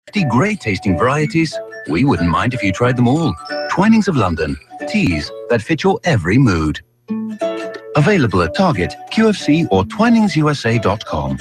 50 great-tasting varieties. We wouldn't mind if you tried them all. Twinings of London. Teas that fit your every mood. Available at Target, QFC or twiningsusa.com.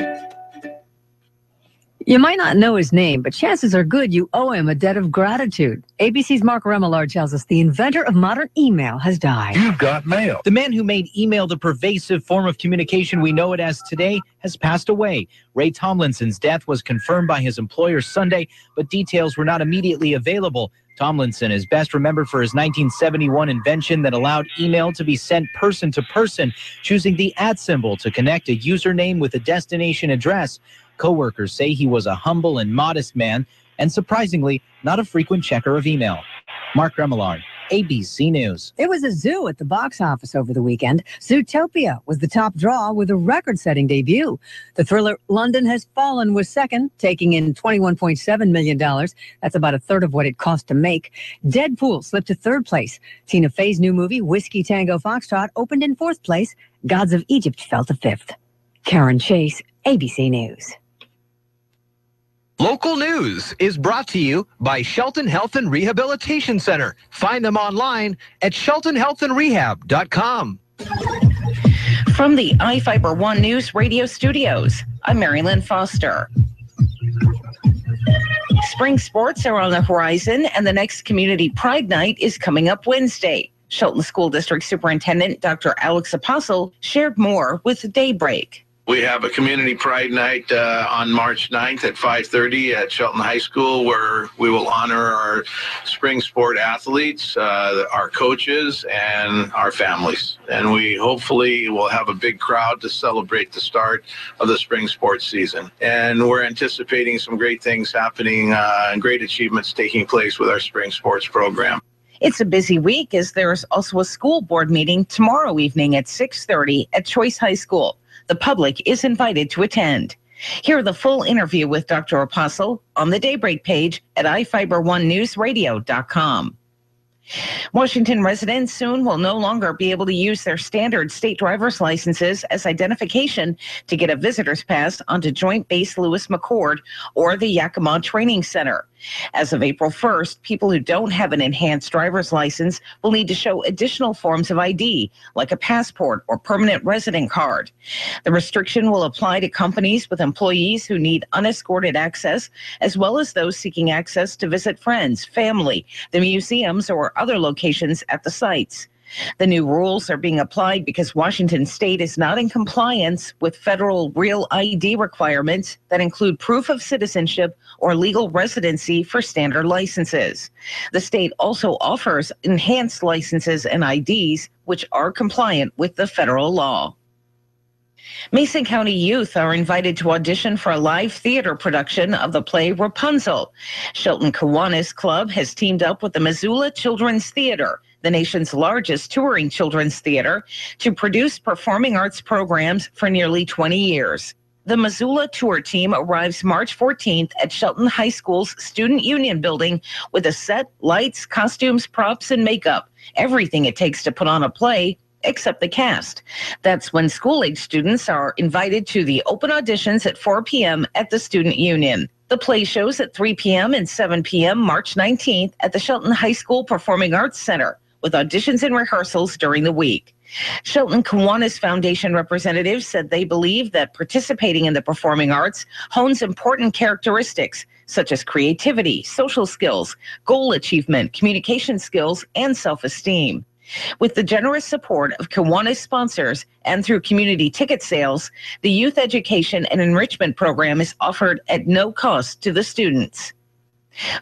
You might not know his name, but chances are good you owe him a debt of gratitude. ABC's Mark Remillard tells us the inventor of modern email has died. You've got mail. The man who made email the pervasive form of communication we know it as today has passed away. Ray Tomlinson's death was confirmed by his employer Sunday, but details were not immediately available. Tomlinson is best remembered for his 1971 invention that allowed email to be sent person to person, choosing the @ symbol to connect a username with a destination address. Coworkers say he was a humble and modest man, and surprisingly, not a frequent checker of email. Mark Remillard, ABC News. It was a zoo at the box office over the weekend. Zootopia was the top draw with a record-setting debut. The thriller London Has Fallen was second, taking in $21.7 million. That's about a third of what it cost to make. Deadpool slipped to third place. Tina Fey's new movie, Whiskey Tango Foxtrot, opened in fourth place. Gods of Egypt fell to fifth. Karen Chase, ABC News. Local news is brought to you by Shelton Health and Rehabilitation Center. Find them online at sheltonhealthandrehab.com. From the iFIBER ONE Newsradio studios, I'm Mary Lynn Foster. Spring sports are on the horizon, and the next Community Pride Night is coming up Wednesday. Shelton School District Superintendent Dr. Alex Apostle shared more with Daybreak. We have a Community Pride Night on March 9th at 5:30 at Shelton High School, where we will honor our spring sport athletes, our coaches, and our families. And we hopefully will have a big crowd to celebrate the start of the spring sports season. And we're anticipating some great things happening and great achievements taking place with our spring sports program. It's a busy week, as there's also a school board meeting tomorrow evening at 6:30 at Choice High School. The public is invited to attend. Hear the full interview with Dr. Apostle on the Daybreak page at iFIBER1newsradio.com. Washington residents soon will no longer be able to use their standard state driver's licenses as identification to get a visitor's pass onto Joint Base Lewis McChord or the Yakima Training Center. As of April 1st, people who don't have an enhanced driver's license will need to show additional forms of ID, like a passport or permanent resident card. The restriction will apply to companies with employees who need unescorted access, as well as those seeking access to visit friends, family, the museums, or other locations at the sites. The new rules are being applied because Washington State is not in compliance with federal Real ID requirements that include proof of citizenship or legal residency for standard licenses. The state also offers enhanced licenses and IDs, which are compliant with the federal law. Mason County youth are invited to audition for a live theater production of the play Rapunzel. Shelton Kiwanis Club has teamed up with the Missoula Children's Theater, the nation's largest touring children's theater, to produce performing arts programs for nearly 20 years. The Missoula tour team arrives March 14th at Shelton High School's Student Union building with a set, lights, costumes, props, and makeup, everything it takes to put on a play, except the cast. That's when school-age students are invited to the open auditions at 4 p.m. at the Student Union. The play shows at 3 p.m. and 7 p.m. March 19th at the Shelton High School Performing Arts Center, with auditions and rehearsals during the week. Shelton Kiwanis Foundation representatives said they believe that participating in the performing arts hones important characteristics such as creativity, social skills, goal achievement, communication skills, and self-esteem. With the generous support of Kiwanis sponsors and through community ticket sales, the Youth Education and Enrichment Program is offered at no cost to the students.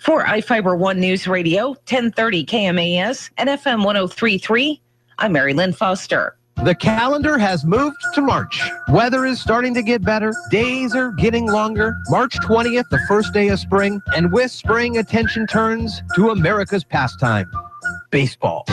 For iFIBER ONE News Radio, 1030 KMAS and FM 103.3, I'm Mary Lynn Foster. The calendar has moved to March. Weather is starting to get better. Days are getting longer. March 20th, the first day of spring. And with spring, attention turns to America's pastime, baseball.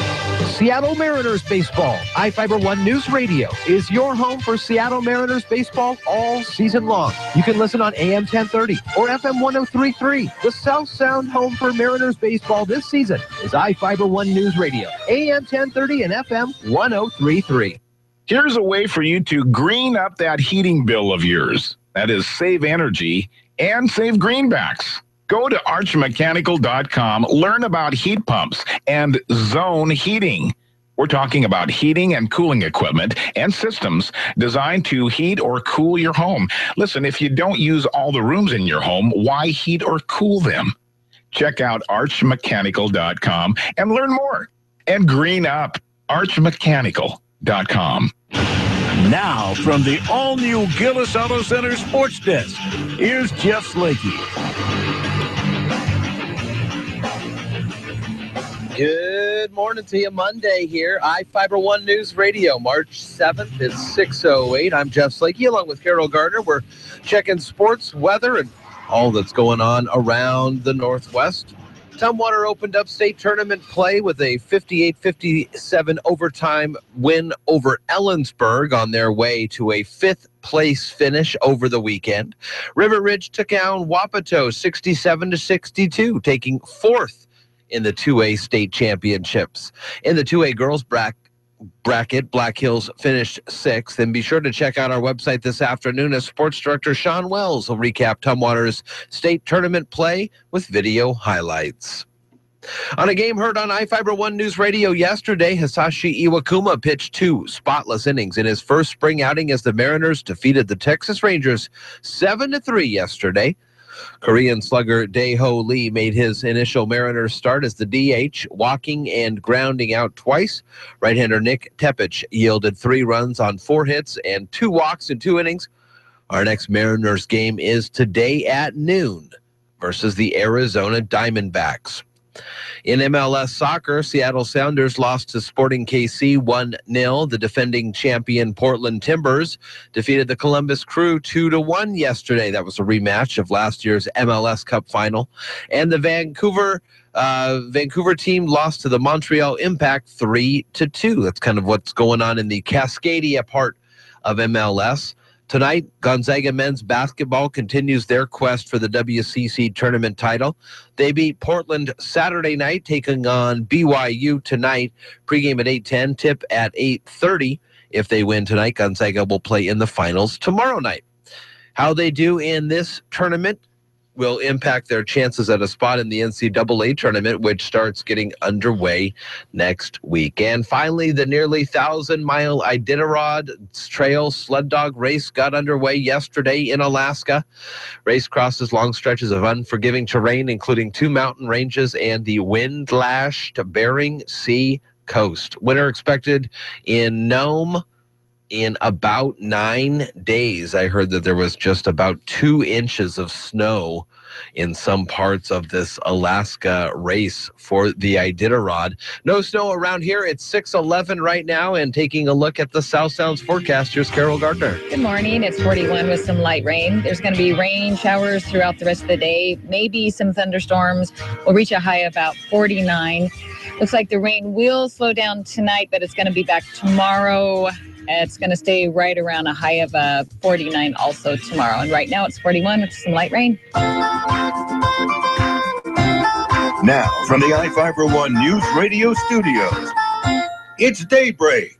Seattle Mariners baseball. iFIBER ONE News Radio is your home for Seattle Mariners baseball all season long. You can listen on AM 1030 or FM 103.3. The South Sound home for Mariners baseball this season is iFIBER ONE News Radio, AM 1030 and FM 103.3. Here's a way for you to green up that heating bill of yours. That is, save energy and save greenbacks. Go to archmechanical.com, learn about heat pumps and zone heating. We're talking about heating and cooling equipment and systems designed to heat or cool your home. Listen, if you don't use all the rooms in your home, why heat or cool them? Check out archmechanical.com and learn more. And green up, archmechanical.com. Now, from the all-new Gillis Auto Center Sports Desk, here's Jeff Slakey. Good morning to you. Monday here. iFIBER ONE Newsradio, March 7th. It's 6:08. I'm Jeff Slakey along with Carol Gardner. We're checking sports, weather, and all that's going on around the Northwest. Tumwater opened up state tournament play with a 58-57 overtime win over Ellensburg on their way to a fifth-place finish over the weekend. River Ridge took down Wapato 67-62, taking fourth in the 2A state championships. In the 2A girls bracket, Black Hills finished sixth. And be sure to check out our website this afternoon as Sports Director Sean Wells will recap Tumwater's state tournament play with video highlights. On a game heard on iFIBER ONE Newsradio yesterday, Hisashi Iwakuma pitched 2 spotless innings in his first spring outing as the Mariners defeated the Texas Rangers 7-3 yesterday. Korean slugger Dae-Ho Lee made his initial Mariners start as the DH, walking and grounding out twice. Right-hander Nick Tepich yielded 3 runs on 4 hits and 2 walks in 2 innings. Our next Mariners game is today at noon versus the Arizona Diamondbacks. In MLS soccer, Seattle Sounders lost to Sporting KC 1-0. The defending champion Portland Timbers defeated the Columbus Crew 2-1 yesterday. That was a rematch of last year's MLS Cup final. And the Vancouver team lost to the Montreal Impact 3-2. That's kind of what's going on in the Cascadia part of MLS. Tonight, Gonzaga men's basketball continues their quest for the WCC tournament title. They beat Portland Saturday night, taking on BYU tonight. Pregame at 8:10, tip at 8:30. If they win tonight, Gonzaga will play in the finals tomorrow night. How they do in this tournament will impact their chances at a spot in the NCAA tournament, which starts getting underway next week. And finally, the nearly 1,000-mile Iditarod Trail sled dog race got underway yesterday in Alaska. Race crosses long stretches of unforgiving terrain, including 2 mountain ranges and the wind-lashed Bering Sea coast. Winter expected in Nome in about 9 days. I heard that there was just about 2 inches of snow in some parts of this Alaska race for the Iditarod. No snow around here. It's 6:11 right now, and taking a look at the South Sounds forecast, here's Carol Gardner. Good morning. It's 41 with some light rain. There's going to be rain showers throughout the rest of the day. Maybe some thunderstorms. We'll reach a high of about 49. Looks like the rain will slow down tonight, but it's going to be back tomorrow. It's going to stay right around a high of 49 also tomorrow. And right now it's 41 with some light rain. Now, from the iFIBER ONE Newsradio studios, it's Daybreak.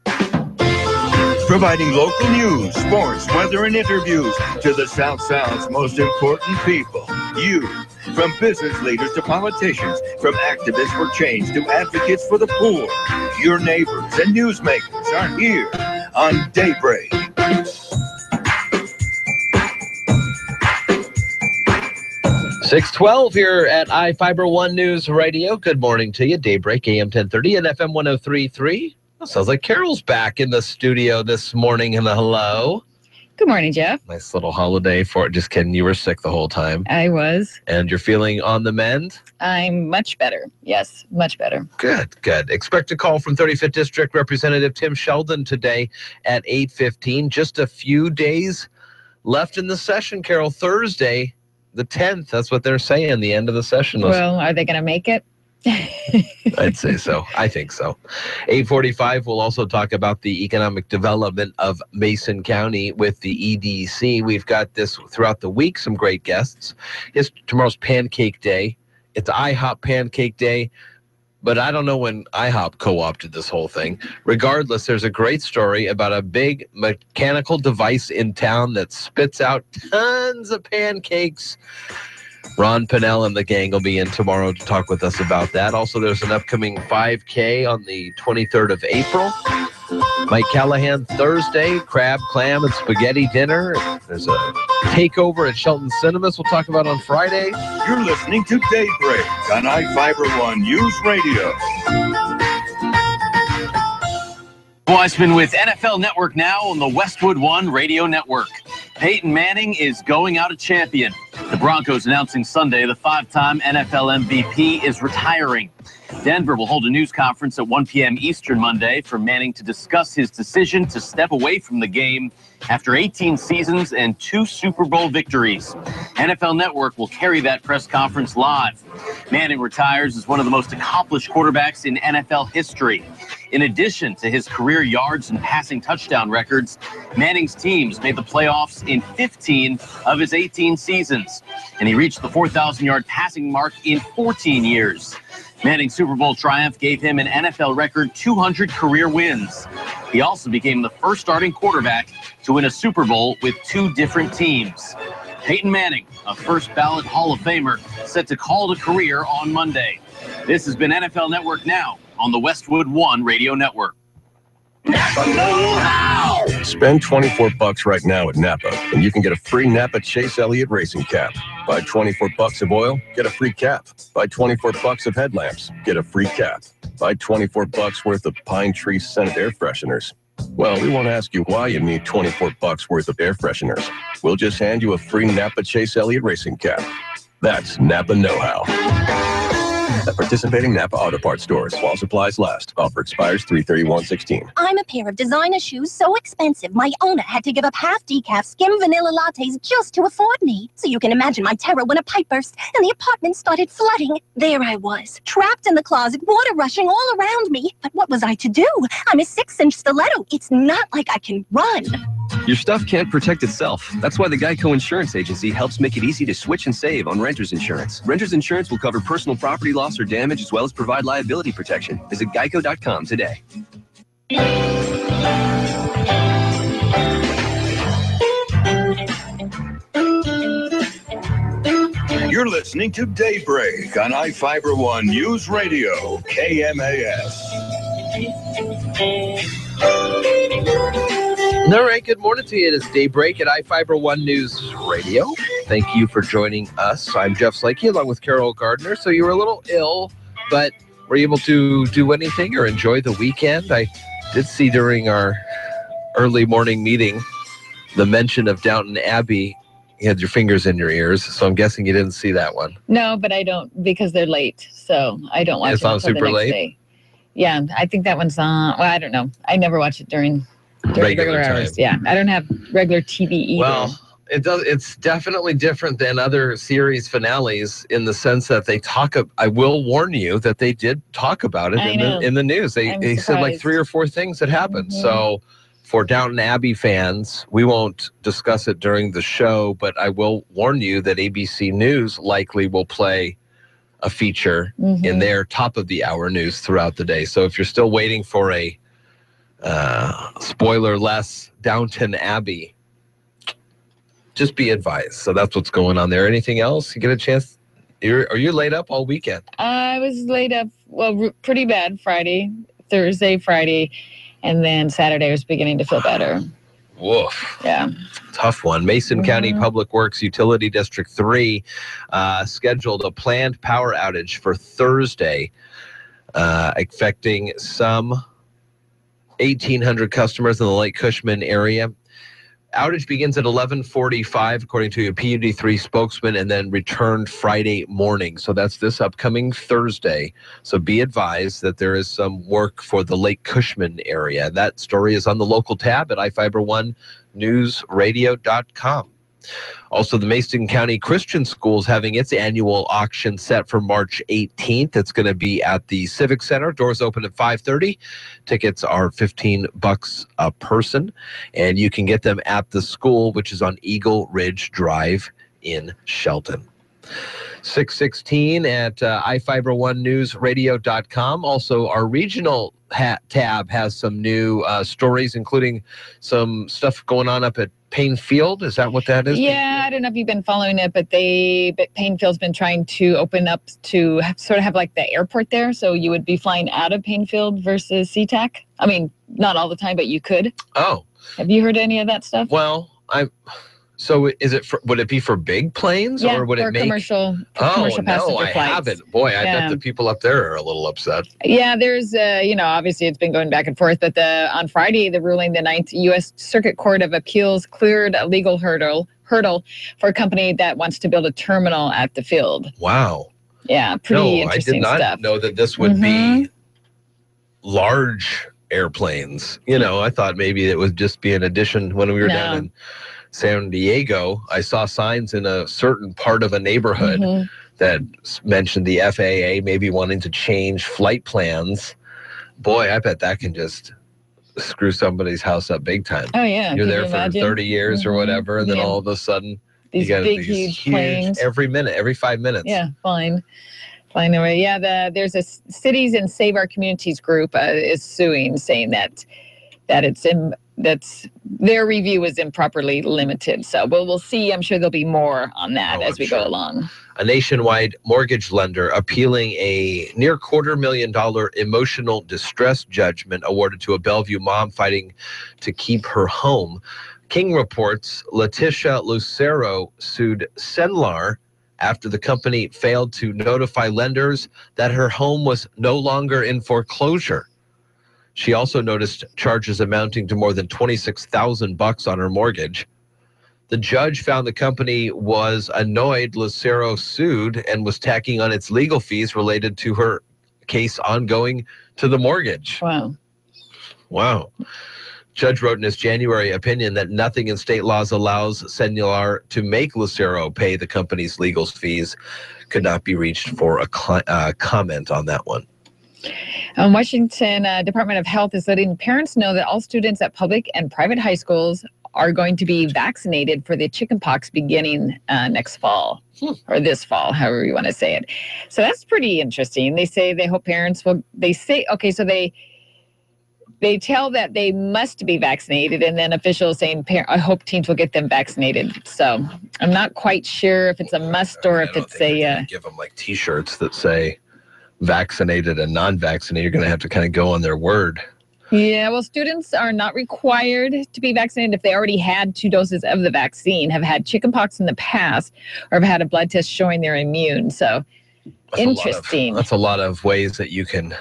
Providing local news, sports, weather, and interviews to the South Sound's most important people. You. From business leaders to politicians, from activists for change to advocates for the poor, your neighbors and newsmakers are here on Daybreak. .612 here at iFIBER ONE Newsradio. Good morning to you. Daybreak, AM 1030 and FM 103.3. Sounds like Carol's back in the studio this morning. And hello. Good morning, Jeff. Nice little holiday for it. Just kidding. You were sick the whole time. I was. And you're feeling on the mend? I'm much better. Yes, much better. Good, good. Expect a call from 35th District Representative Tim Sheldon today at 8:15. Just a few days left in the session, Carol. Thursday, the 10th. That's what they're saying, the end of the session. Well, are they going to make it? I'd say so. I think so. 8:45, we'll also talk about the economic development of Mason County with the EDC. We've got this throughout the week, some great guests. Tomorrow's Pancake Day. It's IHOP Pancake Day, but I don't know when IHOP co-opted this whole thing. Regardless, there's a great story about a big mechanical device in town that spits out tons of pancakes Ron Pinnell and the gang will be in tomorrow to talk with us about that. Also, there's an upcoming 5K on the 23rd of April. Mike Callahan Thursday, crab, clam, and spaghetti dinner. There's a takeover at Shelton Cinemas we'll talk about on Friday. You're listening to Daybreak on iFIBER ONE News Radio. Weissman with NFL Network now on the Westwood One Radio Network. Peyton Manning is going out a champion. The Broncos announcing Sunday the 5-time NFL MVP is retiring. Denver will hold a news conference at 1 p.m. Eastern Monday for Manning to discuss his decision to step away from the game after 18 seasons and 2 Super Bowl victories. NFL Network will carry that press conference live. Manning retires as one of the most accomplished quarterbacks in NFL history. In addition to his career yards and passing touchdown records, Manning's teams made the playoffs in 15 of his 18 seasons, and he reached the 4,000-yard passing mark in 14 years. Manning's Super Bowl triumph gave him an NFL record 200 career wins. He also became the first starting quarterback to win a Super Bowl with 2 different teams. Peyton Manning, a first-ballot Hall of Famer, set to call it a career on Monday. This has been NFL Network Now on the Westwood One Radio Network. Spend $24 right now at Napa, and you can get a free Napa Chase Elliott racing cap. Buy $24 of oil, get a free cap. Buy $24 of headlamps, get a free cap. Buy $24 worth of Pine Tree scented air fresheners. Well, we won't ask you why you need $24 worth of air fresheners. We'll just hand you a free Napa Chase Elliott racing cap. That's Napa know-how. At participating Napa Auto Parts stores while supplies last. Offer expires 3/31/16. I'm a pair of designer shoes so expensive, my owner had to give up half decaf skim vanilla lattes just to afford me. So you can imagine my terror when a pipe burst and the apartment started flooding. There I was, trapped in the closet, water rushing all around me. But what was I to do? I'm a 6-inch stiletto. It's not like I can run. Your stuff can't protect itself. That's why the Geico Insurance Agency helps make it easy to switch and save on renter's insurance. Renter's insurance will cover personal property loss or damage as well as provide liability protection. Visit geico.com today. You're listening to Daybreak on iFIBER ONE News Radio, KMAS. All right, good morning to you. It is Daybreak at iFIBER One News Radio. Thank you for joining us. I'm Jeff Slakey along with Carol Gardner. So you were a little ill, but were you able to do anything or enjoy the weekend? I did see during our early morning meeting the mention of Downton Abbey. You had your fingers in your ears, so I'm guessing you didn't see that one. No, but I don't, because they're late, so I don't watch it until the next day. Yeah, I think that one's on. Well, I don't know. I never watch it during regular hours. Yeah, I don't have regular TV either. Well, it's definitely different than other series finales in the sense that they talk. I will warn you that they did talk about it in the news. They said like 3 or 4 things that happened. Mm-hmm. So for Downton Abbey fans, we won't discuss it during the show, but I will warn you that ABC News likely will play a feature in their top of the hour news throughout the day. So if you're still waiting for a spoiler-less Downton Abbey, just be advised. So that's what's going on there. Anything else? You get a chance? Are you laid up all weekend? I was laid up, well, pretty bad Thursday, Friday, and then Saturday I was beginning to feel better. Woof. Yeah. Tough one. Mason County Public Works Utility District 3 scheduled a planned power outage for Thursday, affecting some 1,800 customers in the Lake Cushman area. Outage begins at 11:45, according to a PUD3 spokesman, and then returned Friday morning. So that's this upcoming Thursday. So be advised that there is some work for the Lake Cushman area. That story is on the local tab at iFiber1newsradio.com. Also, the Mason County Christian School is having its annual auction set for March 18th. It's going to be at the Civic Center. Doors open at 5:30. Tickets are $15 a person, and you can get them at the school, which is on Eagle Ridge Drive in Shelton. 616 at iFIBER ONE Newsradio.com. Also, our regional tab has some new stories, including some stuff going on up at Payne Field. Is that what that is? Yeah, I don't know if you've been following it, but Payne Field's been trying to open up to sort of have like the airport there. So you would be flying out of Payne Field versus SeaTac. I mean, not all the time, but you could. Oh. Have you heard any of that stuff? Well, so is it would it be for big planes or would it make commercial passenger I flights? haven't. Boy, I bet the people up there are a little upset. Yeah, there's obviously it's been going back and forth, but on Friday the ruling, the 9th U.S. Circuit Court of Appeals cleared a legal hurdle for a company that wants to build a terminal at the field. Wow. Yeah, pretty interesting stuff. I did not know that this would be large airplanes. I thought maybe it would just be an addition. When we were down in San Diego, I saw signs in a certain part of a neighborhood that mentioned the FAA maybe wanting to change flight plans. Boy, I bet that can just screw somebody's house up big time. Oh, yeah. You're there for 30 years or whatever, and then all of a sudden, these you got big, these huge planes. Every minute, every 5 minutes. Yeah, flying away. Yeah, there's a Cities and Save Our Communities group is suing, saying that their review is improperly limited. So we'll see. I'm sure there'll be more on that as we go along. A nationwide mortgage lender appealing a near $250,000 emotional distress judgment awarded to a Bellevue mom fighting to keep her home. King reports Letitia Lucero sued Cenlar after the company failed to notify lenders that her home was no longer in foreclosure. She also noticed charges amounting to more than $26,000 on her mortgage. The judge found the company was annoyed Lucero sued and was tacking on its legal fees related to her case ongoing to the mortgage. Wow. Judge wrote in his January opinion that nothing in state laws allows Cenlar to make Lucero pay the company's legal fees. Could not be reached for a comment on that one. Washington Department of Health is letting parents know that all students at public and private high schools are going to be vaccinated for the chickenpox beginning next fall, or this fall, however you want to say it. So that's pretty interesting. They say they hope parents will, they tell that they must be vaccinated, and then officials saying, I hope teens will get them vaccinated. So I'm not quite sure if it's a must or if it's give them like T-shirts that say vaccinated and non-vaccinated. You're going to have to kind of go on their word. Yeah, well, students are not required to be vaccinated if they already had 2 doses of the vaccine, have had chickenpox in the past, or have had a blood test showing they're immune. So interesting. That's a lot of ways that you can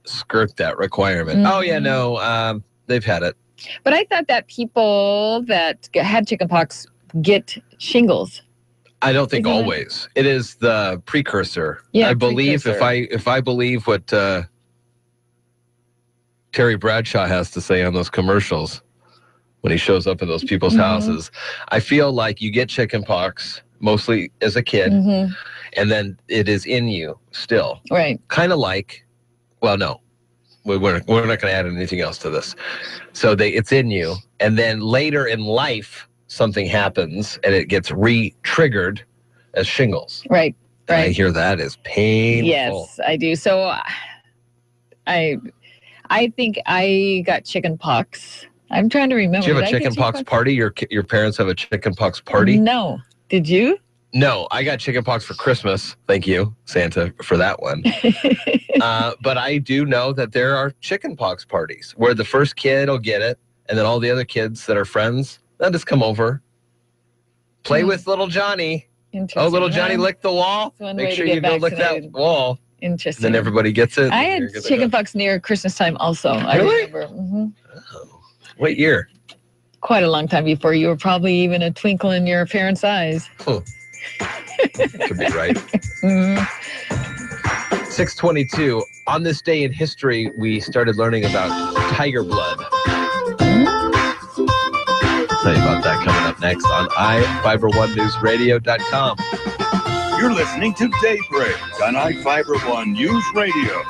skirt that requirement. Oh, yeah, no, they've had it. But I thought that people that had chickenpox get shingles. I don't think always. It is the precursor. Yeah, I believe if I believe what Terry Bradshaw has to say on those commercials when he shows up in those people's houses, I feel like you get chickenpox mostly as a kid, and then it is in you still. Right. Kind of like, well, no, we're not going to add anything else to this. So it's in you, and then later in life, something happens and it gets re-triggered as shingles. Right. And I hear that is painful. Yes, I do. So I think I got chickenpox. I'm trying to remember. Did you have a chickenpox party? Your parents have a chickenpox party? No. Did you? No, I got chickenpox for Christmas. Thank you, Santa, for that one. But I do know that there are chickenpox parties where the first kid will get it, and then all the other kids that are friends, they'll just come over, play with little Johnny. Oh, little Johnny licked the wall. Make sure you go lick that wall. Interesting. And then everybody gets it. I had chickenpox near Christmas time also. Really? I remember. Oh. What year? Quite a long time before you were probably even a twinkle in your parents' eyes. Could be right. 622. On this day in history, we started learning about tiger blood. Tell you about that coming up next on iFIBER1Newsradio.com. You're listening to Daybreak on iFIBER One News Radio.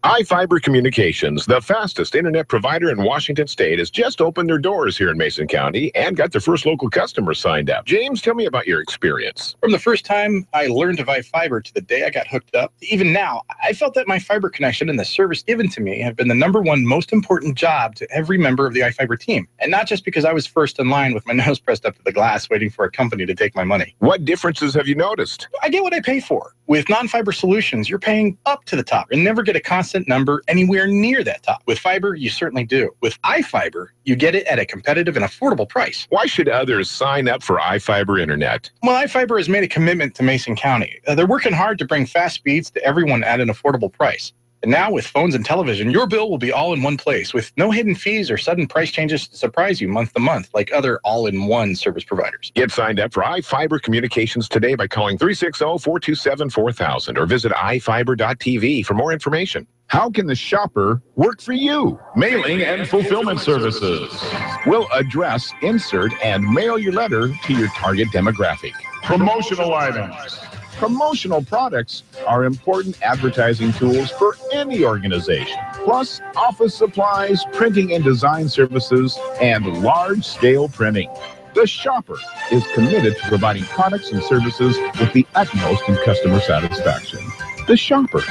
iFIBER Communications, the fastest internet provider in Washington State, has just opened their doors here in Mason County and got their first local customers signed up. James, tell me about your experience. From the first time I learned of iFIBER to the day I got hooked up, even now, I felt that my fiber connection and the service given to me have been the #1 most important job to every member of the iFIBER team. And not just because I was first in line with my nose pressed up to the glass waiting for a company to take my money. What differences have you noticed? I get what I pay for. With non-fiber solutions, you're paying up to the top and never get a constant number anywhere near that top. With fiber, you certainly do. With iFIBER, you get it at a competitive and affordable price. Why should others sign up for iFIBER Internet? Well, iFIBER has made a commitment to Mason County. They're working hard to bring fast speeds to everyone at an affordable price. And now with phones and television, your bill will be all in one place with no hidden fees or sudden price changes to surprise you month to month like other all-in-one service providers. Get signed up for iFIBER Communications today by calling 360-427-4000 or visit iFIBER.tv for more information. How can the shopper work for you? Mailing and fulfillment services will address, insert, and mail your letter to your target demographic. Promotional items. Promotional products are important advertising tools for any organization. Plus, office supplies, printing and design services, and large-scale printing. The shopper is committed to providing products and services with the utmost in customer satisfaction. The shopper.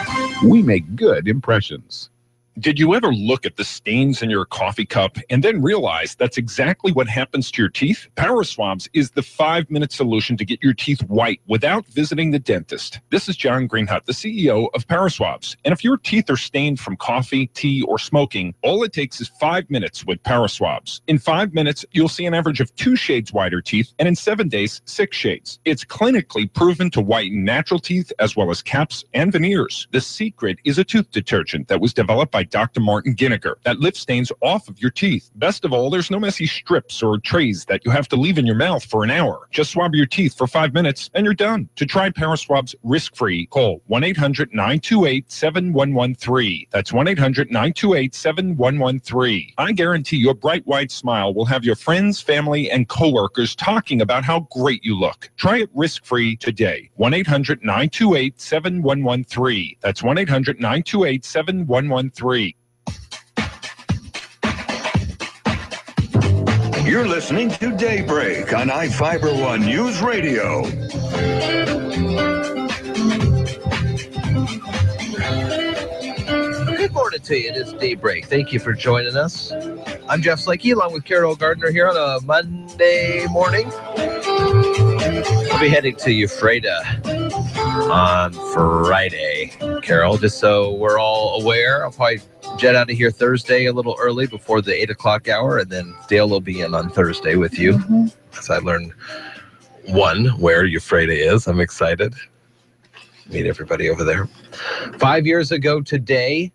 We make good impressions. Did you ever look at the stains in your coffee cup and then realize that's exactly what happens to your teeth? Paraswabs is the 5-minute solution to get your teeth white without visiting the dentist. This is John Greenhut, the CEO of Paraswabs. And if your teeth are stained from coffee, tea, or smoking, all it takes is 5 minutes with Paraswabs. In 5 minutes, you'll see an average of 2 shades whiter teeth, and in 7 days, 6 shades. It's clinically proven to whiten natural teeth as well as caps and veneers. The secret is a tooth detergent that was developed by Dr. Martin Ginniger that lifts stains off of your teeth. Best of all, there's no messy strips or trays that you have to leave in your mouth for an hour. Just swab your teeth for 5 minutes and you're done. To try Paraswabs risk-free, call 1-800-928-7113. That's 1-800-928-7113. I guarantee your bright white smile will have your friends, family, and coworkers talking about how great you look. Try it risk-free today. 1-800-928-7113. That's 1-800-928-7113. You're listening to Daybreak on iFIBER ONE Newsradio. Good morning to you. It is Daybreak. Thank you for joining us. I'm Jeff Slakey along with Carol Gardner here on a Monday morning. We'll be heading to Ephrata on Friday, Carol, just so we're all aware. I'll probably jet out of here Thursday a little early before the 8 o'clock hour, and then Dale will be in on Thursday with you. As I learn, where Ephrata is. I'm excited. Meet everybody over there. 5 years ago today,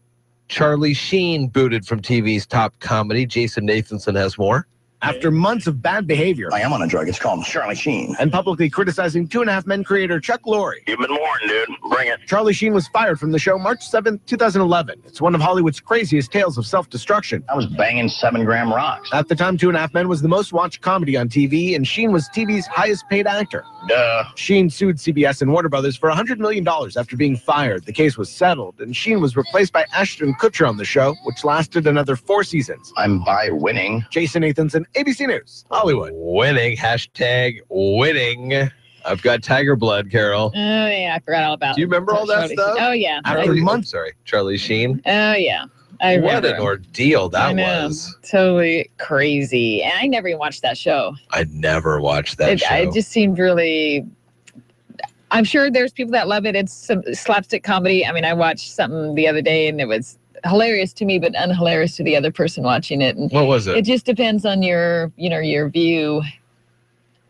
Charlie Sheen booted from TV's top comedy. Jason Nathanson has more. After months of bad behavior. I am on a drug. It's called Charlie Sheen. And publicly criticizing 2.5 Men creator Chuck Lorre. You've been warned, dude. Bring it. Charlie Sheen was fired from the show March 7th, 2011. It's one of Hollywood's craziest tales of self-destruction. I was banging 7-gram rocks. At the time, 2.5 Men was the most watched comedy on TV, and Sheen was TV's highest paid actor. Duh. Sheen sued CBS and Warner Brothers for $100 million after being fired. The case was settled, and Sheen was replaced by Ashton Kutcher on the show, which lasted another 4 seasons. I'm by winning. Jason Nathanson, ABC News, Hollywood. Winning, hashtag winning. I've got tiger blood, Carol. Oh, yeah, I forgot all about it. Do you remember all that stuff? Oh, yeah. After months, Charlie Sheen. Oh, yeah. I remember. What an ordeal that was. Totally crazy. And I never even watched that show. I never watched that show. It just seemed really... I'm sure there's people that love it. It's some slapstick comedy. I mean, I watched something the other day, and it was hilarious to me, but unhilarious to the other person watching it. And what was it? It just depends on your view,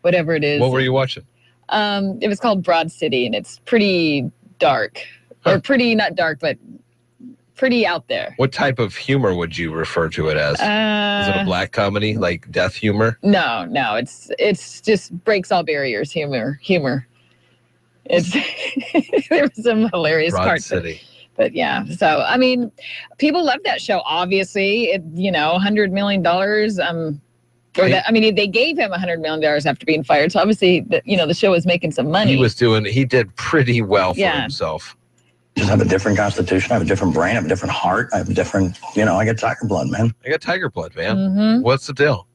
whatever it is. What were you watching? It was called Broad City, and it's pretty dark. Or pretty, not dark, but pretty out there. What type of humor would you refer to it as? Is it a black comedy, like death humor? No, it's just breaks all barriers humor. It's there was some hilarious Broad parts. City. But yeah, so I mean, people love that show. Obviously, $100 million. They gave him $100 million after being fired. So obviously, the show was making some money. He did pretty well for himself. Just have a different constitution. I have a different brain. I have a different heart. I have a different, I got tiger blood, man. I got tiger blood, man. What's the deal?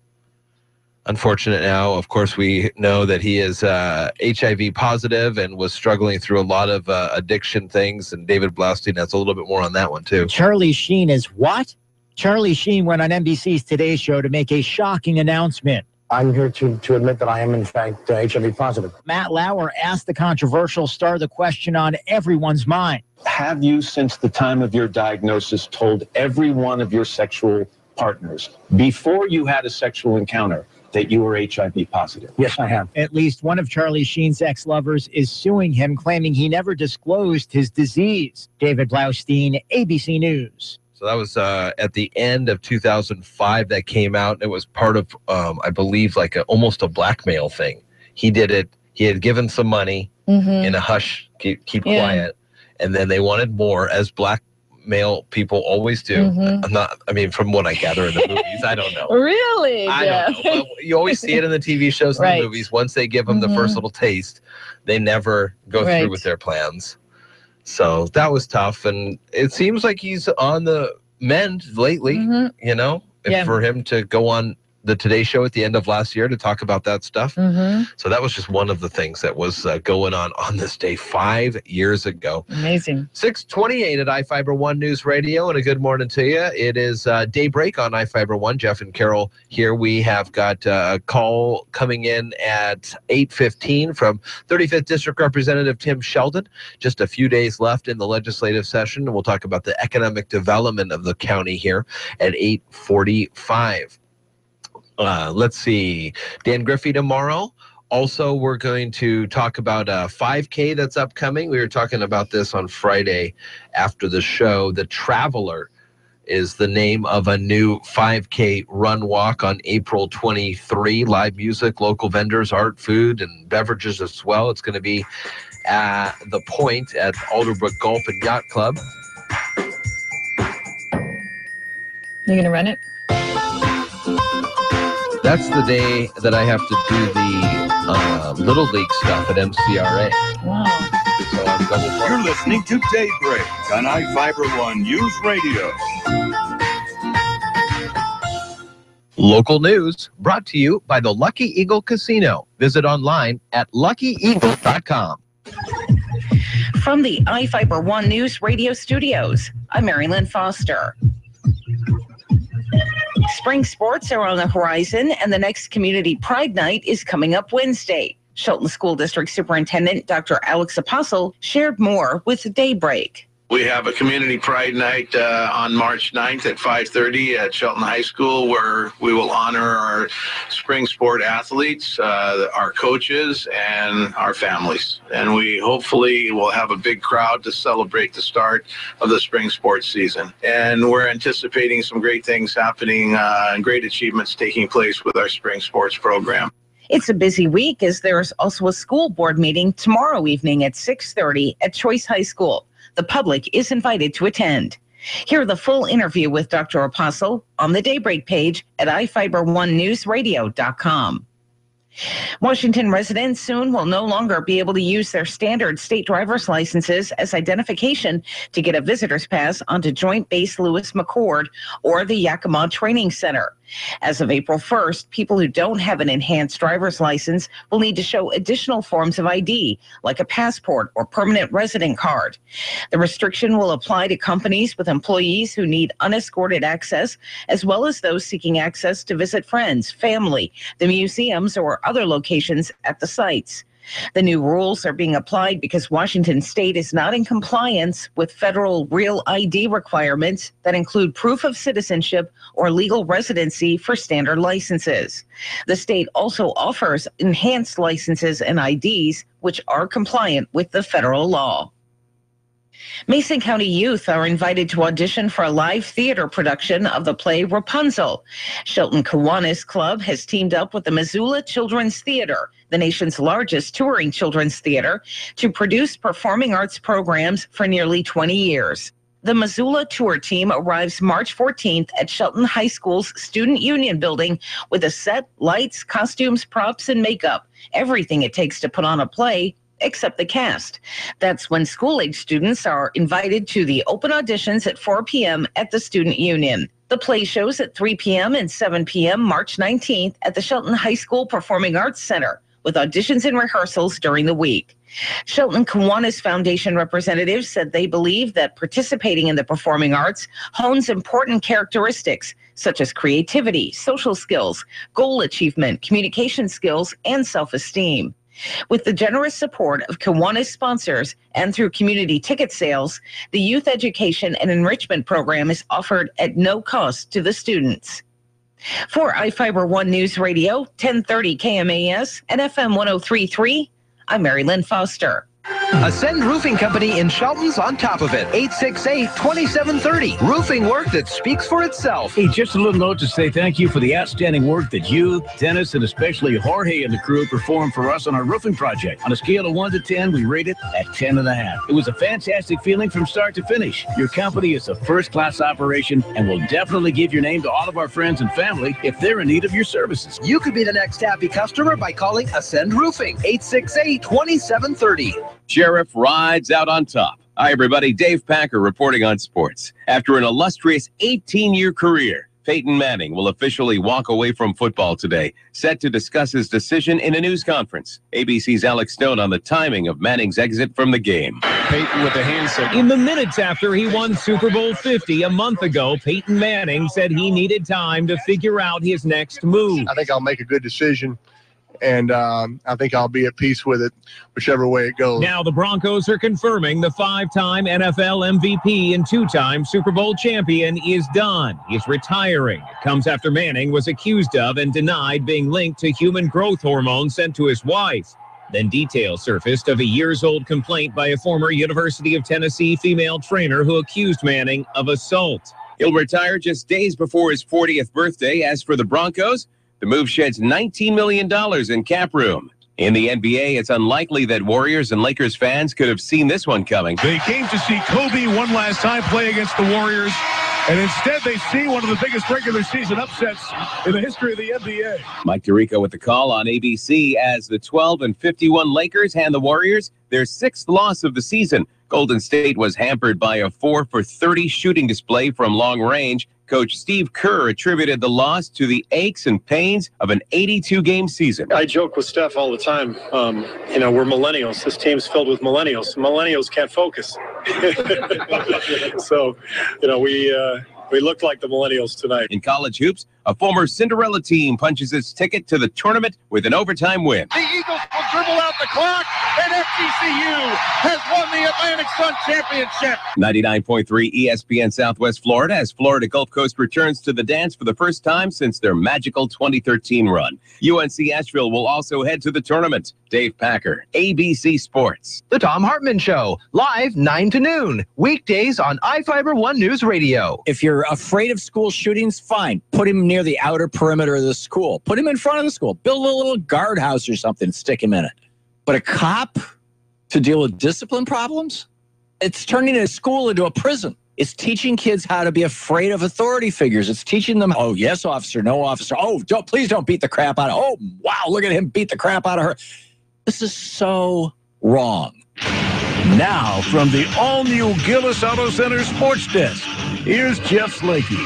Unfortunate now, of course, we know that he is HIV positive and was struggling through a lot of addiction things. And David Blaustein has a little bit more on that one, too. Charlie Sheen is what? Charlie Sheen went on NBC's Today Show to make a shocking announcement. I'm here to admit that I am, in fact, HIV positive. Matt Lauer asked the controversial star the question on everyone's mind. Have you, since the time of your diagnosis, told every one of your sexual partners before you had a sexual encounter that you were HIV positive? Yes, I have. At least one of Charlie Sheen's ex-lovers is suing him, claiming he never disclosed his disease. David Blaustein, ABC News. So that was at the end of 2005 that came out. It was part of, I believe, like almost a blackmail thing. He did it. He had given some money in a hush, keep quiet. And then they wanted more, as blackmail people always do. From what I gather in the movies, I don't know. Really? I don't know. But you always see it in the TV shows and the movies. Once they give them the first little taste, they never go through with their plans. So that was tough. And it seems like he's on the mend lately, for him to go on the Today Show at the end of last year to talk about that stuff. So that was just one of the things that was going on this day 5 years ago. Amazing. 6:28 at iFIBER ONE News Radio, and a good morning to you. It is Daybreak on iFIBER ONE. Jeff and Carol here. We have got a call coming in at 8:15 from 35th District Representative Tim Sheldon. Just a few days left in the legislative session, and we'll talk about the economic development of the county here at 8:45. Let's see, Dan Griffey tomorrow. Also, we're going to talk about a 5K that's upcoming. We were talking about this on Friday after the show. The Traveler is the name of a new 5K run walk on April 23. Live music, local vendors, art, food, and beverages as well. It's going to be at the Point at Alderbrook Golf and Yacht Club. You going to run it? That's the day that I have to do the Little League stuff at MCRA. Wow. So I'm double. You're listening to Daybreak on iFIBER ONE News Radio. Local news brought to you by the Lucky Eagle Casino. Visit online at luckyeagle.com. From the iFIBER ONE News Radio studios, I'm Mary Lynn Foster. Spring sports are on the horizon, and the next Community Pride Night is coming up Wednesday. Shelton School District Superintendent Dr. Alex Apostle shared more with Daybreak. We have a Community Pride Night on March 9th at 5:30 at Shelton High School, where we will honor our spring sport athletes, our coaches, and our families. And we hopefully will have a big crowd to celebrate the start of the spring sports season. And we're anticipating some great things happening and great achievements taking place with our spring sports program. It's a busy week, as there's also a school board meeting tomorrow evening at 6:30 at Choice High School. The public is invited to attend. Hear the full interview with Dr. Apostle on the Daybreak page at iFiber1newsradio.com. Washington residents soon will no longer be able to use their standard state driver's licenses as identification to get a visitor's pass onto Joint Base Lewis McChord or the Yakima Training Center. As of April 1st, people who don't have an enhanced driver's license will need to show additional forms of ID, like a passport or permanent resident card. The restriction will apply to companies with employees who need unescorted access, as well as those seeking access to visit friends, family, the museums, or other locations at the sites. The new rules are being applied because Washington State is not in compliance with federal Real ID requirements that include proof of citizenship or legal residency for standard licenses. The state also offers enhanced licenses and IDs, which are compliant with the federal law. Mason County youth are invited to audition for a live theater production of the play Rapunzel. Shelton Kiwanis Club has teamed up with the Missoula Children's Theater, the nation's largest touring children's theater, to produce performing arts programs for nearly 20 years. The Missoula tour team arrives March 14th at Shelton High School's Student Union building with a set, lights, costumes, props, and makeup, everything it takes to put on a play, except the cast. That's when school-age students are invited to the open auditions at 4 p.m. at the Student Union. The play shows at 3 p.m. and 7 p.m. March 19th at the Shelton High School Performing Arts Center, with auditions and rehearsals during the week. Shelton Kiwanis Foundation representatives said they believe that participating in the performing arts hones important characteristics such as creativity, social skills, goal achievement, communication skills, and self-esteem. With the generous support of Kiwanis sponsors and through community ticket sales, the youth education and enrichment program is offered at no cost to the students. For iFIBER One News Radio, 1030 KMAS and FM 103.3, I'm Mary Lynn Foster. Ascend Roofing Company in Shelton's on top of it. 868-2730. Roofing work that speaks for itself. Hey, just a little note to say thank you for the outstanding work that you, Dennis, and especially Jorge and the crew performed for us on our roofing project. On a scale of 1 to 10, we rate it at 10.5. It was a fantastic feeling from start to finish. Your company is a first-class operation and will definitely give your name to all of our friends and family if they're in need of your services. You could be the next happy customer by calling Ascend Roofing. 868-2730. Sheriff rides out on top. Hi, everybody. Dave Packer reporting on sports. After an illustrious 18-year career, Peyton Manning will officially walk away from football today, set to discuss his decision in a news conference. ABC's Alex Stone on the timing of Manning's exit from the game. Peyton with the hand signal. In the minutes after he won Super Bowl 50 a month ago, Peyton Manning said he needed time to figure out his next move. I think I'll make a good decision. And I think I'll be at peace with it, whichever way it goes. Now the Broncos are confirming the 5-time NFL MVP and 2-time Super Bowl champion is done. He's retiring. It comes after Manning was accused of and denied being linked to human growth hormone sent to his wife. Then details surfaced of a years-old complaint by a former University of Tennessee female trainer who accused Manning of assault. He'll retire just days before his 40th birthday. As for the Broncos, the move sheds $19 million in cap room. In the NBA, it's unlikely that Warriors and Lakers fans could have seen this one coming. They came to see Kobe one last time play against the Warriors, and instead they see one of the biggest regular season upsets in the history of the NBA. Mike Tirico with the call on ABC as the 12-51 Lakers hand the Warriors their 6th loss of the season. Golden State was hampered by a 4-for-30 shooting display from long range. Coach Steve Kerr attributed the loss to the aches and pains of an 82-game season. I joke with Steph all the time. We're millennials. This team's filled with millennials. Millennials can't focus. So, we look like the millennials tonight. In college hoops, a former Cinderella team punches its ticket to the tournament with an overtime win. The Eagles will dribble out the clock, and FGCU has won the Atlantic Sun Championship. 99.3 ESPN Southwest Florida as Florida Gulf Coast returns to the dance for the first time since their magical 2013 run. UNC Asheville will also head to the tournament. Dave Packer, ABC Sports. The Tom Hartman Show, live 9 to noon, weekdays on iFIBER One News Radio. If you're afraid of school shootings, fine. Put him near the outer perimeter of the school. Put him in front of the school. Build a little guardhouse or something, stick him in it. But a cop to deal with discipline problems? It's turning a school into a prison. It's teaching kids how to be afraid of authority figures. It's teaching them, oh, yes, officer, no, officer. Oh, please don't beat the crap out of her. Oh, wow, look at him beat the crap out of her. This is so wrong. Now, from the all-new Gillis Auto Center Sports Desk, here's Jeff Slakey.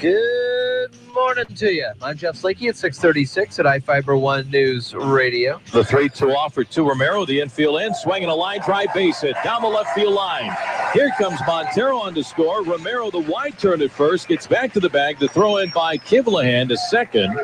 Good morning to you. I'm Jeff Slakey at 636 at iFIBER One News Radio. The 3-2 offer to Romero, the infield end, swinging a line drive base hit down the left field line. Here comes Montero on to score. Romero, the wide turn at first, gets back to the bag. The throw in by Kivlahan to second.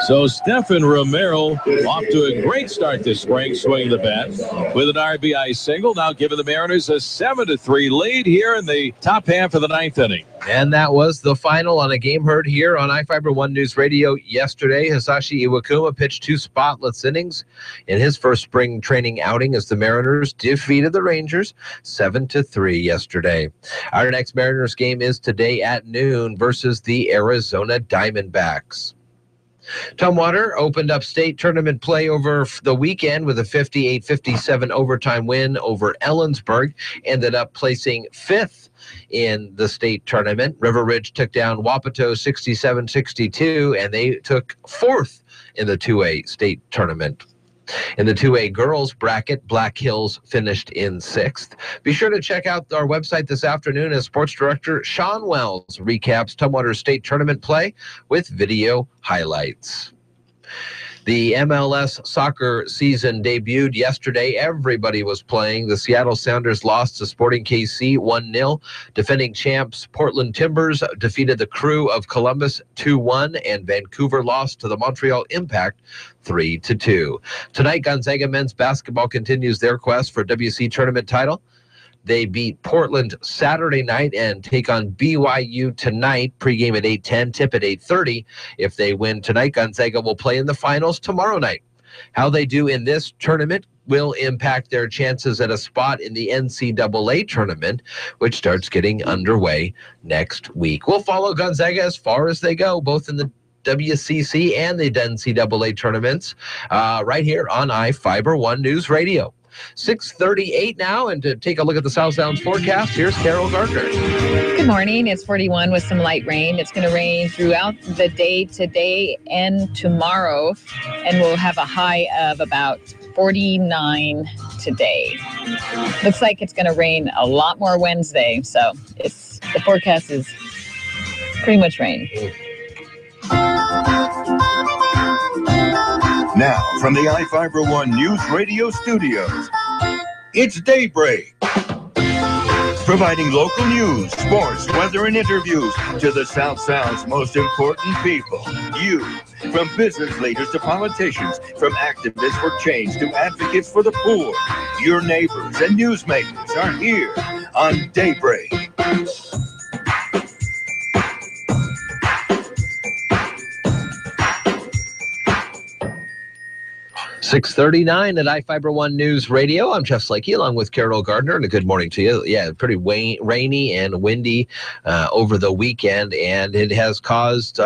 So Stephen Romero off to a great start this spring, swinging the bat with an RBI single, now giving the Mariners a 7-3 lead here in the top half of the 9th inning. And that was the final on a game heard here on iFIBER One News Radio yesterday. Hisashi Iwakuma pitched 2 spotless innings in his first spring training outing as the Mariners defeated the Rangers 7-3 yesterday. Our next Mariners game is today at noon versus the Arizona Diamondbacks. Tumwater opened up state tournament play over the weekend with a 58-57 overtime win over Ellensburg. Ended up placing 5th in the state tournament. River Ridge took down Wapato 67-62, and they took fourth in the 2A state tournament. In the 2A girls bracket, Black Hills finished in sixth. Be sure to check out our website this afternoon as Sports Director Sean Wells recaps Tumwater State Tournament play with video highlights. The MLS soccer season debuted yesterday. Everybody was playing. The Seattle Sounders lost to Sporting KC 1-0. Defending champs Portland Timbers defeated the Crew of Columbus 2-1, and Vancouver lost to the Montreal Impact 3-2. Tonight, Gonzaga men's basketball continues their quest for WC tournament title. They beat Portland Saturday night and take on BYU tonight. Pregame at 8:10, tip at 8:30. If they win tonight, Gonzaga will play in the finals tomorrow night. How they do in this tournament will impact their chances at a spot in the NCAA tournament, which starts getting underway next week. We'll follow Gonzaga as far as they go, both in the WCC and the NCAA tournaments, right here on iFIBER ONE News Radio. 6:38 now, and to take a look at the South Sounds forecast, here's Carol Gardner. Good morning. It's 41 with some light rain. It's going to rain throughout the day today and tomorrow, and we'll have a high of about 49 today. Looks like it's going to rain a lot more Wednesday, so the forecast is pretty much rain. Now, from the iFIBER ONE News Radio studios, it's Daybreak. Providing local news, sports, weather, and interviews to the South Sound's most important people. You. From business leaders to politicians, from activists for change to advocates for the poor. Your neighbors and newsmakers are here on Daybreak. 6:39 at iFIBER ONE News Radio. I'm Jeff Slakey along with Carol Gardner, and a good morning to you. Yeah, pretty rainy and windy over the weekend, and it has caused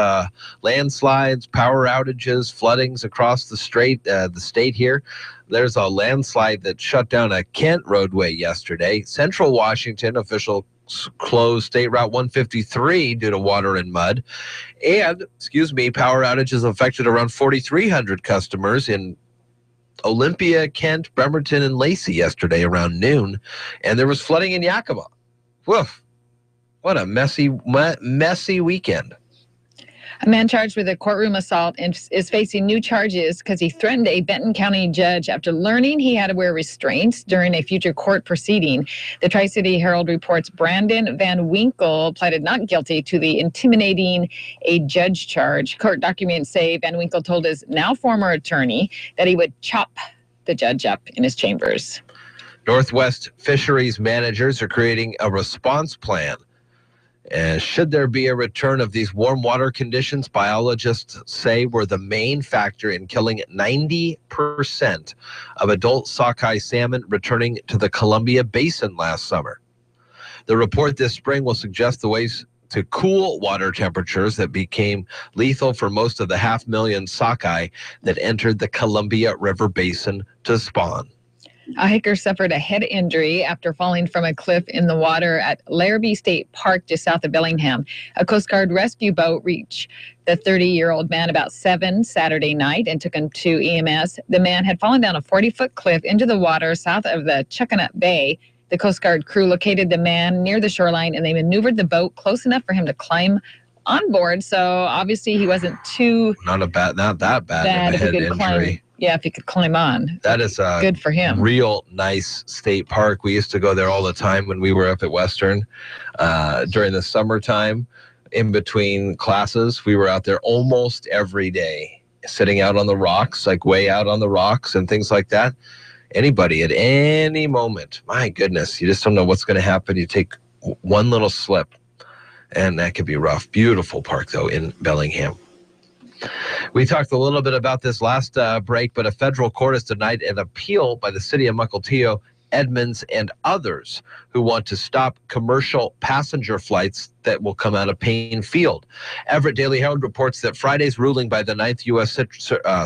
landslides, power outages, floodings across the state here. There's a landslide that shut down a Kent roadway yesterday. Central Washington officials closed State Route 153 due to water and mud. And, power outages affected around 4,300 customers in Olympia, Kent, Bremerton, and Lacey yesterday around noon, and there was flooding in Yakima. Woof. What a messy weekend. A man charged with a courtroom assault is facing new charges because he threatened a Benton County judge after learning he had to wear restraints during a future court proceeding. The Tri-City Herald reports Brandon Van Winkle pleaded not guilty to the intimidating a judge charge. Court documents say Van Winkle told his now former attorney that he would chop the judge up in his chambers. Northwest Fisheries managers are creating a response plan. Should there be a return of these warm water conditions, biologists say were the main factor in killing 90% of adult sockeye salmon returning to the Columbia Basin last summer. The report this spring will suggest the ways to cool water temperatures that became lethal for most of the 500,000 sockeye that entered the Columbia River Basin to spawn. A hiker suffered a head injury after falling from a cliff in the water at Larrabee State Park just south of Bellingham. A Coast Guard rescue boat reached the 30-year-old man about 7 Saturday night and took him to EMS. The man had fallen down a 40-foot cliff into the water south of the Chuckanut Bay. The Coast Guard crew located the man near the shoreline, and they maneuvered the boat close enough for him to climb on board. So obviously he wasn't too not that bad of a head injury. Climb. Yeah, if he could climb on. That is good for him. Real nice state park. We used to go there all the time when we were up at Western during the summertime. In between classes, we were out there almost every day, sitting out on the rocks, like way out on the rocks and things like that. Anybody at any moment, my goodness, you just don't know what's going to happen. You take one little slip, and that could be rough. Beautiful park, though, in Bellingham. We talked a little bit about this last break, but a federal court has denied an appeal by the city of Mukilteo, Edmonds, and others who want to stop commercial passenger flights that will come out of Payne Field. Everett Daily Herald reports that Friday's ruling by the 9th U.S.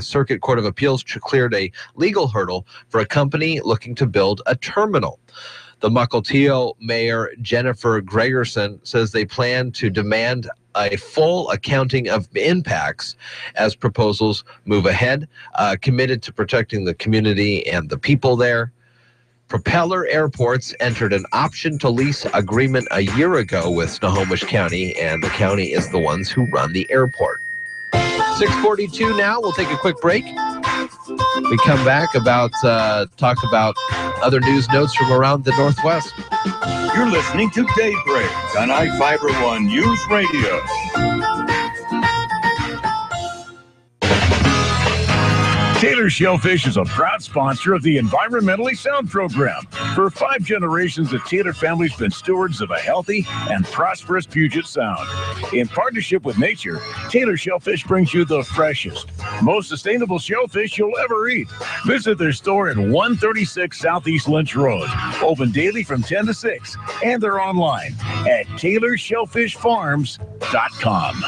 Circuit Court of Appeals cleared a legal hurdle for a company looking to build a terminal. The Mukilteo Mayor Jennifer Gregerson says they plan to demand a full accounting of impacts as proposals move ahead, committed to protecting the community and the people there. Propeller Airports entered an option to lease agreement a year ago with Snohomish County, and the county is the ones who run the airport. 6:42 now. We'll take a quick break. We come back talk about other news notes from around the Northwest. You're listening to Daybreak on iFIBER ONE News Radio. Taylor Shellfish is a proud sponsor of the Environmentally Sound program. For 5 generations, the Taylor family's been stewards of a healthy and prosperous Puget Sound. In partnership with nature, Taylor Shellfish brings you the freshest, most sustainable shellfish you'll ever eat. Visit their store at 136 Southeast Lynch Road. Open daily from 10 to 6, and they're online at TaylorShellfishFarms.com.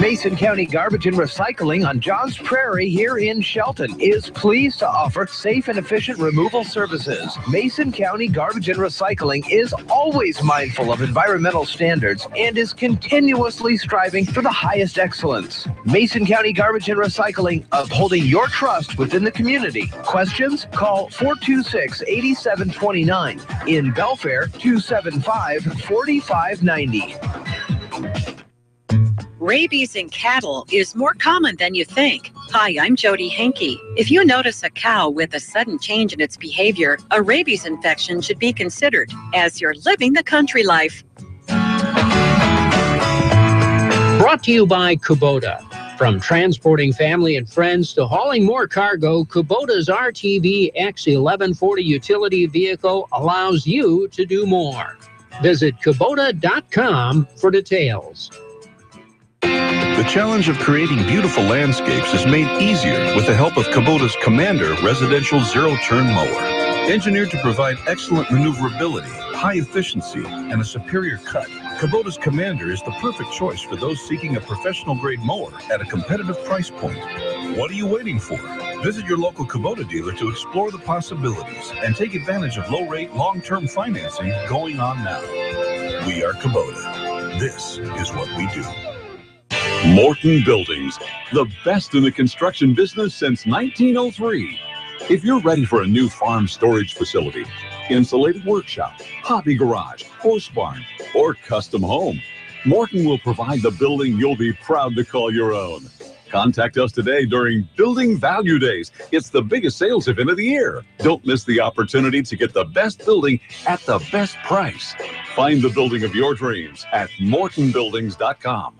Mason County Garbage and Recycling on Johns Prairie here in Shelton is pleased to offer safe and efficient removal services. Mason County Garbage and Recycling is always mindful of environmental standards and is continuously striving for the highest excellence. Mason County Garbage and Recycling, upholding your trust within the community. Questions? Call 426-8729. In Belfair, 275-4590. Rabies in cattle is more common than you think. Hi, I'm Jody Henke. If you notice a cow with a sudden change in its behavior, a rabies infection should be considered, as you're living the country life. Brought to you by Kubota. From transporting family and friends to hauling more cargo, Kubota's RTV X1140 utility vehicle allows you to do more. Visit Kubota.com for details. The challenge of creating beautiful landscapes is made easier with the help of Kubota's Commander residential zero-turn mower. Engineered to provide excellent maneuverability, high efficiency, and a superior cut, Kubota's Commander is the perfect choice for those seeking a professional-grade mower at a competitive price point. What are you waiting for? Visit your local Kubota dealer to explore the possibilities and take advantage of low-rate, long-term financing going on now. We are Kubota. This is what we do. Morton Buildings, the best in the construction business since 1903. If you're ready for a new farm storage facility, insulated workshop, hobby garage, horse barn, or custom home, Morton will provide the building you'll be proud to call your own. Contact us today during Building Value Days. It's the biggest sales event of the year. Don't miss the opportunity to get the best building at the best price. Find the building of your dreams at mortonbuildings.com.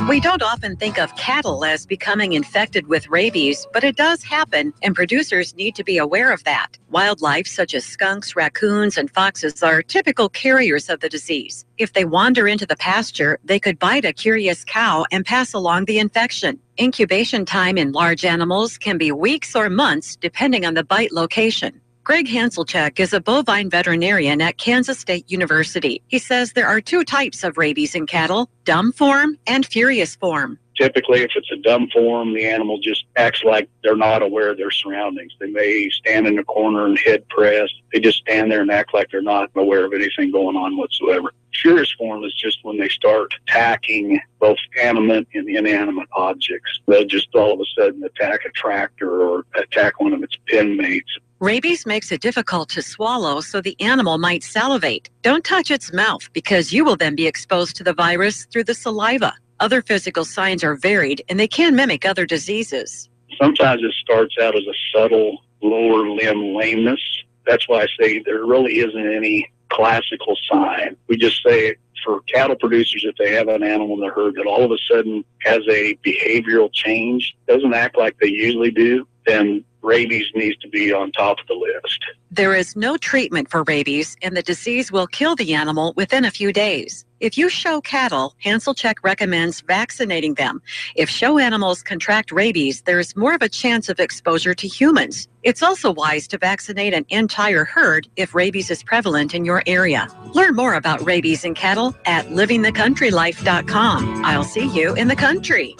We don't often think of cattle as becoming infected with rabies, but it does happen, and producers need to be aware of that. Wildlife such as skunks, raccoons, and foxes are typical carriers of the disease. If they wander into the pasture, they could bite a curious cow and pass along the infection. Incubation time in large animals can be weeks or months, depending on the bite location. Greg Hanselchuk is a bovine veterinarian at Kansas State University. He says there are 2 types of rabies in cattle, dumb form and furious form. Typically, if it's a dumb form, the animal just acts like they're not aware of their surroundings. They may stand in the corner and head pressed. They just stand there and act like they're not aware of anything going on whatsoever. Furious form is just when they start attacking both animate and inanimate objects. They'll just all of a sudden attack a tractor or attack one of its pen mates. Rabies makes it difficult to swallow, so the animal might salivate. Don't touch its mouth because you will then be exposed to the virus through the saliva. Other physical signs are varied and they can mimic other diseases. Sometimes it starts out as a subtle lower limb lameness. That's why I say there really isn't any classical sign. We just say for cattle producers, if they have an animal in the herd that all of a sudden has a behavioral change, doesn't act like they usually do, then rabies needs to be on top of the list. There is no treatment for rabies, and the disease will kill the animal within a few days. If you show cattle, Hanselchuk recommends vaccinating them. If show animals contract rabies, there is more of a chance of exposure to humans. It's also wise to vaccinate an entire herd if rabies is prevalent in your area. Learn more about rabies in cattle at livingthecountrylife.com. I'll see you in the country.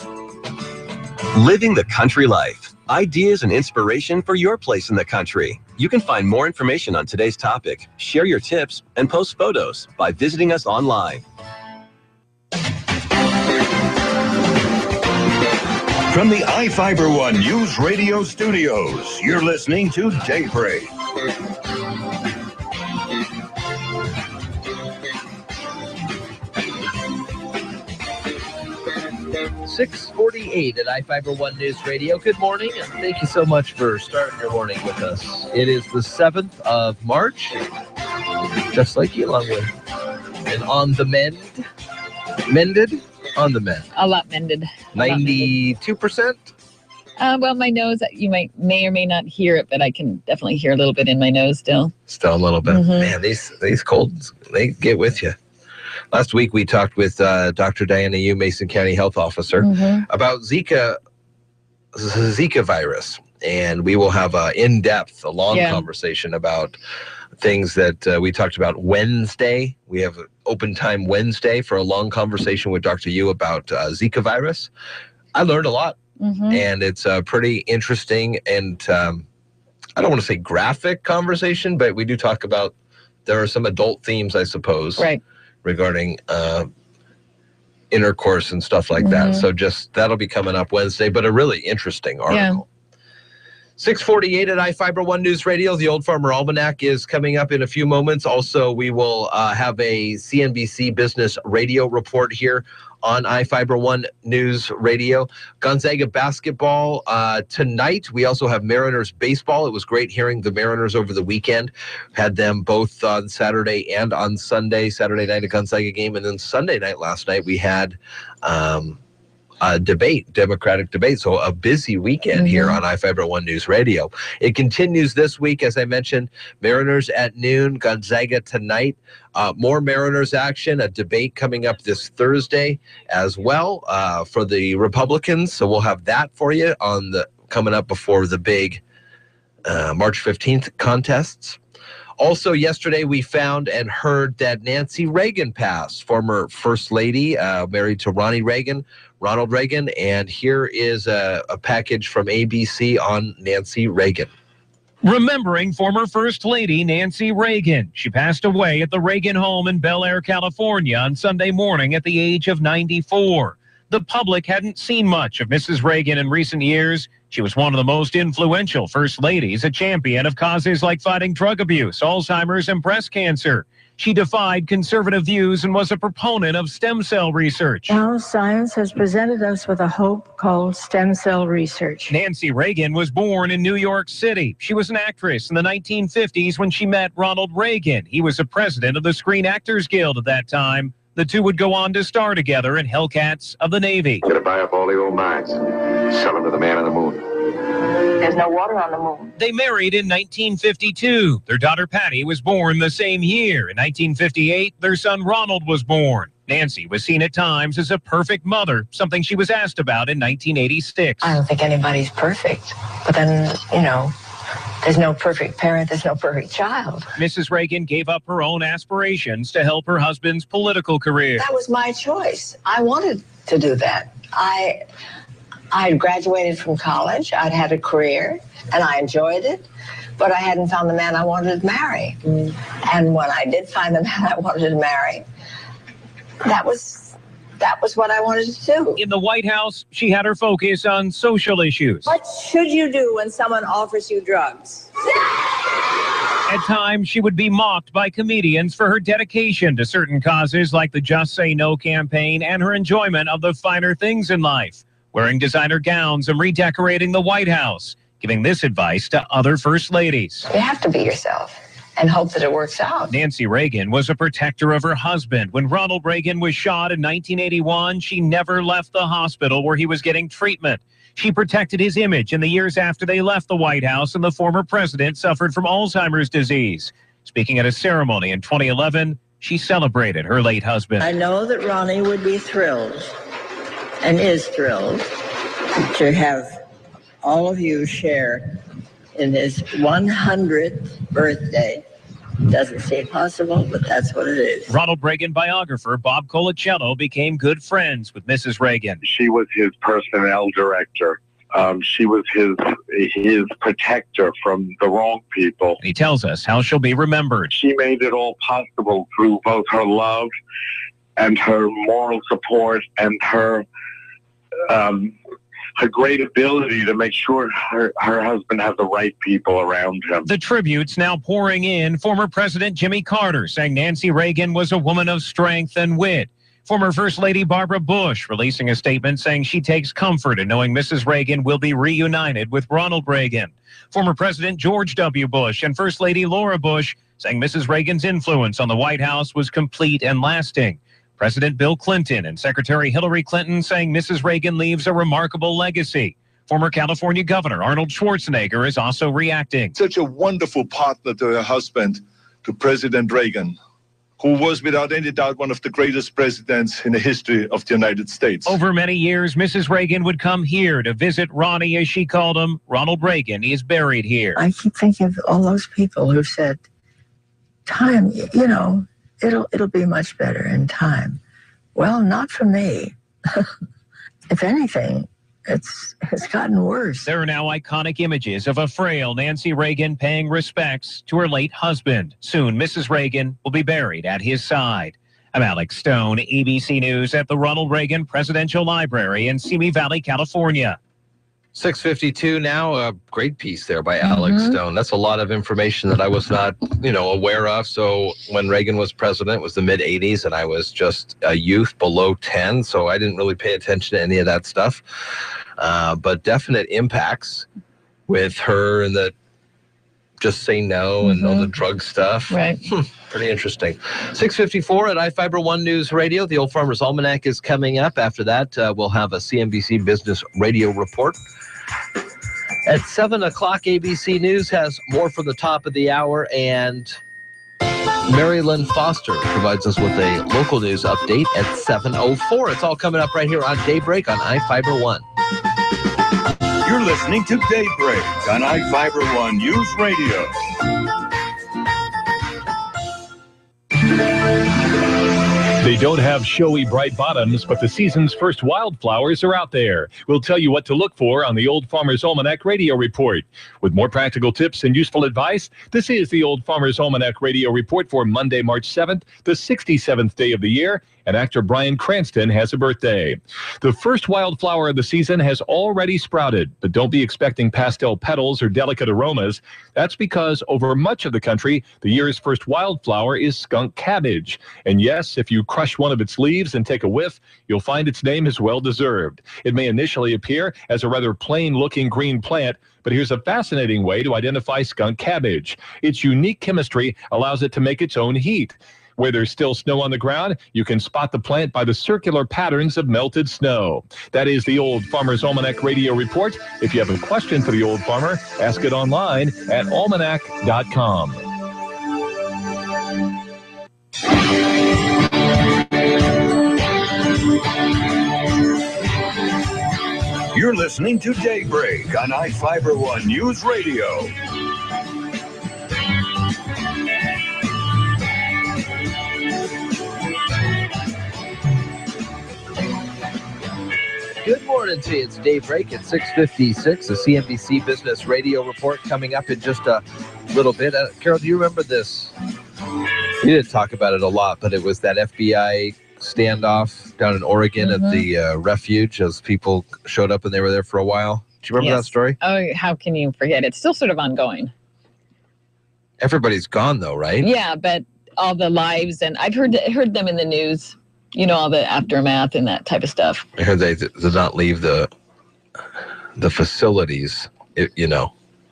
Living the Country Life Ideas and inspiration for your place in the country. You can find more information on today's topic, share your tips, and post photos by visiting us online. From the iFIBER ONE Newsradio studios, you're listening to Daybreak. .48 at iFIBER ONE Newsradio. Good morning, and thank you so much for starting your morning with us. It is the 7th of March, just like you, Longwood. And on the mend, mended, on the mend. A lot mended. 92%? Well, my nose, you may or may not hear it, but I can definitely hear a little bit in my nose still. Still a little bit. Mm-hmm. Man, these colds, they get with you. Last week, we talked with Dr. Diana Yu, Mason County Health Officer, about Zika virus. And we will have a long conversation about things that we talked about Wednesday. We have open time Wednesday for a long conversation with Dr. Yu about Zika virus. I learned a lot, and it's a pretty interesting and I don't want to say graphic conversation, but we do talk about, there are some adult themes, I suppose. Right. Regarding intercourse and stuff like that. So that'll be coming up Wednesday, but a really interesting article. 6:48 at iFIBER ONE Newsradio. The Old Farmer Almanac is coming up in a few moments. Also, we will have a CNBC Business Radio report here on iFIBER ONE Newsradio. Gonzaga basketball tonight. We also have Mariners baseball. It was great hearing the Mariners over the weekend. Had them both on Saturday and on Sunday. Saturday night a Gonzaga game, and then Sunday night last night we had a debate, Democratic debate. So a busy weekend here on iFIBER ONE Newsradio. It continues this week, as I mentioned, Mariners at noon, Gonzaga tonight. More Mariners action, a debate coming up this Thursday as well for the Republicans. So we'll have that for you coming up before the big March 15th contests. Also, yesterday we found and heard that Nancy Reagan passed, former First Lady, married to Ronald Reagan, and here is a package from ABC on Nancy Reagan. Remembering former First Lady Nancy Reagan. She passed away at the Reagan home in Bel Air, California on Sunday morning at the age of 94. The public hadn't seen much of Mrs. Reagan in recent years. She was one of the most influential First Ladies, a champion of causes like fighting drug abuse, Alzheimer's, and breast cancer. She defied conservative views and was a proponent of stem cell research. Now science has presented us with a hope called stem cell research. Nancy Reagan was born in New York City. She was an actress in the 1950s when she met Ronald Reagan. He was the president of the Screen Actors Guild at that time. The two would go on to star together in Hellcats of the Navy. Gonna buy up all the old mines, sell them to the man on the moon. There's no water on the moon. They married in 1952. Their daughter Patty was born the same year. In 1958, their son Ronald was born. Nancy was seen at times as a perfect mother, something she was asked about in 1986. I don't think anybody's perfect. But then, there's no perfect parent, there's no perfect child. Mrs. Reagan gave up her own aspirations to help her husband's political career. That was my choice. I wanted to do that. I had graduated from college, I'd had a career, and I enjoyed it, but I hadn't found the man I wanted to marry. And when I did find the man I wanted to marry, that was what I wanted to do. In the White House, she had her focus on social issues. What should you do when someone offers you drugs? At times, she would be mocked by comedians for her dedication to certain causes like the Just Say No campaign and her enjoyment of the finer things in life, wearing designer gowns and redecorating the White House, giving this advice to other First Ladies. You have to be yourself and hope that it works out. Nancy Reagan was a protector of her husband. When Ronald Reagan was shot in 1981, she never left the hospital where he was getting treatment. She protected his image in the years after they left the White House and the former president suffered from Alzheimer's disease. Speaking at a ceremony in 2011, she celebrated her late husband. I know that Ronnie would be thrilled and is thrilled to have all of you share in his 100th birthday. Doesn't seem possible, but that's what it is. Ronald Reagan biographer Bob Colacello became good friends with Mrs. Reagan. She was his personnel director, She was his protector from the wrong people. He tells us how she'll be remembered. She made it all possible through both her love and her moral support and her great ability to make sure her husband had the right people around him. The tributes now pouring in. Former President Jimmy Carter saying Nancy Reagan was a woman of strength and wit. Former First Lady Barbara Bush releasing a statement saying she takes comfort in knowing Mrs. Reagan will be reunited with Ronald Reagan. Former President George W. Bush and First Lady Laura Bush saying Mrs. Reagan's influence on the White House was complete and lasting. President Bill Clinton and Secretary Hillary Clinton saying Mrs. Reagan leaves a remarkable legacy. Former California Governor Arnold Schwarzenegger is also reacting. Such a wonderful partner to her husband, to President Reagan, who was without any doubt one of the greatest presidents in the history of the United States. Over many years, Mrs. Reagan would come here to visit Ronnie, as she called him. Ronald Reagan is buried here. I keep thinking of all those people who said, time, it'll be much better in time. Well, not for me. If anything, it's gotten worse. There are now iconic images of a frail Nancy Reagan paying respects to her late husband. Soon, Mrs. Reagan will be buried at his side. I'm Alex Stone, ABC News at the Ronald Reagan Presidential Library in Simi Valley, California. 6:52 now. A great piece there by Alex Stone. That's a lot of information that I was not, aware of. So when Reagan was president, it was the mid-'80s, and I was just a youth below 10, so I didn't really pay attention to any of that stuff. But definite impacts with her and the just say no and all the drug stuff. Right. Pretty interesting. 6:54 at iFIBER ONE News Radio. The Old Farmer's Almanac is coming up. After that, we'll have a CNBC Business Radio report. At 7 o'clock, ABC News has more for the top of the hour, and Mary Lynn Foster provides us with a local news update at 7:04. It's all coming up right here on Daybreak on iFIBER One. You're listening to Daybreak on iFIBER One News Radio. They don't have showy bright bottoms, but the season's first wildflowers are out there. We'll tell you what to look for on the Old Farmer's Almanac Radio Report. With more practical tips and useful advice, this is the Old Farmer's Almanac Radio Report for Monday, March 7th, the 67th day of the year, and actor Bryan Cranston has a birthday. The first wildflower of the season has already sprouted, but don't be expecting pastel petals or delicate aromas. That's because over much of the country, the year's first wildflower is skunk cabbage. And yes, if you crush one of its leaves and take a whiff, you'll find its name is well-deserved. It may initially appear as a rather plain-looking green plant, but here's a fascinating way to identify skunk cabbage. Its unique chemistry allows it to make its own heat. Where there's still snow on the ground, you can spot the plant by the circular patterns of melted snow. That is the Old Farmer's Almanac Radio Report. If you have a question for the Old Farmer, ask it online at almanac.com. You're listening to Daybreak on iFIBER One News Radio. Good morning to you. It's Daybreak at 6:56. The CNBC Business Radio Report coming up in just a little bit. Carol, do you remember this? You didn't talk about it a lot, but it was that FBI standoff down in Oregon at the refuge as people showed up and they were there for a while. Do you remember that story? Oh, how can you forget? It's still sort of ongoing. Everybody's gone, though, right? Yeah, but all the lives, and I've heard them in the news. All the aftermath and that type of stuff. I heard they did not leave the facilities.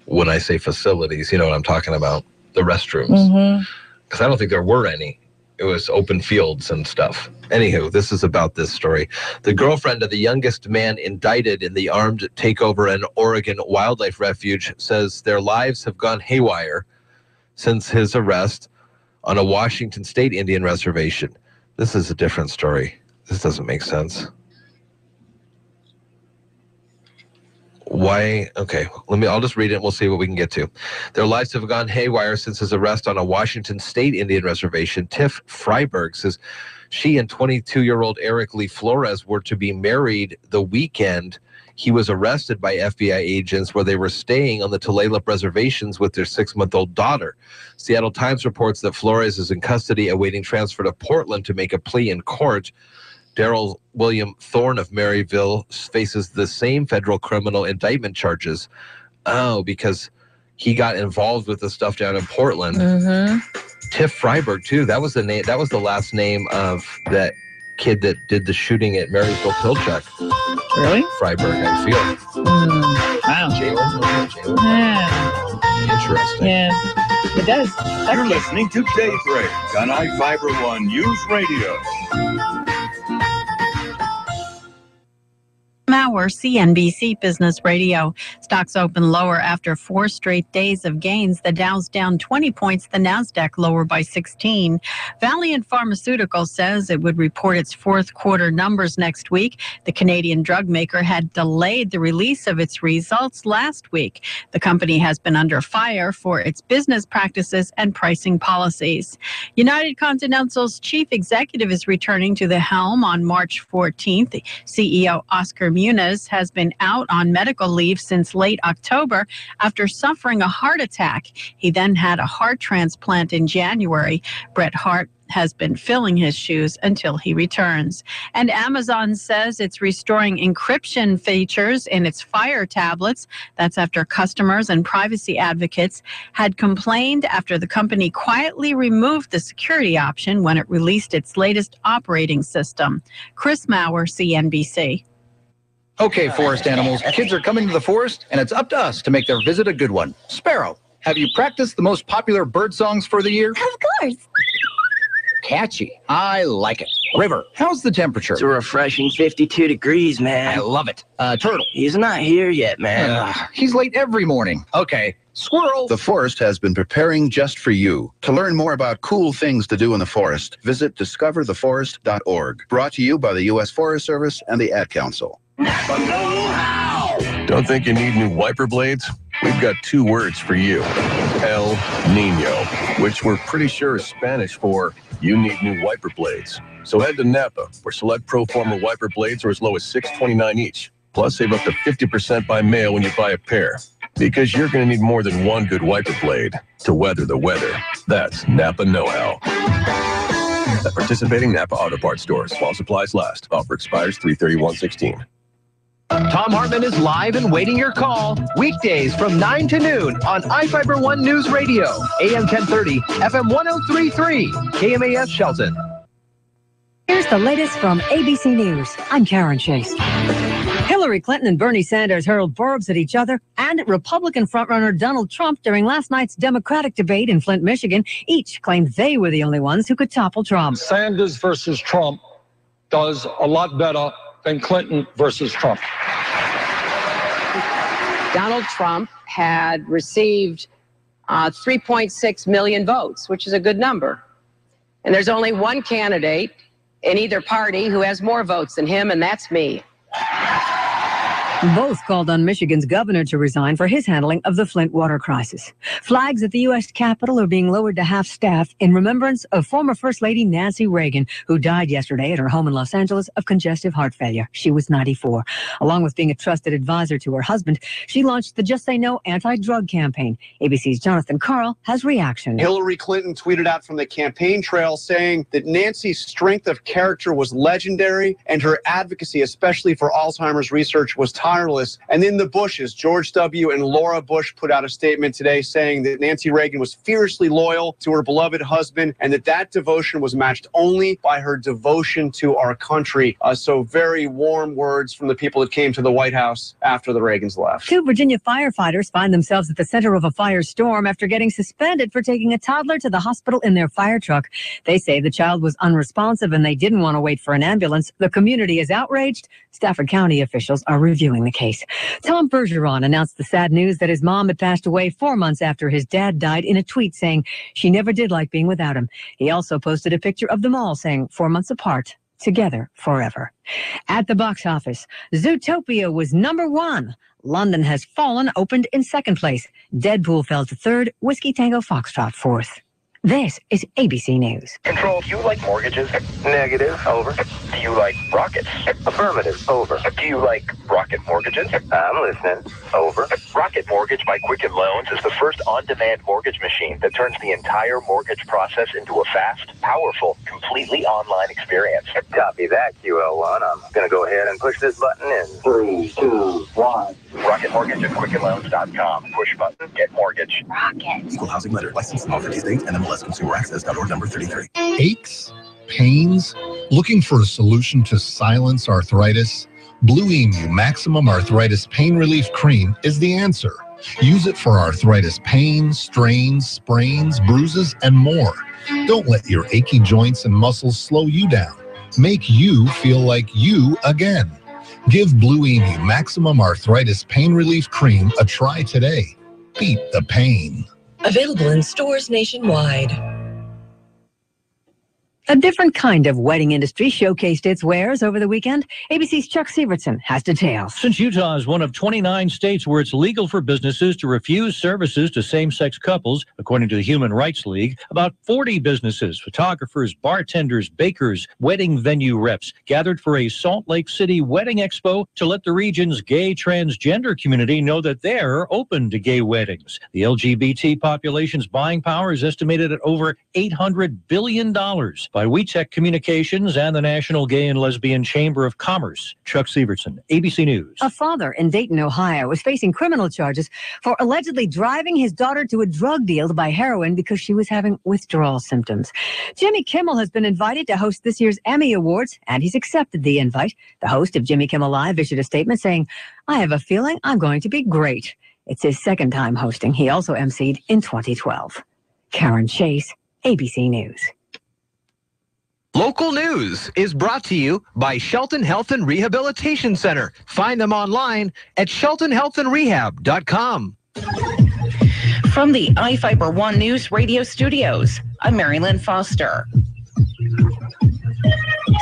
When I say facilities, you know what I'm talking about. The restrooms. Because I don't think there were any. It was open fields and stuff. Anywho, this is about this story. The girlfriend of the youngest man indicted in the armed takeover in Oregon Wildlife Refuge says their lives have gone haywire since his arrest on a Washington State Indian reservation. This is a different story. This doesn't make sense. Why? Okay, I'll just read it and we'll see what we can get to. Their lives have gone haywire since his arrest on a Washington State Indian reservation. Tiff Freiberg says she and 22-year-old Eric Lee Flores were to be married the weekend He was arrested by FBI agents where they were staying on the Tulalip reservations with their 6-month-old daughter. Seattle Times reports that Flores is in custody awaiting transfer to Portland to make a plea in court. Darrell William Thorne of Maryville faces the same federal criminal indictment charges. Oh, because he got involved with the stuff down in Portland. Mm-hmm. Tiff Freiberg, too. That was the name. That was the last name of that kid that did the shooting at Marysville Pilchuck. Really? Freiberg, I feel. Wow. Jalen? Yeah. Interesting. Yeah. It does. You're listening to Daybreak on iFIBER ONE News Radio. Hour CNBC Business Radio. Stocks open lower after 4 straight days of gains. The Dow's down 20 points, the Nasdaq lower by 16. Valiant Pharmaceuticals says it would report its fourth quarter numbers next week. The Canadian drug maker had delayed the release of its results last week. The company has been under fire for its business practices and pricing policies. United Continental's chief executive is returning to the helm on March 14th. CEO Oscar Muniz has been out on medical leave since late October after suffering a heart attack. He then had a heart transplant in January. Bret Hart has been filling his shoes until he returns. And Amazon says it's restoring encryption features in its Fire tablets. That's after customers and privacy advocates had complained after the company quietly removed the security option when it released its latest operating system. Chris Mauer, CNBC. Okay, forest animals, kids are coming to the forest, and it's up to us to make their visit a good one. Sparrow, have you practiced the most popular bird songs for the year? Of course. Catchy. I like it. River, how's the temperature? It's a refreshing 52 degrees, man. I love it. Turtle. He's not here yet, man. He's late every morning. Okay. Squirrel. The forest has been preparing just for you. To learn more about cool things to do in the forest, visit discovertheforest.org. Brought to you by the U.S. Forest Service and the Ad Council. Don't think you need new wiper blades? We've got 2 words for you. El Nino, which we're pretty sure is Spanish for you need new wiper blades. So head to Napa, where select Proformer wiper blades are as low as $6.29 each. Plus, save up to 50% by mail when you buy a pair. Because you're going to need more than one good wiper blade to weather the weather. That's Napa know-how. At participating Napa Auto Parts stores while supplies last. Offer expires 3/31/16. Tom Hartman is live and waiting your call. Weekdays from 9 to noon on iFIBER ONE News Radio, AM 1030, FM 1033, KMAS Shelton. Here's the latest from ABC News. I'm Karen Chase. Hillary Clinton and Bernie Sanders hurled verbs at each other and at Republican frontrunner Donald Trump during last night's Democratic debate in Flint, Michigan. Each claimed they were the only ones who could topple Trump. Sanders versus Trump does a lot better than Clinton versus Trump. Donald Trump had received 3.6 million votes, which is a good number. And there's only one candidate in either party who has more votes than him, and that's me. Both called on Michigan's governor to resign for his handling of the Flint water crisis. Flags at the U.S. Capitol are being lowered to half-staff in remembrance of former First Lady Nancy Reagan, who died yesterday at her home in Los Angeles of congestive heart failure. She was 94. Along with being a trusted advisor to her husband, she launched the Just Say No anti-drug campaign. ABC's Jonathan Karl has reaction. Hillary Clinton tweeted out from the campaign trail saying that Nancy's strength of character was legendary and her advocacy, especially for Alzheimer's research, was tireless. And in the Bushes, George W. and Laura Bush put out a statement today saying that Nancy Reagan was fiercely loyal to her beloved husband and that devotion was matched only by her devotion to our country. So very warm words from the people that came to the White House after the Reagans left. 2 Virginia firefighters find themselves at the center of a firestorm after getting suspended for taking a toddler to the hospital in their fire truck. They say the child was unresponsive and they didn't want to wait for an ambulance. The community is outraged. Stafford County officials are reviewing the case. Tom Bergeron announced the sad news that his mom had passed away 4 months after his dad died in a tweet saying she never did like being without him. He also posted a picture of them all saying 4 months apart, together forever. At the box office, Zootopia was #1. London Has Fallen opened in 2nd place. Deadpool fell to 3rd. Whiskey Tango Foxtrot 4th. This is ABC News. Control, do you like mortgages? Negative. Over. Do you like rockets? Affirmative. Over. Do you like rocket mortgages? I'm listening. Over. Rocket Mortgage by Quicken Loans is the first on-demand mortgage machine that turns the entire mortgage process into a fast, powerful, completely online experience. Copy that, QL1. I'm going to go ahead and push this button in. 3, 2, 1. Rocket Mortgage at QuickenLoans.com. Push button, get mortgage. Rocket. Equal housing lender. Licensed in all 50 states and MLSConsumerAccess.org number 33. Aches, pains, looking for a solution to silence arthritis? Blue Emu Maximum Arthritis Pain Relief Cream is the answer. Use it for arthritis pain, strains, sprains, bruises, and more. Don't let your achy joints and muscles slow you down. Make you feel like you again. Give Blue Emu Maximum Arthritis Pain Relief Cream a try today. Beat the pain. Available in stores nationwide. A different kind of wedding industry showcased its wares over the weekend. ABC's Chuck Sievertson has details. Since Utah is one of 29 states where it's legal for businesses to refuse services to same-sex couples, according to the Human Rights League, about 40 businesses, photographers, bartenders, bakers, wedding venue reps gathered for a Salt Lake City wedding expo to let the region's gay transgender community know that they're open to gay weddings. The LGBT population's buying power is estimated at over $800 billion. By WeCheck Communications and the National Gay and Lesbian Chamber of Commerce. Chuck Sievertson, ABC News. A father in Dayton, Ohio, is facing criminal charges for allegedly driving his daughter to a drug deal to buy heroin because she was having withdrawal symptoms. Jimmy Kimmel has been invited to host this year's Emmy Awards, and he's accepted the invite. The host of Jimmy Kimmel Live issued a statement saying, "I have a feeling I'm going to be great." It's his second time hosting. He also emceed in 2012. Karen Chase, ABC News. Local news is brought to you by Shelton Health and Rehabilitation Center. Find them online at sheltonhealthandrehab.com. From the iFIBER ONE News Radio studios, I'm Marilyn Foster.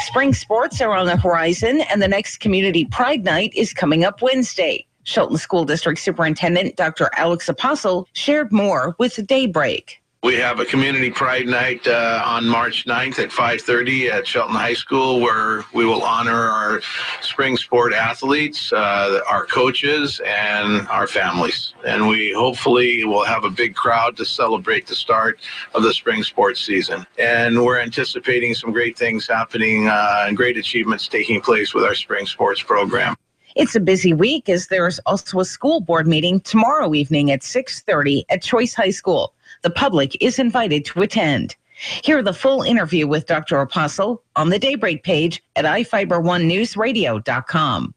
Spring sports are on the horizon, and the next Community Pride Night is coming up Wednesday. Shelton School District Superintendent Dr. Alex Apostle shared more with Daybreak. We have a Community Pride Night on March 9th at 5:30 at Shelton High School, where we will honor our spring sport athletes, our coaches, and our families. And we hopefully will have a big crowd to celebrate the start of the spring sports season. And we're anticipating some great things happening and great achievements taking place with our spring sports program. It's a busy week as there's also a school board meeting tomorrow evening at 6:30 at Choice High School. The public is invited to attend. Hear the full interview with Dr. Apostle on the Daybreak page at iFiber1newsradio.com.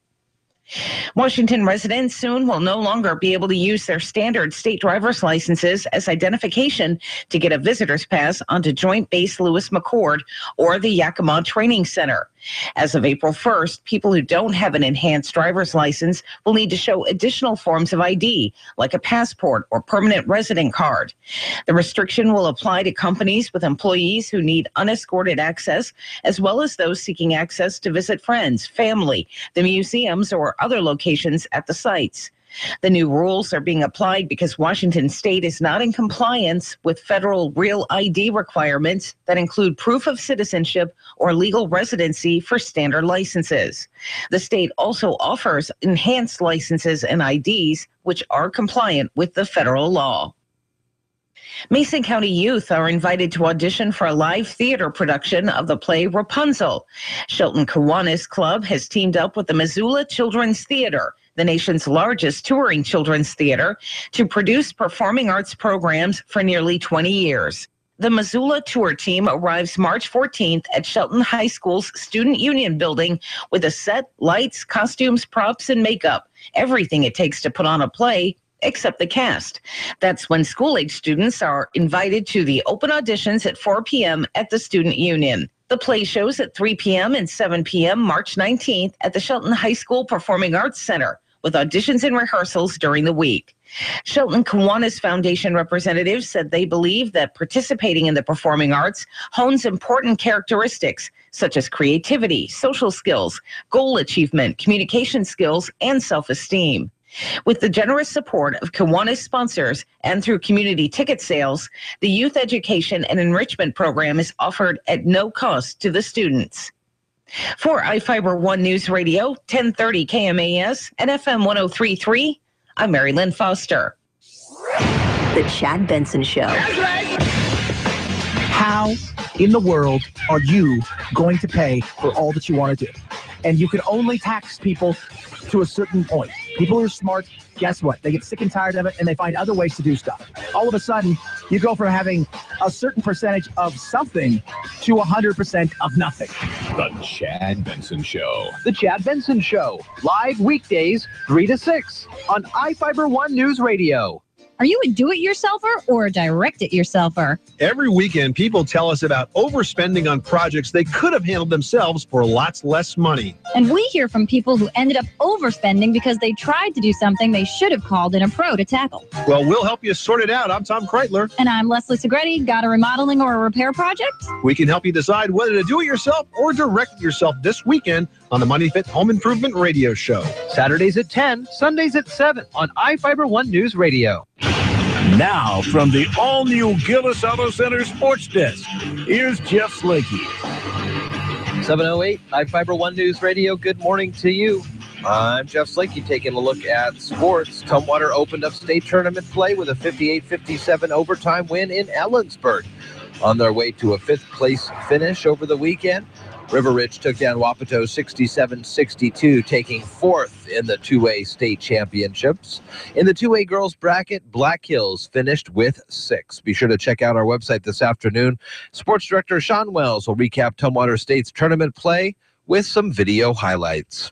Washington residents soon will no longer be able to use their standard state driver's licenses as identification to get a visitor's pass onto Joint Base Lewis McChord or the Yakima Training Center. As of April 1st, people who don't have an enhanced driver's license will need to show additional forms of ID, like a passport or permanent resident card. The restriction will apply to companies with employees who need unescorted access, as well as those seeking access to visit friends, family, the museums, or other locations at the sites. The new rules are being applied because Washington State is not in compliance with federal Real ID requirements that include proof of citizenship or legal residency for standard licenses. The state also offers enhanced licenses and IDs, which are compliant with the federal law. Mason County youth are invited to audition for a live theater production of the play Rapunzel. Shelton Kiwanis Club has teamed up with the Missoula Children's Theater, the nation's largest touring children's theater, to produce performing arts programs for nearly 20 years. The Missoula tour team arrives March 14th at Shelton High School's Student Union building with a set, lights, costumes, props, and makeup, everything it takes to put on a play, except the cast. That's when school-age students are invited to the open auditions at 4 p.m. at the Student Union. The play shows at 3 p.m. and 7 p.m. March 19th at the Shelton High School Performing Arts Center, with auditions and rehearsals during the week. Shelton Kiwanis Foundation representatives said they believe that participating in the performing arts hones important characteristics such as creativity, social skills, goal achievement, communication skills, and self-esteem. With the generous support of Kiwanis sponsors and through community ticket sales, the Youth Education and Enrichment Program is offered at no cost to the students. For iFIBER One News Radio, 1030 KMAS and FM 103.3, I'm Mary Lynn Foster. The Chad Benson Show. How in the world are you going to pay for all that you want to do? And you can only tax people to a certain point. People who are smart, guess what? They get sick and tired of it, and they find other ways to do stuff. All of a sudden, you go from having a certain percentage of something to 100% of nothing. The Chad Benson Show. The Chad Benson Show, live weekdays, 3 to 6 on iFIBER One News Radio. Are you a do-it-yourselfer or a direct-it-yourselfer? Every weekend, people tell us about overspending on projects they could have handled themselves for lots less money. And we hear from people who ended up overspending because they tried to do something they should have called in a pro to tackle. Well, we'll help you sort it out. I'm Tom Kreitler. And I'm Leslie Segretti. Got a remodeling or a repair project? We can help you decide whether to do it yourself or direct it yourself this weekend on the Money Fit Home Improvement Radio Show. Saturdays at 10, Sundays at 7 on iFIBER One News Radio. Now, from the all-new Gillis Auto Center Sports Desk, here's Jeff Slinky. 7:08, iFIBER One News Radio. Good morning to you. I'm Jeff Slinky taking a look at sports. Tumwater opened up state tournament play with a 58-57 overtime win in Ellensburg. On their way to a fifth-place finish over the weekend, River Ridge took down Wapato 67-62, taking fourth in the 2A state championships. In the 2A girls bracket, Black Hills finished with 6. Be sure to check out our website this afternoon. Sports Director Sean Wells will recap Tumwater State's tournament play with some video highlights.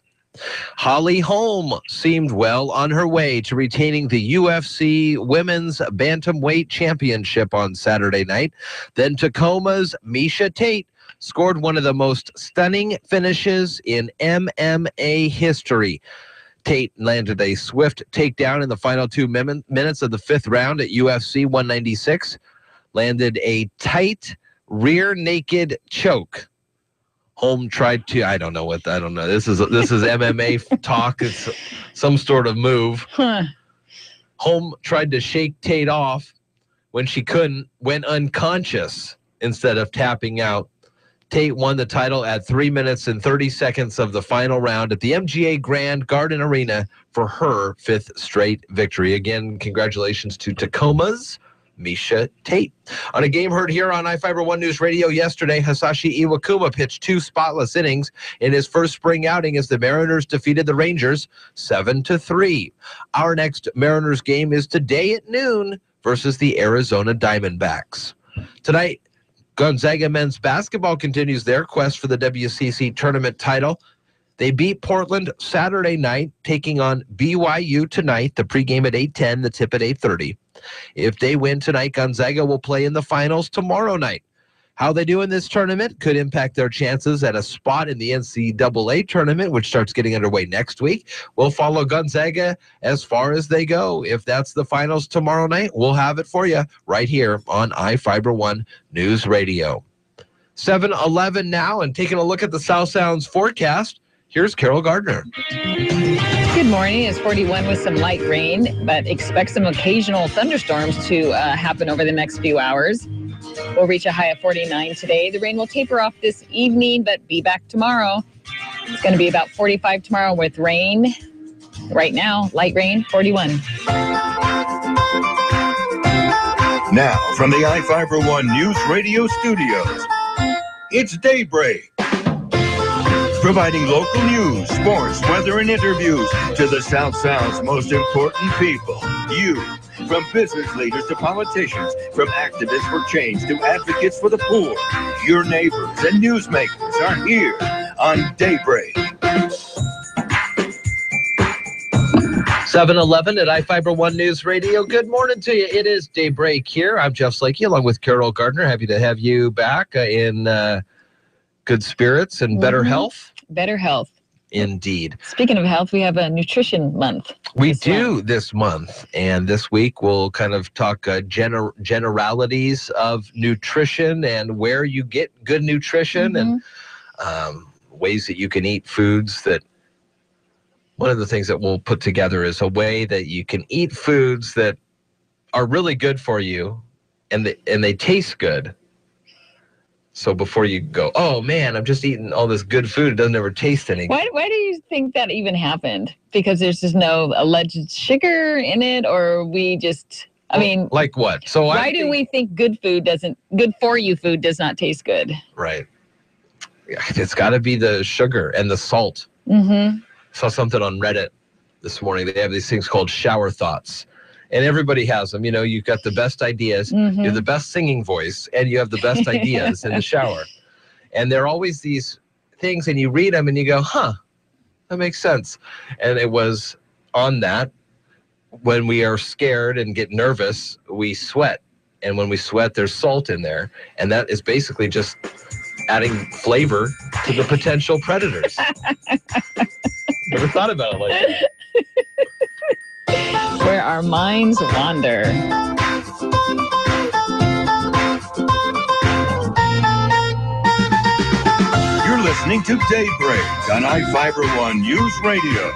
Holly Holm seemed well on her way to retaining the UFC Women's Bantamweight Championship on Saturday night. Then Tacoma's Misha Tate scored one of the most stunning finishes in MMA history. Tate landed a swift takedown in the final 2 minutes of the 5th round at UFC 196, landed a tight rear naked choke. Holm tried to, I don't know. This is MMA talk. It's some sort of move. Holm tried to shake Tate off. When she couldn't, went unconscious instead of tapping out. Tate won the title at 3 minutes and 30 seconds of the final round at the MGA Grand Garden Arena for her 5th straight victory. Again, congratulations to Tacoma's Misha Tate. On a game heard here on iFIBER One News Radio yesterday, Hisashi Iwakuma pitched 2 spotless innings in his first spring outing as the Mariners defeated the Rangers 7-3. Our next Mariners game is today at noon versus the Arizona Diamondbacks. Tonight, Gonzaga men's basketball continues their quest for the WCC tournament title. They beat Portland Saturday night, taking on BYU tonight, the pregame at 8:10, the tip at 8:30. If they win tonight, Gonzaga will play in the finals tomorrow night. How they do in this tournament could impact their chances at a spot in the NCAA tournament, which starts getting underway next week. We'll follow Gonzaga as far as they go. If that's the finals tomorrow night, we'll have it for you right here on iFIBER One News Radio. 7:11 now, and taking a look at the South Sounds forecast, here's Carol Gardner. Good morning. It's 41 with some light rain, but expect some occasional thunderstorms to happen over the next few hours. We'll reach a high of 49 today. The rain will taper off this evening, but be back tomorrow. It's going to be about 45 tomorrow with rain. Right now, light rain, 41. Now, from the iFIBER One News Radio studios, it's Daybreak. Providing local news, sports, weather, and interviews to the South Sound's most important people. You. From business leaders to politicians, from activists for change to advocates for the poor, your neighbors and newsmakers are here on Daybreak. 7:11 at iFIBER One News Radio. Good morning to you. It is Daybreak here. I'm Jeff Slakey along with Carol Gardner. Happy to have you back in good spirits and better health. Better health. Indeed. Speaking of health, we have a nutrition month. We do this month, and this week we'll kind of talk generalities of nutrition and where you get good nutrition and ways that you can eat foods that one of the things that we'll put together is a way that you can eat foods that are really good for you and they taste good. So before you go, oh man, I'm just eating all this good food, it doesn't ever taste any good. Why do you think that even happened? Because there's just no alleged sugar in it, or we just, I mean, like what? So why do we think good for you food does not taste good? Right. It's got to be the sugar and the salt. Mm-hmm. Saw something on Reddit this morning. They have these things called shower thoughts. And everybody has them. You know, you've got the best ideas, Mm-hmm. you're the best singing voice, and you have the best ideas in the shower. And there are always these things, and you read them, and you go, huh, that makes sense. And it was on that, when we are scared and get nervous, we sweat. And when we sweat, there's salt in there. And that is basically just adding flavor to the potential predators. Never thought about it like that. Where our minds wander. You're listening to Daybreak on iFIBER One News Radio.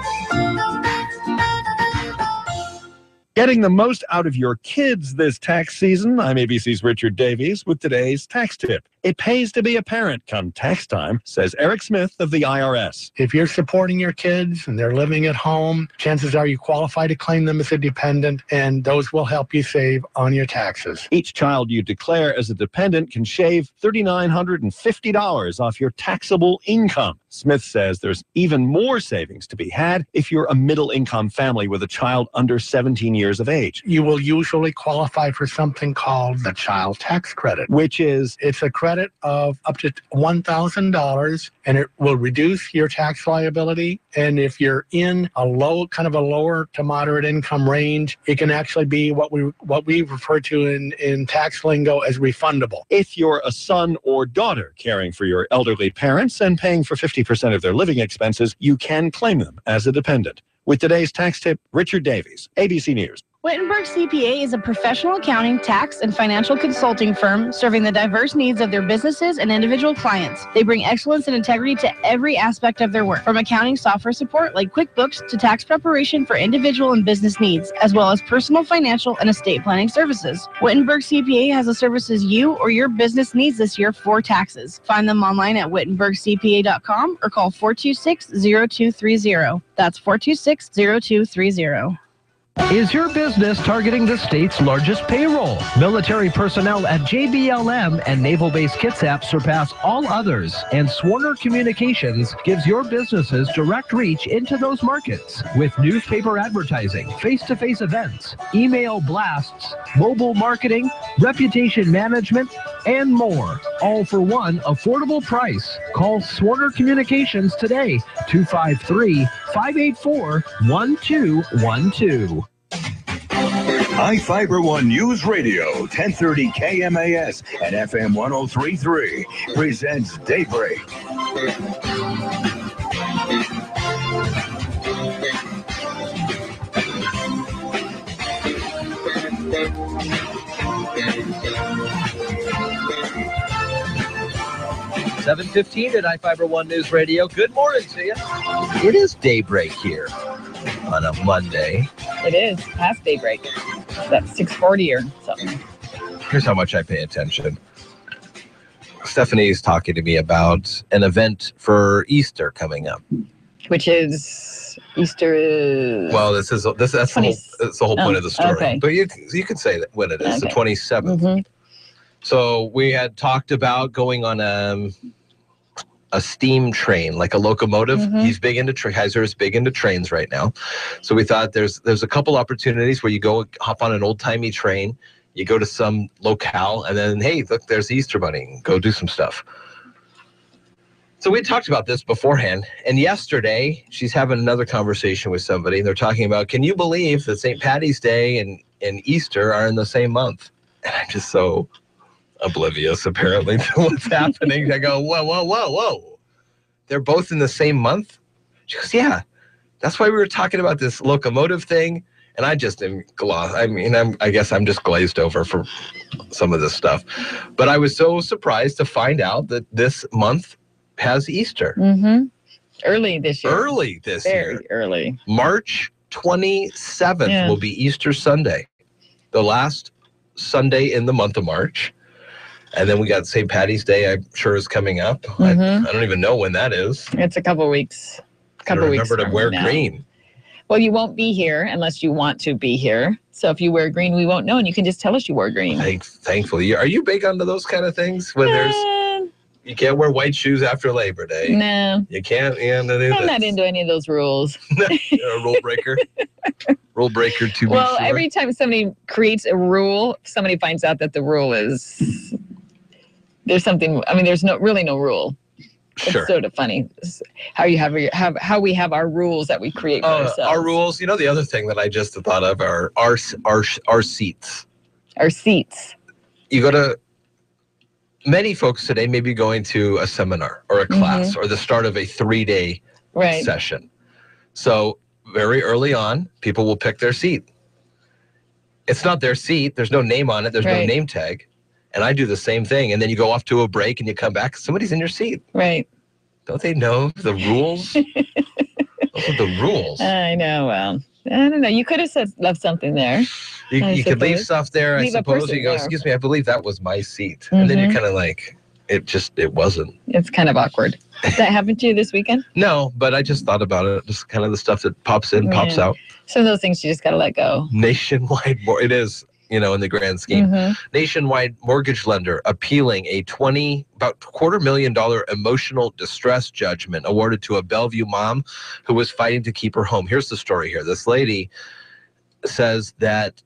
Getting the most out of your kids this tax season. I'm ABC's Richard Davies with today's tax tip. It pays to be a parent come tax time, says Eric Smith of the IRS. If you're supporting your kids and they're living at home, chances are you qualify to claim them as a dependent, and those will help you save on your taxes. Each child you declare as a dependent can shave $3,950 off your taxable income. Smith says there's even more savings to be had if you're a middle-income family with a child under 17 years of age. You will usually qualify for something called the child tax credit, which is, it's a credit of up to $1,000, and it will reduce your tax liability. And if you're in a lower to moderate income range, it can actually be what we refer to in tax lingo as refundable. If you're a son or daughter caring for your elderly parents and paying for 50% of their living expenses, you can claim them as a dependent. With today's tax tip, Richard Davies, ABC News. Wittenberg CPA is a professional accounting, tax, and financial consulting firm serving the diverse needs of their businesses and individual clients. They bring excellence and integrity to every aspect of their work, from accounting software support like QuickBooks to tax preparation for individual and business needs, as well as personal, financial, and estate planning services. Wittenberg CPA has the services you or your business needs this year for taxes. Find them online at wittenbergcpa.com or call 426-0230. That's 426-0230. Is your business targeting the state's largest payroll? Military personnel at JBLM and Naval Base Kitsap surpass all others, and Swarner Communications gives your businesses direct reach into those markets with newspaper advertising, face-to-face events, email blasts, mobile marketing, reputation management, and more, all for one affordable price. Call Swarner Communications today, 253-584-1212. iFIBER One News Radio, 1030 KMAS and FM 103.3 presents Daybreak. $7:15 at iFIBER One News Radio. Good morning to you. It is Daybreak here on a Monday. It is past daybreak. That's 6:40 or something. Here's how much I pay attention. Stephanie's talking to me about an event for Easter coming up. Which is Easter. Well, that's the whole point of the story. Okay. But you can say that when it is, the 27th. Mm-hmm. So we had talked about going on a steam train, like a locomotive. Mm-hmm. He's big into Heiser is big into trains right now. So we thought there's a couple opportunities where you go hop on an old timey train, you go to some locale, and then hey, look, there's the Easter Bunny. Go do some stuff. So we talked about this beforehand, and yesterday she's having another conversation with somebody. And they're talking about, can you believe that St. Patty's Day and Easter are in the same month? And I'm just so oblivious apparently to what's happening. I go, whoa. They're both in the same month? She goes, yeah. That's why we were talking about this locomotive thing. And I just am I guess I'm just glazed over for some of this stuff. But I was so surprised to find out that this month has Easter. Mm-hmm. Early this year. Very early. March 27th will be Easter Sunday, the last Sunday in the month of March. And then we got St. Patty's Day, I'm sure, is coming up. I don't even know when that is. It's a couple weeks. Remember to wear green. Well, you won't be here unless you want to be here. So if you wear green, we won't know, and you can just tell us you wore green. Thankfully. Are you big onto those kind of things? When you can't wear white shoes after Labor Day. No. You can't. I'm not into any of those rules. You're a rule breaker. Rule breaker to be Well, sure. every time somebody creates a rule, somebody finds out that the rule is there's something. I mean, there's really no rule. Sure. It's sort of funny how you how we have our rules that we create for ourselves. Our rules. You know, the other thing that I just thought of are our seats. Our seats. You go to. Many folks today may be going to a seminar or a class or the start of a 3-day session. So very early on, people will pick their seat. It's not their seat. There's no name on it. There's no name tag. And I do the same thing. And then you go off to a break and you come back. Somebody's in your seat. Right. Don't they know the rules? Those are the rules. I know. Well, I don't know. You could have left something there. You could leave stuff there, I suppose. You go, excuse me, I believe that was my seat. And then you're kind of like, it wasn't. It's kind of awkward. Did that happen to you this weekend? No, but I just thought about it. Just kind of the stuff that pops in, pops out. Some of those things you just got to let go. Nationwide, it is, in the grand scheme. Nationwide mortgage lender appealing about $250,000 emotional distress judgment awarded to a Bellevue mom who was fighting to keep her home. Here's the story here. This lady says that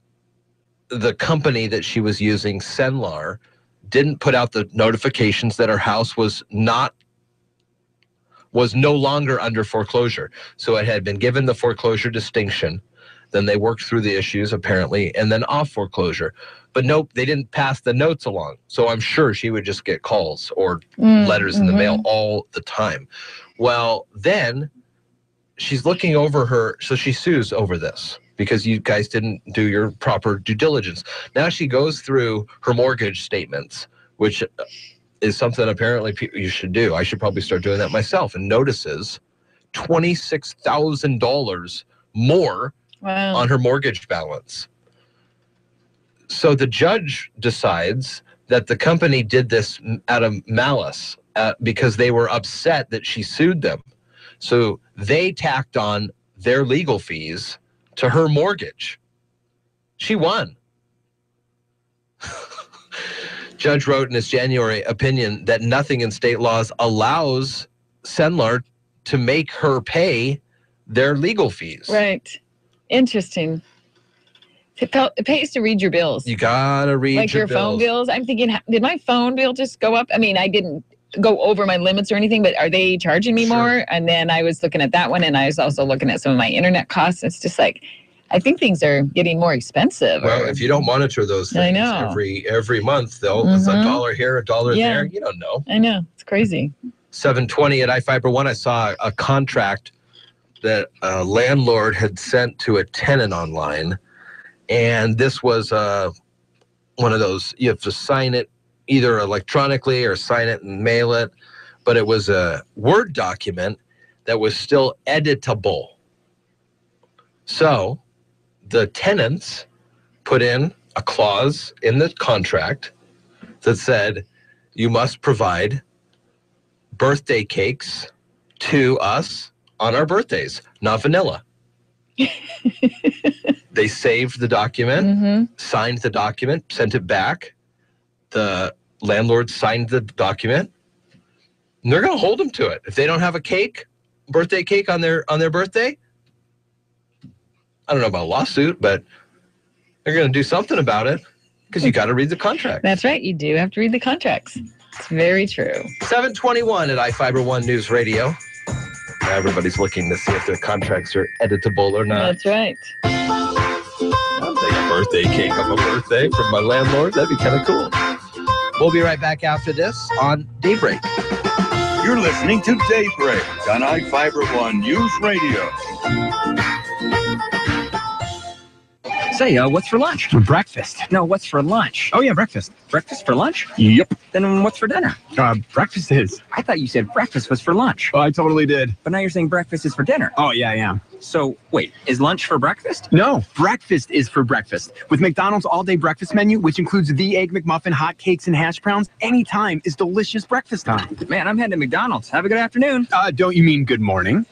the company that she was using, Senlar, didn't put out the notifications that her house was no longer under foreclosure. So it had been given the foreclosure distinction. Then they worked through the issues, apparently, and then off foreclosure. But nope, they didn't pass the notes along. So I'm sure she would just get calls or letters in the mail all the time. Well, then she's looking over so she sues over this, because you guys didn't do your proper due diligence. Now she goes through her mortgage statements, which is something apparently you should do. I should probably start doing that myself, and notices $26,000 more on her mortgage balance. So the judge decides that the company did this out of malice because they were upset that she sued them. So they tacked on their legal fees to her mortgage. She won. Judge wrote in his January opinion that nothing in state laws allows Senlar to make her pay their legal fees. Right. Interesting. It pays to read your bills. You gotta read your phone bills. I'm thinking, did my phone bill just go up? I mean, I didn't go over my limits or anything, but are they charging me more? And then I was looking at that one, and I was also looking at some of my internet costs. It's just like, I think things are getting more expensive. Well, if you don't monitor those things, I know. every month, it's a dollar here, a dollar there. You don't know. I know. It's crazy. 720 at iFIBER One, I saw a contract that a landlord had sent to a tenant online. And this was one of those, you have to sign it either electronically or sign it and mail it. But it was a Word document that was still editable. So the tenants put in a clause in the contract that said, you must provide birthday cakes to us on our birthdays, not vanilla. They saved the document, signed the document, sent it back. The landlord signed the document, and they're going to hold them to it. If they don't have a birthday cake on their birthday, I don't know about a lawsuit, but they're going to do something about it, because you got to read the contract. That's right. You do have to read the contracts. It's very true. 721 at iFIBER One News Radio. Everybody's looking to see if their contracts are editable or not. That's right. I'll take a birthday cake on my birthday from my landlord. That'd be kind of cool. We'll be right back after this on Daybreak. You're listening to Daybreak on iFIBER One News Radio. Say, what's for lunch? Breakfast. No, what's for lunch? Oh, yeah, breakfast. Breakfast for lunch? Yep. Then what's for dinner? Breakfast is. I thought you said breakfast was for lunch. Oh, I totally did. But now you're saying breakfast is for dinner. Oh, yeah, I am. So, wait, is lunch for breakfast? No, breakfast is for breakfast. With McDonald's all-day breakfast menu, which includes the Egg McMuffin, hot cakes, and hash browns, any time is delicious breakfast time. Man, I'm heading to McDonald's. Have a good afternoon. Don't you mean good morning?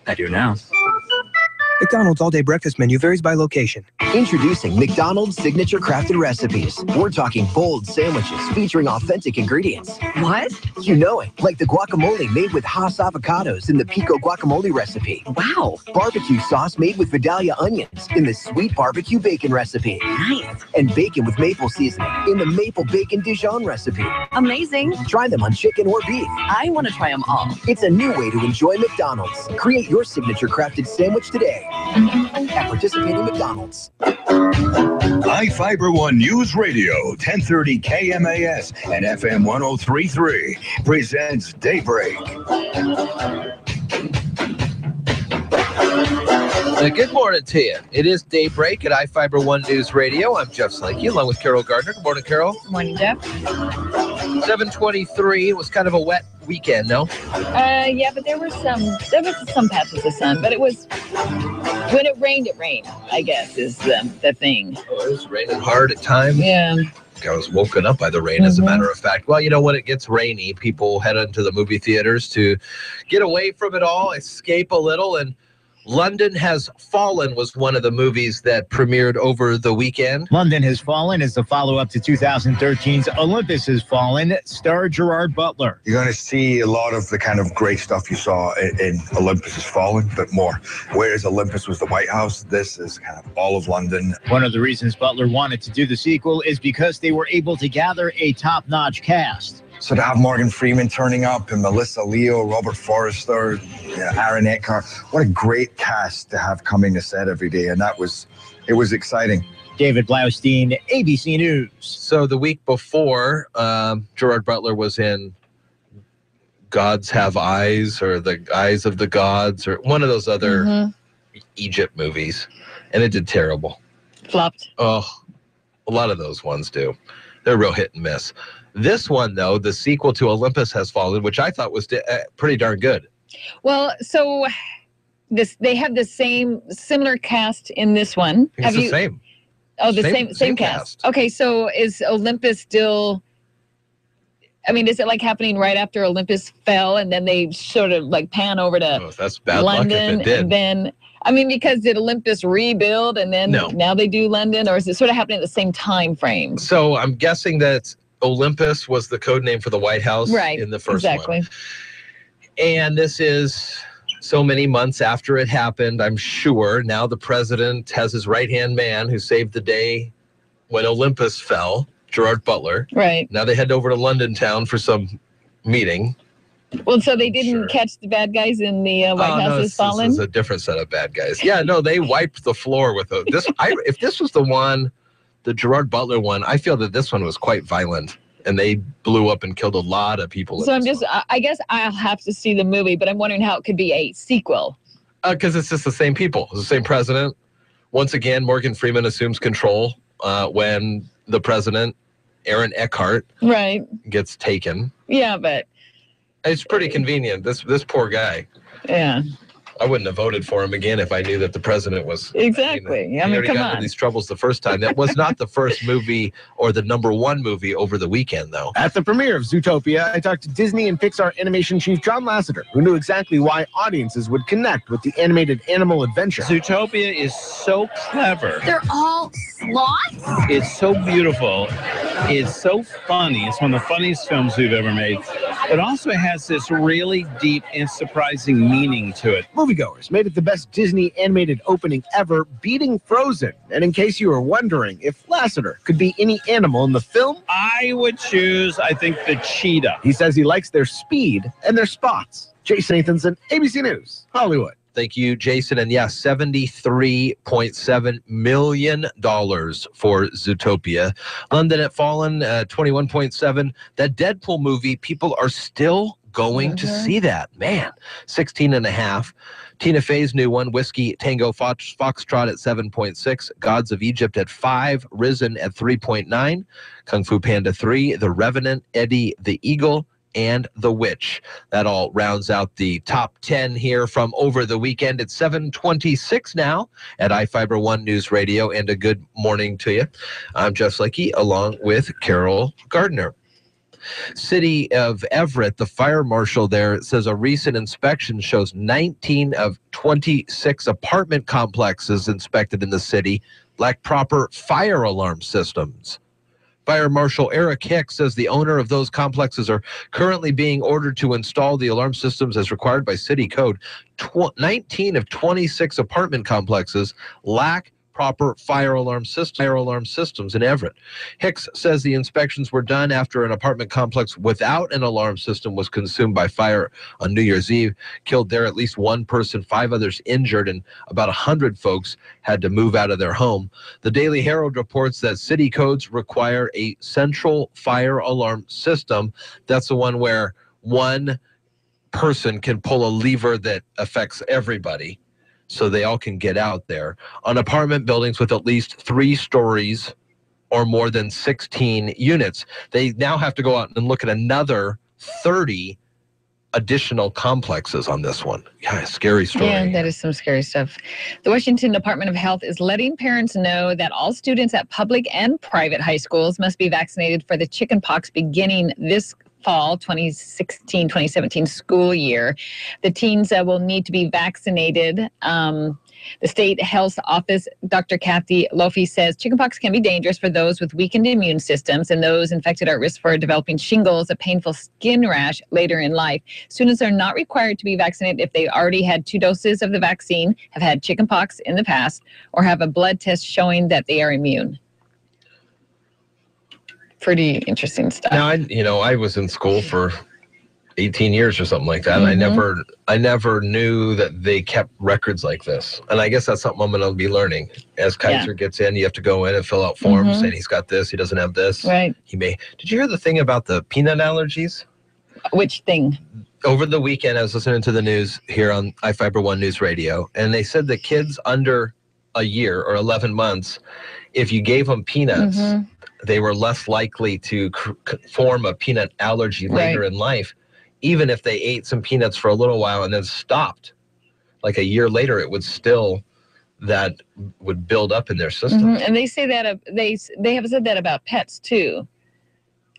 I do now. McDonald's all-day breakfast menu varies by location. Introducing McDonald's signature crafted recipes. We're talking bold sandwiches featuring authentic ingredients. What? You know it, like the guacamole made with Haas avocados in the pico guacamole recipe. Wow. Barbecue sauce made with Vidalia onions in the sweet barbecue bacon recipe. Nice. And bacon with maple seasoning in the maple bacon Dijon recipe. Amazing. Try them on chicken or beef. I want to try them all. It's a new way to enjoy McDonald's. Create your signature crafted sandwich today at participating McDonald's. iFIBER One News Radio, 1030 KMAS and FM 1033 presents Daybreak. Good morning to you. It is Daybreak at iFIBER One News Radio. I'm Jeff Slanky along with Carol Gardner. Good morning, Carol. Good morning, Jeff. 7:23. It was kind of a wet weekend, no? Yeah, but there was some patches of sun, but it was, when it rained, I guess, is the thing. Oh, it was raining hard at times. Yeah. I was woken up by the rain, as a matter of fact. Well, you know, when it gets rainy, people head into the movie theaters to get away from it all, escape a little, and London Has Fallen was one of the movies that premiered over the weekend. London Has Fallen is the follow-up to 2013's Olympus Has Fallen, star Gerard Butler. You're going to see a lot of the kind of great stuff you saw in Olympus Has Fallen, but more. Whereas Olympus was the White House, this is kind of all of London. One of the reasons Butler wanted to do the sequel is because they were able to gather a top-notch cast. So to have Morgan Freeman turning up and Melissa Leo, Robert Forrester, Aaron Eckhart, what a great cast to have coming to set every day. And it was exciting. David Blaustein, ABC News. So the week before, Gerard Butler was in Gods Have Eyes, or The Eyes of the Gods, or one of those other Egypt movies. And it did terrible. Flopped. Oh, a lot of those ones do. They're real hit and miss. This one, though, the sequel to Olympus Has Fallen, which I thought was pretty darn good. Well, so they have the similar cast in this one. It's the same. Oh, the same cast. Okay, so is Olympus still? I mean, is it like happening right after Olympus fell, and then they sort of like pan over to that's bad London, luck if it did. and then? I mean, because did Olympus rebuild and then now they do London, or is it sort of happening at the same time frame? So I'm guessing that Olympus was the code name for the White House in the first one. And this is so many months after it happened, I'm sure. Now the president has his right-hand man who saved the day when Olympus fell, Gerard Butler. Right. Now they head over to London town for some meeting. Well, so they didn't catch the bad guys in the White House Has Fallen? This is a different set of bad guys. Yeah, no, they wiped the floor with this. If this was the one, the Gerard Butler one, I feel that this one was quite violent, and they blew up and killed a lot of people. So I guess I'll have to see the movie, but I'm wondering how it could be a sequel. Because it's just the same people, it's the same president. Once again, Morgan Freeman assumes control when the president, Aaron Eckhart, gets taken. Yeah, but it's pretty convenient. This poor guy. Yeah. I wouldn't have voted for him again if I knew that the president was... Exactly. I mean, come got into these troubles the first time. That was not the first movie or the #1 movie over the weekend, though. At the premiere of Zootopia, I talked to Disney and Pixar animation chief John Lasseter, who knew exactly why audiences would connect with the animated animal adventure. Zootopia is so clever. They're all sloths? It's so beautiful. It's so funny. It's one of the funniest films we've ever made. It also has this really deep and surprising meaning to it. Moviegoers made it the best Disney animated opening ever, beating Frozen. And in case you were wondering if Lasseter could be any animal in the film, I would choose, I think, the cheetah. He says he likes their speed and their spots. Jason Nathanson, ABC News, Hollywood. Thank you, Jason. And yeah, $73.7 million for Zootopia. London Has Fallen, 21.7. That Deadpool movie, people are still going to see that. Man, 16.5. Tina Fey's new one, Whiskey Tango Foxtrot at 7.6. Gods of Egypt at 5. Risen at 3.9. Kung Fu Panda 3. The Revenant, Eddie the Eagle, and The Witch. That all rounds out the top 10 here from over the weekend. It's 7:26 now at iFIBER One News Radio, and a good morning to you. I'm Jeff Slickey along with Carol Gardner. City of Everett, the fire marshal there says a recent inspection shows 19 of 26 apartment complexes inspected in the city lack proper fire alarm systems. Fire Marshal Eric Hicks says the owner of those complexes are currently being ordered to install the alarm systems as required by city code. 19 of 26 apartment complexes lack proper fire alarm systems in Everett. Hicks says the inspections were done after an apartment complex without an alarm system was consumed by fire on New Year's Eve. Killed there at least one person, 5 others injured, and about 100 folks had to move out of their home. The Daily Herald reports that city codes require a central fire alarm system. That's the one where one person can pull a lever that affects everybody, so they all can get out there. On apartment buildings with at least 3 stories or more than 16 units, they now have to go out and look at another 30 additional complexes on this one. Yeah, scary story. Yeah, that is some scary stuff. The Washington Department of Health is letting parents know that all students at public and private high schools must be vaccinated for the chickenpox beginning this fall 2016-2017 school year. The teens will need to be vaccinated. The state health office, Dr. Kathy Lofi, says chickenpox can be dangerous for those with weakened immune systems, and those infected are at risk for developing shingles, a painful skin rash later in life. Students are not required to be vaccinated if they already had 2 doses of the vaccine, have had chickenpox in the past, or have a blood test showing that they are immune. Pretty interesting stuff. Now, I was in school for 18 years or something like that. Mm-hmm. I never knew that they kept records like this. And I guess that's something I'm going to be learning. As Kaiser gets in, you have to go in and fill out forms saying he's got this, he doesn't have this. Right. Did you hear the thing about the peanut allergies? Which thing? Over the weekend, I was listening to the news here on iFIBER One News Radio, and they said that kids under a year or 11 months, if you gave them peanuts, they were less likely to form a peanut allergy later in life, even if they ate some peanuts for a little while and then stopped. Like a year later, it would still, that would build up in their system. And they say that, they have said that about pets too.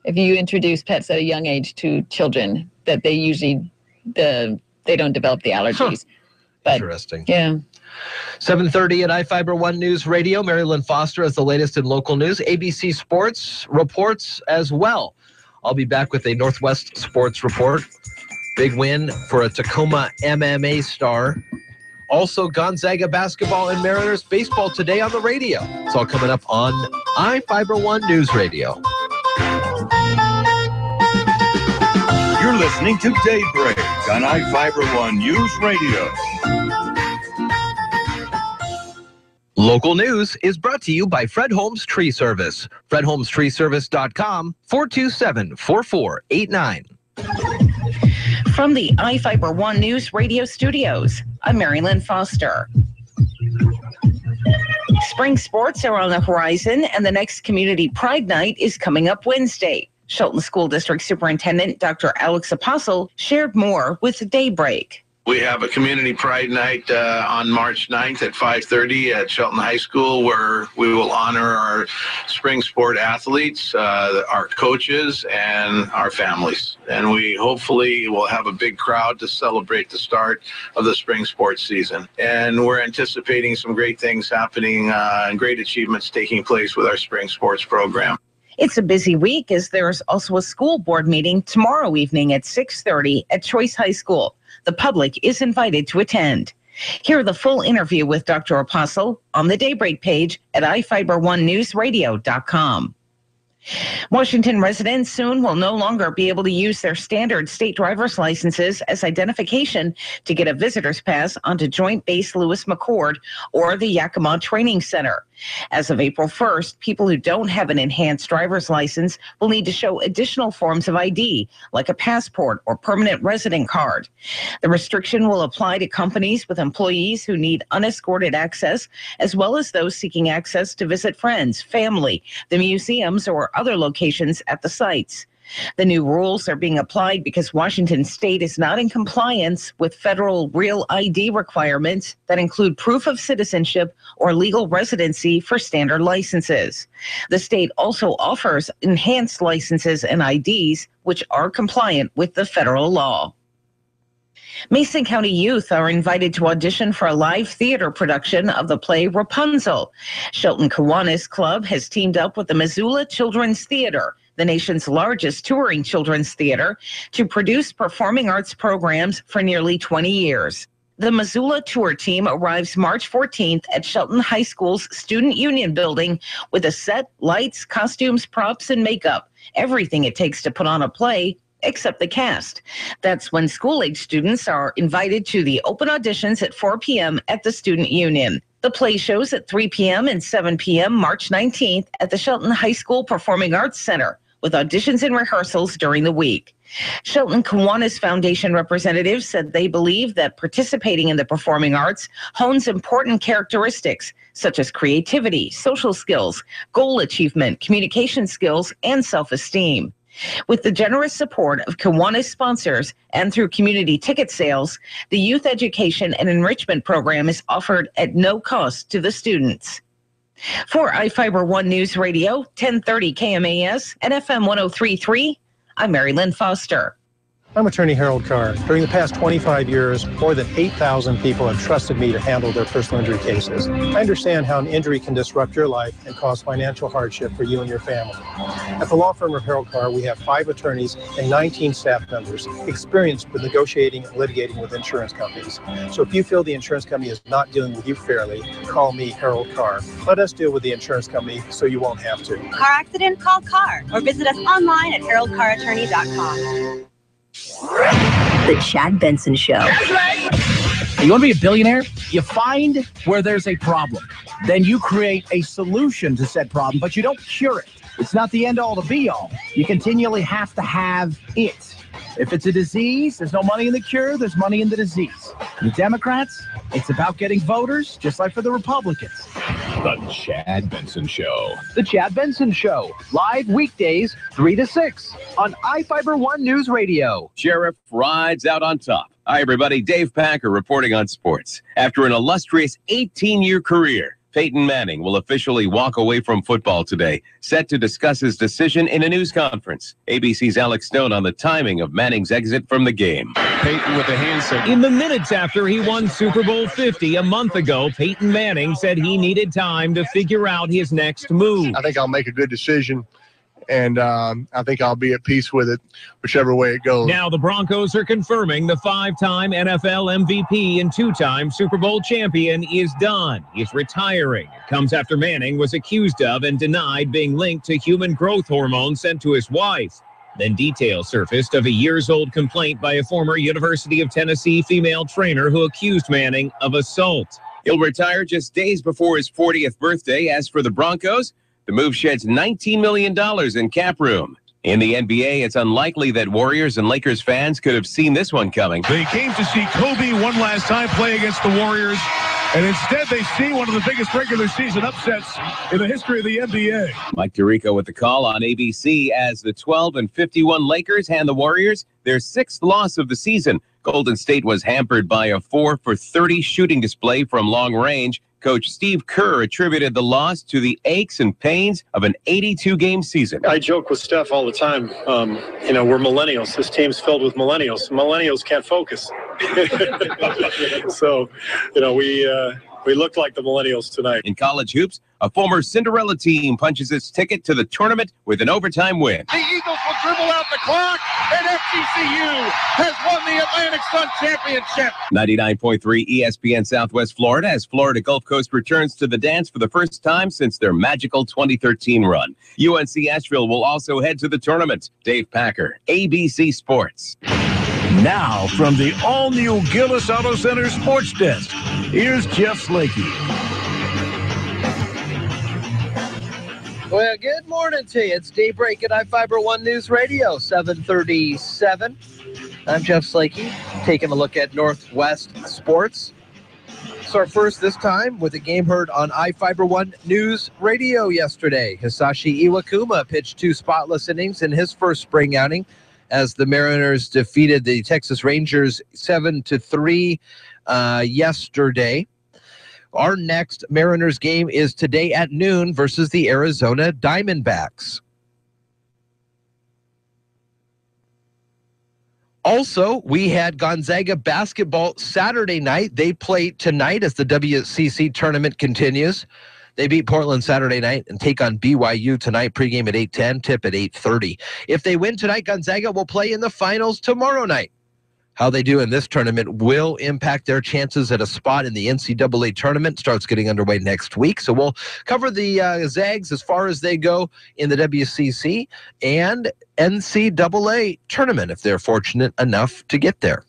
If you introduce pets at a young age to children, that they usually, they don't develop the allergies. But, interesting. Yeah. 7:30 at iFIBER One News Radio. Marilyn Foster has the latest in local news. ABC Sports reports as well. I'll be back with a Northwest Sports report. Big win for a Tacoma MMA star. Also, Gonzaga basketball and Mariners baseball today on the radio. It's all coming up on iFIBER One News Radio. You're listening to Daybreak on iFIBER One News Radio. Local news is brought to you by Fred Holmes Tree Service. FredHolmesTreeService.com, 427-4489. From the iFIBER One News Radio studios, I'm Marilyn Foster. Spring sports are on the horizon, and the next Community Pride Night is coming up Wednesday. Shelton School District Superintendent Dr. Alex Apostle shared more with Daybreak. We have a Community Pride Night on March 9th at 5:30 at Shelton High School, where we will honor our spring sport athletes, our coaches, and our families. And we hopefully will have a big crowd to celebrate the start of the spring sports season. And we're anticipating some great things happening and great achievements taking place with our spring sports program. It's a busy week, as there's also a school board meeting tomorrow evening at 6:30 at Choice High School. The public is invited to attend. Hear the full interview with Dr. Apostle on the Daybreak page at iFIBER1newsradio.com. Washington residents soon will no longer be able to use their standard state driver's licenses as identification to get a visitor's pass onto Joint Base Lewis McChord or the Yakima Training Center. As of April 1st, people who don't have an enhanced driver's license will need to show additional forms of ID, like a passport or permanent resident card. The restriction will apply to companies with employees who need unescorted access, as well as those seeking access to visit friends, family, the museums, or other locations at the sites. The new rules are being applied because Washington state is not in compliance with federal real ID requirements that include proof of citizenship or legal residency for standard licenses. The state also offers enhanced licenses and IDs, which are compliant with the federal law. Mason County youth are invited to audition for a live theater production of the play Rapunzel. Shelton Kiwanis Club has teamed up with the Missoula Children's Theater, the nation's largest touring children's theater, to produce performing arts programs for nearly 20 years. The Missoula tour team arrives March 14th at Shelton High School's Student Union building with a set, lights, costumes, props, and makeup, everything it takes to put on a play, except the cast. That's when school-age students are invited to the open auditions at 4 p.m. at the Student Union. The play shows at 3 p.m. and 7 p.m. March 19th at the Shelton High School Performing Arts Center, with auditions and rehearsals during the week. Shelton Kiwanis Foundation representatives said they believe that participating in the performing arts hones important characteristics such as creativity, social skills, goal achievement, communication skills, and self-esteem. With the generous support of Kiwanis sponsors and through community ticket sales, the youth education and enrichment program is offered at no cost to the students. For iFIBER ONE News Radio, 1030 KMAS and FM 103.3, I'm Mary Lynn Foster. I'm attorney Harold Carr. During the past 25 years, more than 8,000 people have trusted me to handle their personal injury cases. I understand how an injury can disrupt your life and cause financial hardship for you and your family. At the law firm of Harold Carr, we have 5 attorneys and 19 staff members experienced with negotiating and litigating with insurance companies. So if you feel the insurance company is not dealing with you fairly, call me, Harold Carr. Let us deal with the insurance company so you won't have to. Car accident? Call Carr or visit us online at haroldcarrattorney.com. The Chad Benson Show. You want to be a billionaire? You find where there's a problem. Then you create a solution to said problem, but you don't cure it. It's not the end-all to be-all. You continually have to have it. If it's a disease, there's no money in the cure, there's money in the disease. The Democrats, it's about getting voters, just like for the Republicans. The Chad Benson Show. The Chad Benson Show, live weekdays, 3 to 6 on iFIBER ONE Newsradio. Sheriff rides out on top. Hi, everybody. Dave Packer reporting on sports. After an illustrious 18-year career, Peyton Manning will officially walk away from football today, set to discuss his decision in a news conference. ABC's Alex Stone on the timing of Manning's exit from the game. Peyton with the hand signal. In the minutes after he won Super Bowl 50 a month ago, Peyton Manning said he needed time to figure out his next move. I think I'll make a good decision, and I think I'll be at peace with it, whichever way it goes. Now the Broncos are confirming the 5-time NFL MVP and 2-time Super Bowl champion is done. He's retiring. It comes after Manning was accused of and denied being linked to human growth hormone sent to his wife. Then details surfaced of a years-old complaint by a former University of Tennessee female trainer who accused Manning of assault. He'll retire just days before his 40th birthday. As for the Broncos, the move sheds $19 million in cap room. In the NBA, it's unlikely that Warriors and Lakers fans could have seen this one coming. They came to see Kobe one last time play against the Warriors, and instead they see one of the biggest regular season upsets in the history of the NBA. Mike Tirico with the call on ABC as the 12-51 Lakers hand the Warriors their 6th loss of the season. Golden State was hampered by a 4-for-30 shooting display from long range. Coach Steve Kerr attributed the loss to the aches and pains of an 82-game season. I joke with Steph all the time. We're millennials. This team's filled with millennials. Millennials can't focus. So, we look like the millennials tonight. In college hoops, a former Cinderella team punches its ticket to the tournament with an overtime win. The Eagles will dribble out the clock, and FGCU has won the Atlantic Sun Championship. 99.3 ESPN Southwest Florida as Florida Gulf Coast returns to the dance for the first time since their magical 2013 run. UNC Asheville will also head to the tournament. Dave Packer, ABC Sports. Now, from the all-new Gillis Auto Center Sports Desk, here's Jeff Slakey. Well, good morning to you. It's Daybreak at iFIBER ONE Newsradio, 737. I'm Jeff Slakey, taking a look at Northwest sports. It's our first this time with a game heard on iFIBER ONE Newsradio yesterday. Hisashi Iwakuma pitched 2 spotless innings in his first spring outing as the Mariners defeated the Texas Rangers 7-3 yesterday. Our next Mariners game is today at noon versus the Arizona Diamondbacks. Also, we had Gonzaga basketball Saturday night. They play tonight as the WCC tournament continues. They beat Portland Saturday night and take on BYU tonight. Pregame at 8:10, tip at 8:30. If they win tonight, Gonzaga will play in the finals tomorrow night. How they do in this tournament will impact their chances at a spot in the NCAA tournament. Starts getting underway next week. So we'll cover the Zags as far as they go in the WCC and NCAA tournament if they're fortunate enough to get there.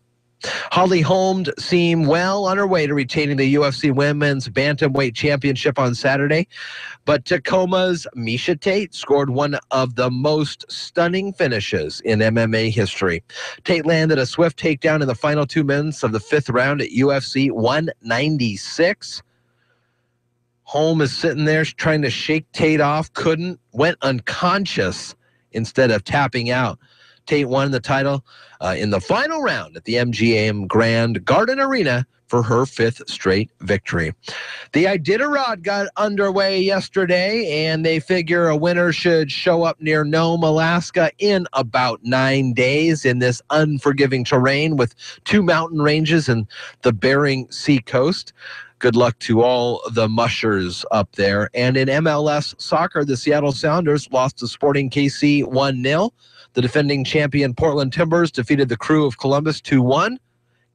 Holly Holm seemed well on her way to retaining the UFC Women's Bantamweight Championship on Saturday, but Tacoma's Miesha Tate scored one of the most stunning finishes in MMA history. Tate landed a swift takedown in the final 2 minutes of the 5th round at UFC 196. Holm is sitting there trying to shake Tate off, couldn't, went unconscious instead of tapping out. Tate won the title in the final round at the MGM Grand Garden Arena for her 5th straight victory. The Iditarod got underway yesterday, and they figure a winner should show up near Nome, Alaska in about 9 days in this unforgiving terrain with 2 mountain ranges and the Bering Sea coast. Good luck to all the mushers up there. And in MLS soccer, the Seattle Sounders lost to Sporting KC 1-0. The defending champion Portland Timbers defeated the Crew of Columbus 2-1.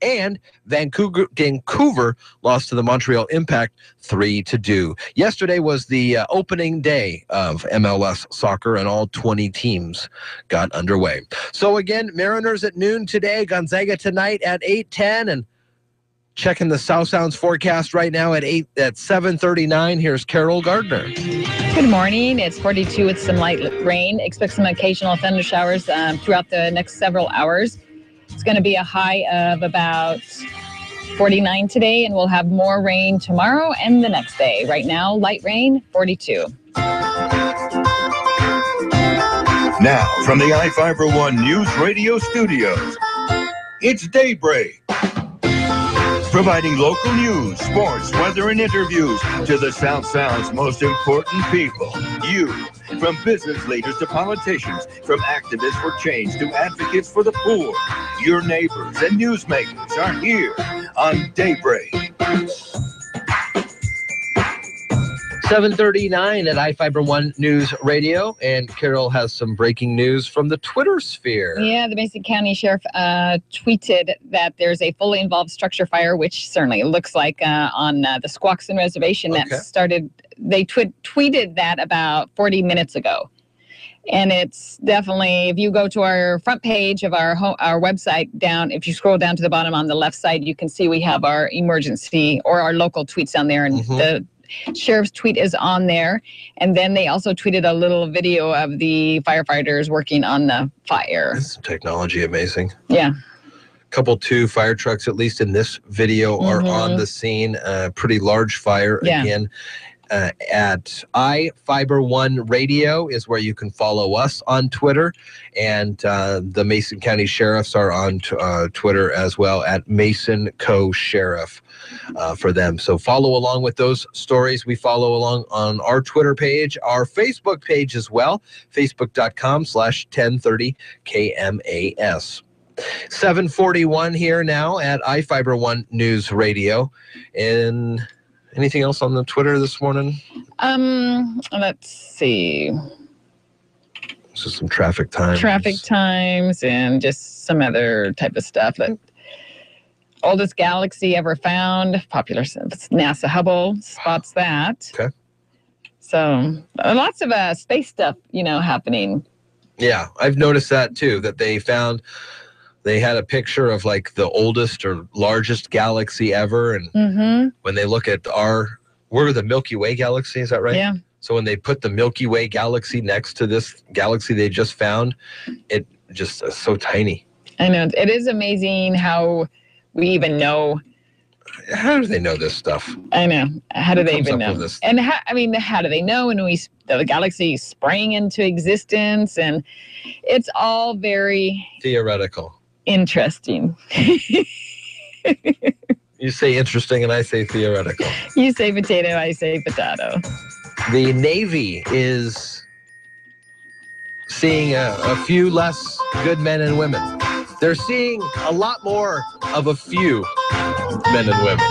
And Vancouver lost to the Montreal Impact 3-2. Yesterday was the opening day of MLS soccer, and all 20 teams got underway. So again, Mariners at noon today, Gonzaga tonight at 8:10, and checking the South Sounds forecast right now at 7:39. Here's Carol Gardner. Good morning. It's 42 with some light rain. Expect some occasional thunder showers throughout the next several hours. It's going to be a high of about 49 today, and we'll have more rain tomorrow and the next day. Right now, light rain, 42. Now, from the iFIBER ONE Newsradio studios, it's Daybreak. Providing local news, sports, weather, and interviews to the South Sound's most important people. You. From business leaders to politicians, from activists for change to advocates for the poor. Your neighbors and newsmakers are here on Daybreak. 7:39 at iFIBER ONE Newsradio, and Carol has some breaking news from the Twitter sphere. Yeah, the Mason County Sheriff tweeted that there's a fully involved structure fire, which certainly looks like on the Squaxin Reservation that started. They tweeted that about 40 minutes ago. And it's definitely, if you go to our front page of our website down, if you scroll down to the bottom on the left side, you can see we have our emergency or our local tweets on there, and the sheriff's tweet is on there. And then they also tweeted a little video of the firefighters working on the fire. This technology amazing. Yeah. Two fire trucks, at least in this video, are on the scene. Pretty large fire again. At iFIBER ONE Radio is where you can follow us on Twitter, and the Mason County Sheriffs are on Twitter as well at Mason Co Sheriff for them. So follow along with those stories. We follow along on our Twitter page, our Facebook page as well, facebook.com/1030KMAS. 7:41 here now at iFIBER ONE Newsradio. And anything else on the Twitter this morning? Let's see. So some traffic times. Traffic times and just some other type of stuff. But oldest galaxy ever found. Popular NASA Hubble spots that. Okay. So lots of space stuff, happening. Yeah, I've noticed that too. That they had a picture of like the oldest or largest galaxy ever, and when they look at we're the Milky Way galaxy, is that right? Yeah. So when they put the Milky Way galaxy next to this galaxy they just found, it just is so tiny. I know. It is amazing how we even know. How do they know this stuff? I know. How do they even know? And how do they know when the galaxy sprang into existence? And it's all very theoretical. Interesting. You say interesting and I say theoretical. You say potato, I say potato. The Navy is seeing a few less good men and women. They're seeing a lot more of a few men and women.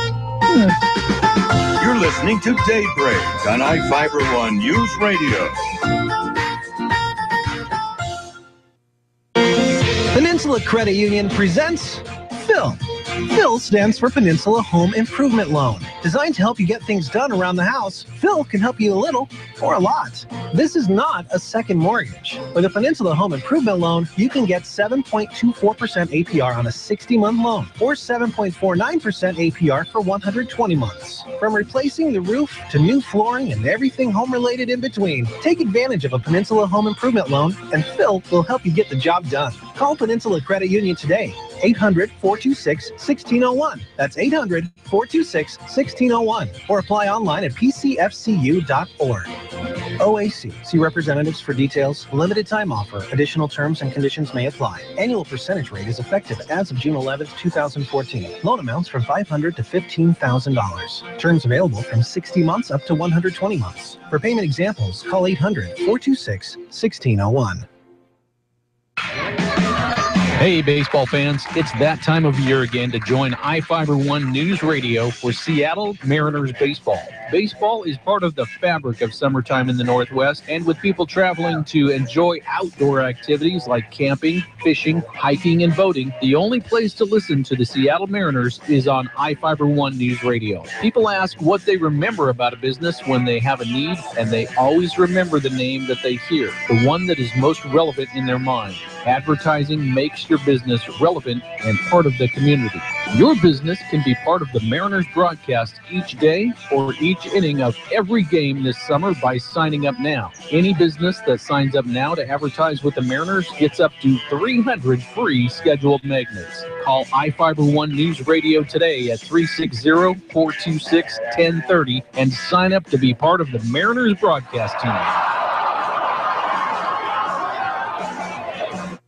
You're listening to Daybreak on iFIBER ONE Newsradio. Peninsula Credit Union presents Phil. Phil stands for Peninsula Home Improvement Loan. Designed to help you get things done around the house, Phil can help you a little or a lot. This is not a second mortgage. With a Peninsula Home Improvement Loan, you can get 7.24% APR on a 60-month loan or 7.49% APR for 120 months. From replacing the roof to new flooring and everything home-related in between, take advantage of a Peninsula Home Improvement Loan and Phil will help you get the job done. Call Peninsula Credit Union today. 800-426-1601. That's 800-426-1601. Or apply online at pcfcu.org. OAC. See representatives for details. Limited time offer. Additional terms and conditions may apply. Annual percentage rate is effective as of June 11th, 2014. Loan amounts from $500 to $15,000. Terms available from 60 months up to 120 months. For payment examples, call 800-426-1601. Hey, baseball fans, it's that time of year again to join iFIBER ONE News Radio for Seattle Mariners baseball. Baseball is part of the fabric of summertime in the Northwest, and with people traveling to enjoy outdoor activities like camping, fishing, hiking, and boating, the only place to listen to the Seattle Mariners is on iFIBER ONE News Radio. People ask what they remember about a business when they have a need, and they always remember the name that they hear, the one that is most relevant in their mind. Advertising makes your business relevant and part of the community. Your business can be part of the Mariners broadcast each day or each inning of every game this summer by signing up now. Any business that signs up now to advertise with the Mariners gets up to 300 free scheduled magnets. Call iFIBER ONE News Radio today at 360-426-1030 and sign up to be part of the Mariners broadcast team.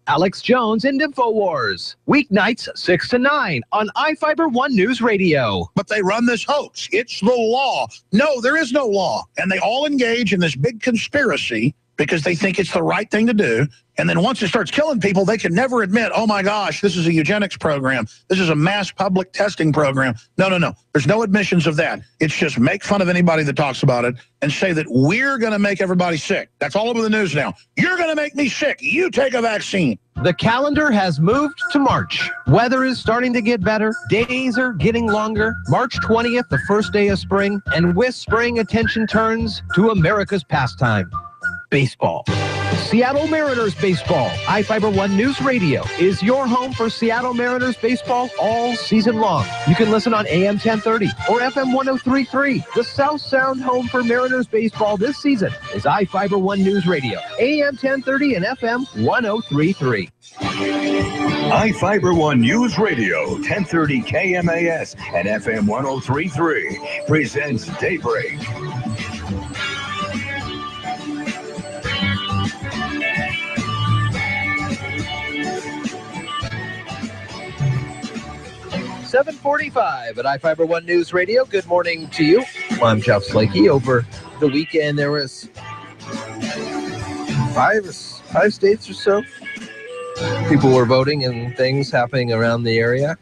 Alex Jones and InfoWars. Weeknights 6 to 9 on iFIBER ONE News Radio. But they run this hoax. It's the law. No, there is no law. And they all engage in this big conspiracy because they think it's the right thing to do. And then once it starts killing people, they can never admit, oh my gosh, this is a eugenics program. This is a mass public testing program. No, no, no. There's no admissions of that. It's just make fun of anybody that talks about it and say that we're going to make everybody sick. That's all over the news now. You're going to make me sick. You take a vaccine. The calendar has moved to March. Weather is starting to get better. Days are getting longer. March 20th, the first day of spring. And with spring, attention turns to America's pastime, baseball. Seattle Mariners baseball. iFIBER ONE News Radio is your home for Seattle Mariners baseball all season long. You can listen on AM 1030 or FM 1033. The South Sound home for Mariners baseball this season is iFIBER ONE News Radio, AM 1030 and FM 1033. iFIBER ONE News Radio, 1030 KMAS and FM 1033 presents Daybreak. .45 at iFIBER ONE News Radio. Good morning to you. I'm Jeff Slakey. Over the weekend, there was five states or so. People were voting and things happening around the area.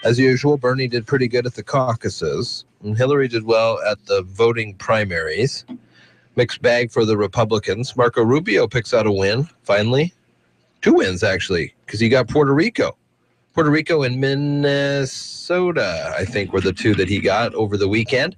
As usual, Bernie did pretty good at the caucuses, and Hillary did well at the voting primaries. Mixed bag for the Republicans. Marco Rubio picks out a win, finally. 2 wins, actually, because he got Puerto Rico. Puerto Rico and Minnesota, I think, were the 2 that he got over the weekend.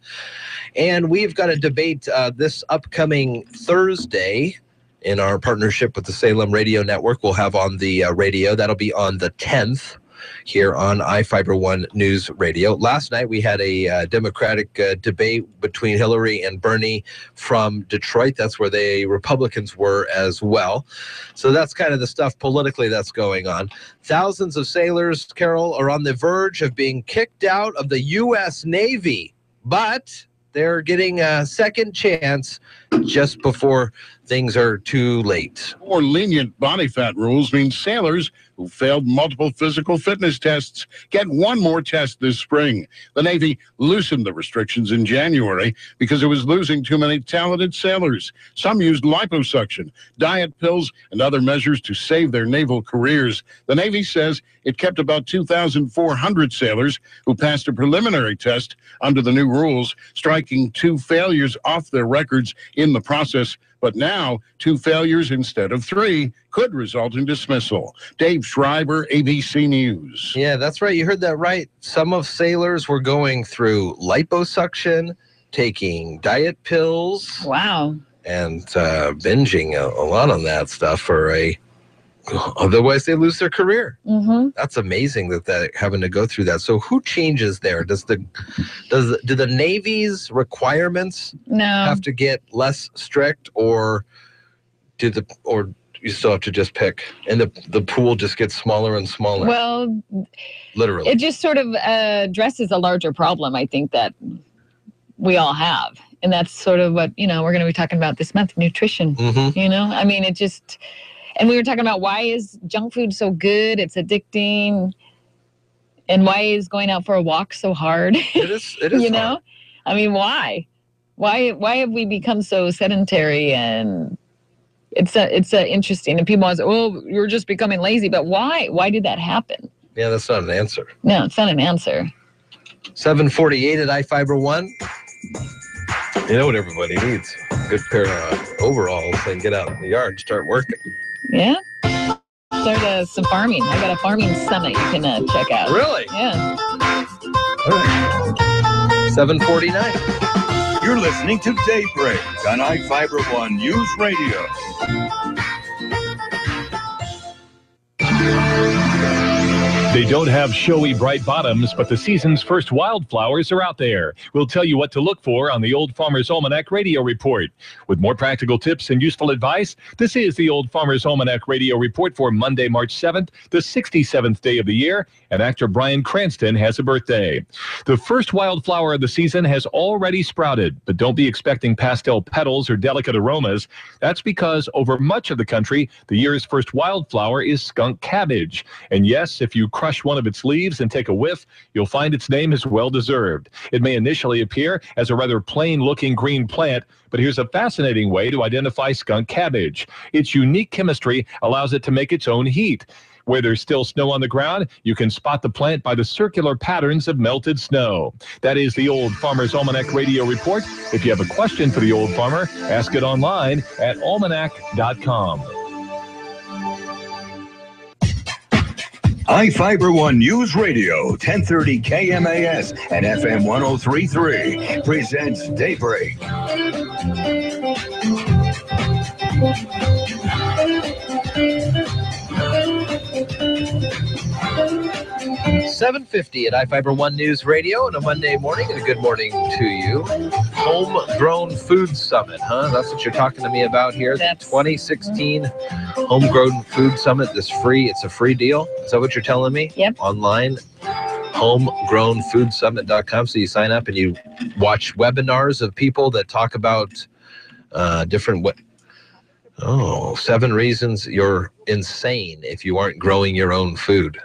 And we've got a debate this upcoming Thursday in our partnership with the Salem Radio Network. We'll have on the radio. That'll be on the 10th here on iFIBER One News Radio. Last night we had a Democratic debate between Hillary and Bernie from Detroit. That's where the Republicans were as well. So that's kind of the stuff politically that's going on. Thousands of sailors, Carol, are on the verge of being kicked out of the U.S. Navy, but they're getting a second chance just before things are too late. More lenient body fat rules mean sailors who failed multiple physical fitness tests get one more test this spring. The Navy loosened the restrictions in January because it was losing too many talented sailors. Some used liposuction, diet pills, and other measures to save their naval careers. The Navy says it kept about 2,400 sailors who passed a preliminary test under the new rules, striking 2 failures off their records in the process. But now, 2 failures instead of 3 could result in dismissal. Dave Schreiber, ABC News. Yeah, that's right. You heard that right. Some of sailors were going through liposuction, taking diet pills. Wow. And binging a lot on that stuff otherwise they lose their career. Mm-hmm. That's amazing that having to go through that. So who changes there? Do the Navy's requirements have to get less strict, or you still have to just pick, and the pool just gets smaller and smaller? Well, literally, it just sort of addresses a larger problem, I think, that we all have. And that's sort of what, we're going to be talking about this month, nutrition. Mm-hmm. I mean, it just... And we were talking about, why is junk food so good? It's addicting. And why is going out for a walk so hard? It is hard. I mean, why? Why have we become so sedentary? And it's interesting. And people say, well, you're just becoming lazy. But why? Why did that happen? Yeah, that's not an answer. No, it's not an answer. 748 at iFIBER One. You know what everybody needs? A good pair of overalls and get out in the yard and start working. Yeah. Start some farming. I got a farming summit you can check out. Really? Yeah. All right. 749. You're listening to Daybreak on iFIBER One News Radio. They don't have showy bright bottoms, but the season's first wildflowers are out there. We'll tell you what to look for on the Old Farmer's Almanac Radio Report. With more practical tips and useful advice, this is the Old Farmer's Almanac Radio Report for Monday, March 7th, the 67th day of the year, and actor Bryan Cranston has a birthday. The first wildflower of the season has already sprouted, but don't be expecting pastel petals or delicate aromas. That's because over much of the country, the year's first wildflower is skunk cabbage. And yes, if you crush one of its leaves and take a whiff, you'll find its name is well-deserved. It may initially appear as a rather plain-looking green plant, but here's a fascinating way to identify skunk cabbage. Its unique chemistry allows it to make its own heat. Where there's still snow on the ground, you can spot the plant by the circular patterns of melted snow. That is the Old Farmer's Almanac Radio Report. If you have a question for the Old Farmer, ask it online at almanac.com. iFIBER One News Radio, 1030 KMAS and FM 103.3 presents Daybreak. 750 at iFIBER One News Radio on a Monday morning, and a good morning to you. Homegrown Food Summit, huh? That's what you're talking to me about here. The 2016 Homegrown Food Summit is free. It's a free deal. Is that what you're telling me? Yep. Online, homegrownfoodsummit.com. So you sign up and you watch webinars of people that talk about different 7 reasons you're insane if you aren't growing your own food.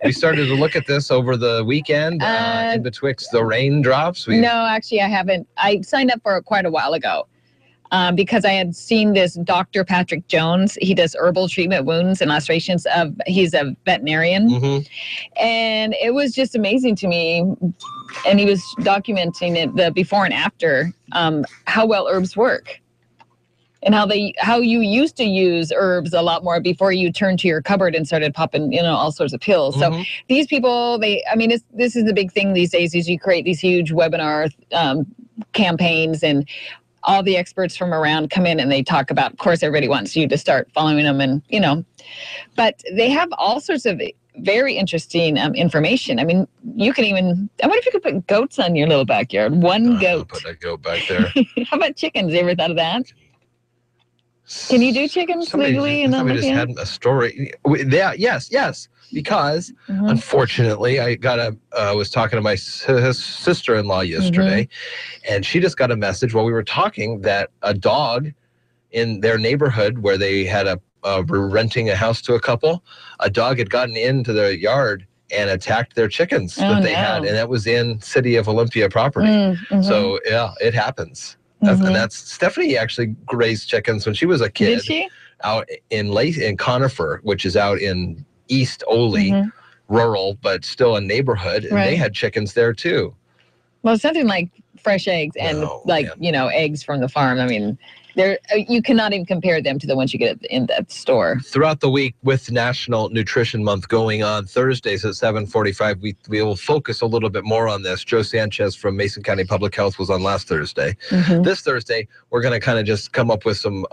We started to look at this over the weekend in betwixt the raindrops. No, actually, I haven't. I signed up for it quite a while ago because I had seen this Dr. Patrick Jones. He does herbal treatment, wounds, and lacerations. He's a veterinarian. Mm-hmm. And it was just amazing to me. And he was documenting it, the before and after, how well herbs work. And how you used to use herbs a lot more before you turned to your cupboard and started popping, all sorts of pills. Mm-hmm. So these this is the big thing these days, is you create these huge webinar campaigns, and all the experts from around come in and they talk about, of course, everybody wants you to start following them and, but they have all sorts of very interesting information. I mean, you can even, I wonder if you could put goats on your little backyard. One goat. Put a goat back there. How about chickens? You ever thought of that? Can you do chickens legally? Somebody just had a story. Yeah, yes. Because unfortunately, I was talking to my sister-in-law yesterday, and she just got a message while we were talking that a dog in their neighborhood where they had were renting a house to a couple, a dog had gotten into their yard and attacked their chickens that they had, and that was in City of Olympia property. So yeah, it happens. And that's Stephanie actually raised chickens when she was a kid. Did she? Out in Conifer, which is out in East Ole, rural, but still a neighborhood. And they had chickens there too. Well, it's something like fresh eggs and eggs from the farm. I mean, you cannot even compare them to the ones you get in the store. Throughout the week with National Nutrition Month going on, Thursdays at 7:45, we will focus a little bit more on this. Joe Sanchez from Mason County Public Health was on last Thursday. This Thursday, we're going to kind of just come up with some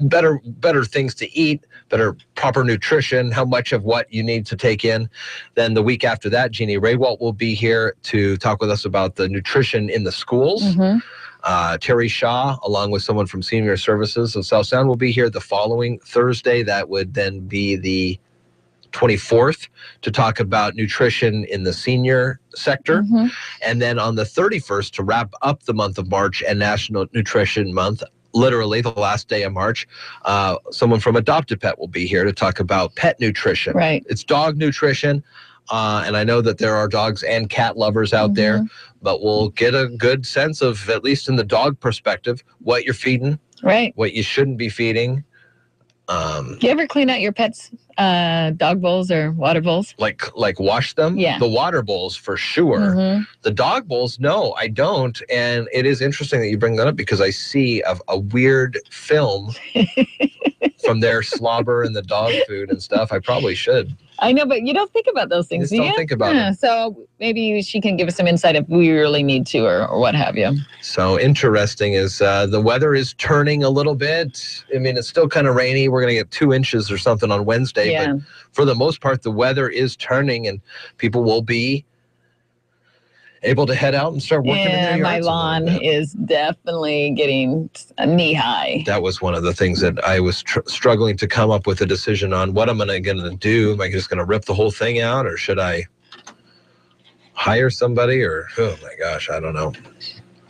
better things to eat, better proper nutrition, how much of what you need to take in. Then the week after that, Jeannie Raywalt will be here to talk with us about the nutrition in the schools. Terry Shaw, along with someone from Senior Services of South Sound, will be here the following Thursday. That would then be the 24th to talk about nutrition in the senior sector. And then on the 31st, to wrap up the month of March and National Nutrition Month, literally the last day of March, someone from Adopt a Pet will be here to talk about pet nutrition. Right. It's dog nutrition. And I know that there are dogs and cat lovers out there, but we'll get a good sense of, at least in the dog perspective, what you're feeding, what you shouldn't be feeding. Do you ever clean out your pets' dog bowls or water bowls? Like wash them? Yeah. The water bowls for sure. The dog bowls, no, I don't. And it is interesting that you bring that up because I see a weird film from their slobber and the dog food and stuff. I probably should. I know, but you don't think about those things, do you? Don't think about it. So maybe she can give us some insight if we really need to or what have you. So interesting is the weather is turning a little bit. I mean, it's still kind of rainy. We're going to get 2 inches or something on Wednesday. But for the most part, the weather is turning and people will be able to head out and start working in their yards. My lawn is definitely getting knee high. That was one of the things that I was struggling to come up with a decision on. What am I going to do? Am I just going to rip the whole thing out, or should I hire somebody? Or oh my gosh, I don't know.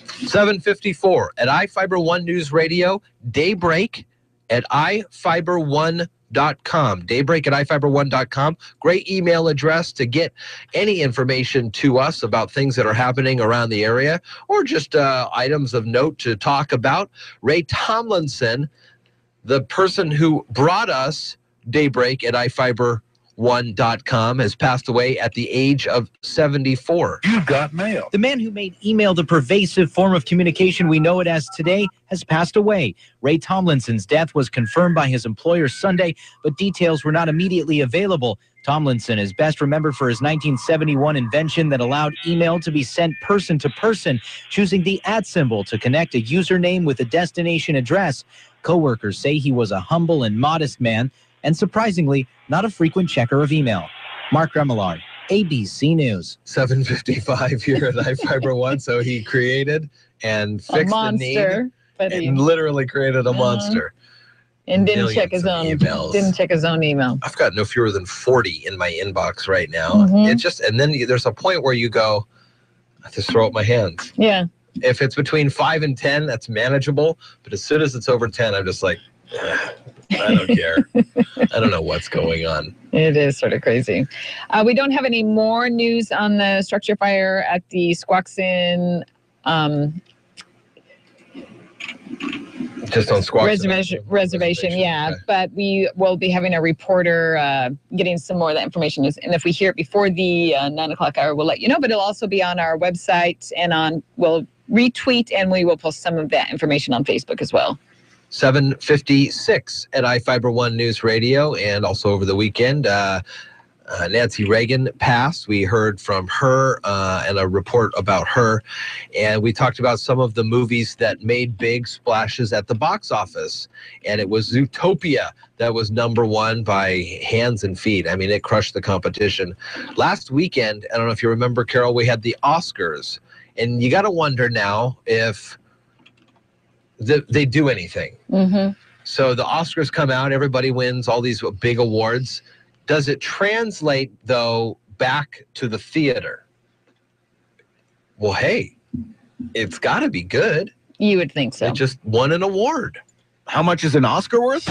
7:54 at iFIBER One News Radio. Daybreak at iFIBER1.com. Daybreak at iFIBER1.com. Great email address to get any information to us about things that are happening around the area or just items of note to talk about. Ray Tomlinson, the person who brought us Daybreak at iFIBER1.com, has passed away at the age of 74. You've got mail. The man who made email the pervasive form of communication we know it as today has passed away. Ray Tomlinson's death was confirmed by his employer Sunday, but details were not immediately available. Tomlinson is best remembered for his 1971 invention that allowed email to be sent person to person, choosing the @ symbol to connect a username with a destination address. Coworkers say he was a humble and modest man, and surprisingly, not a frequent checker of email. Mark Remillard, ABC News. 7:55 here at iFIBER One. So he created and fixed the need, and literally created a monster. And didn't check his own emails. Didn't check his own email. I've got no fewer than 40 in my inbox right now. It's just, and then there's a point where you go, I just throw up my hands. Yeah. If it's between 5 and 10, that's manageable. But as soon as it's over 10, I'm just like, I don't care. I don't know what's going on. It is sort of crazy. We don't have any more news on the structure fire at the Squaxin just on Squaxin reservation, yeah. Okay. But we will be having a reporter getting some more of that information. And if we hear it before the 9 o'clock hour, we'll let you know. But it'll also be on our website, and we'll retweet, and we will post some of that information on Facebook as well. 7:56 at iFIBER One News Radio, and also over the weekend. Nancy Reagan passed. We heard from her and a report about her. And we talked about some of the movies that made big splashes at the box office. And it was Zootopia that was #1 by hands and feet. I mean, it crushed the competition. Last weekend, I don't know if you remember, Carol, we had the Oscars. And you got to wonder now if they do anything. Mm-hmm. So the Oscars come out, everybody wins all these big awards. Does it translate, though, back to the theater? Well, hey, it's got to be good. You would think so. It just won an award. How much is an Oscar worth?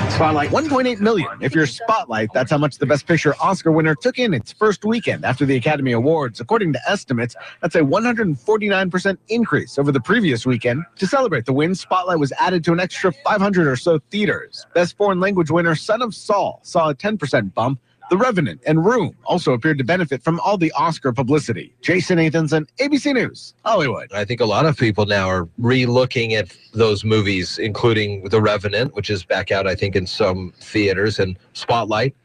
Spotlight, $1.8 million. If you're Spotlight, that's how much the Best Picture Oscar winner took in its first weekend after the Academy Awards. According to estimates, that's a 149% increase over the previous weekend. To celebrate the win, Spotlight was added to an extra 500 or so theaters. Best Foreign Language winner Son of Saul saw a 10% bump. The Revenant and Room also appeared to benefit from all the Oscar publicity. Jason Nathanson, ABC News, Hollywood. I think a lot of people now are re-looking at those movies, including The Revenant, which is back out, I think, in some theaters, and Spotlight.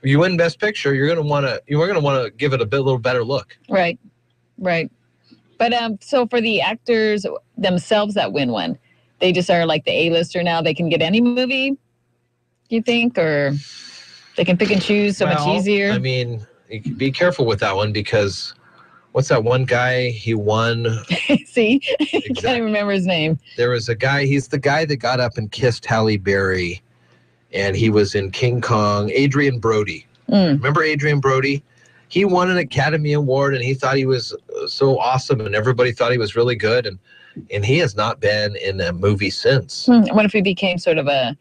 You win Best Picture, you're going to want to give it a little better look. Right. But so for the actors themselves that win one, they just are like the A-lister now. They can get any movie, you think, or they can pick and choose so much easier? I mean, be careful with that one because what's that one guy? He won. See? Exactly. I can't even remember his name. There was a guy. He's the guy that got up and kissed Halle Berry, and he was in King Kong. Adrian Brody. Remember Adrian Brody? He won an Academy Award, and he thought he was so awesome, and everybody thought he was really good, and he has not been in a movie since. What if he became sort of a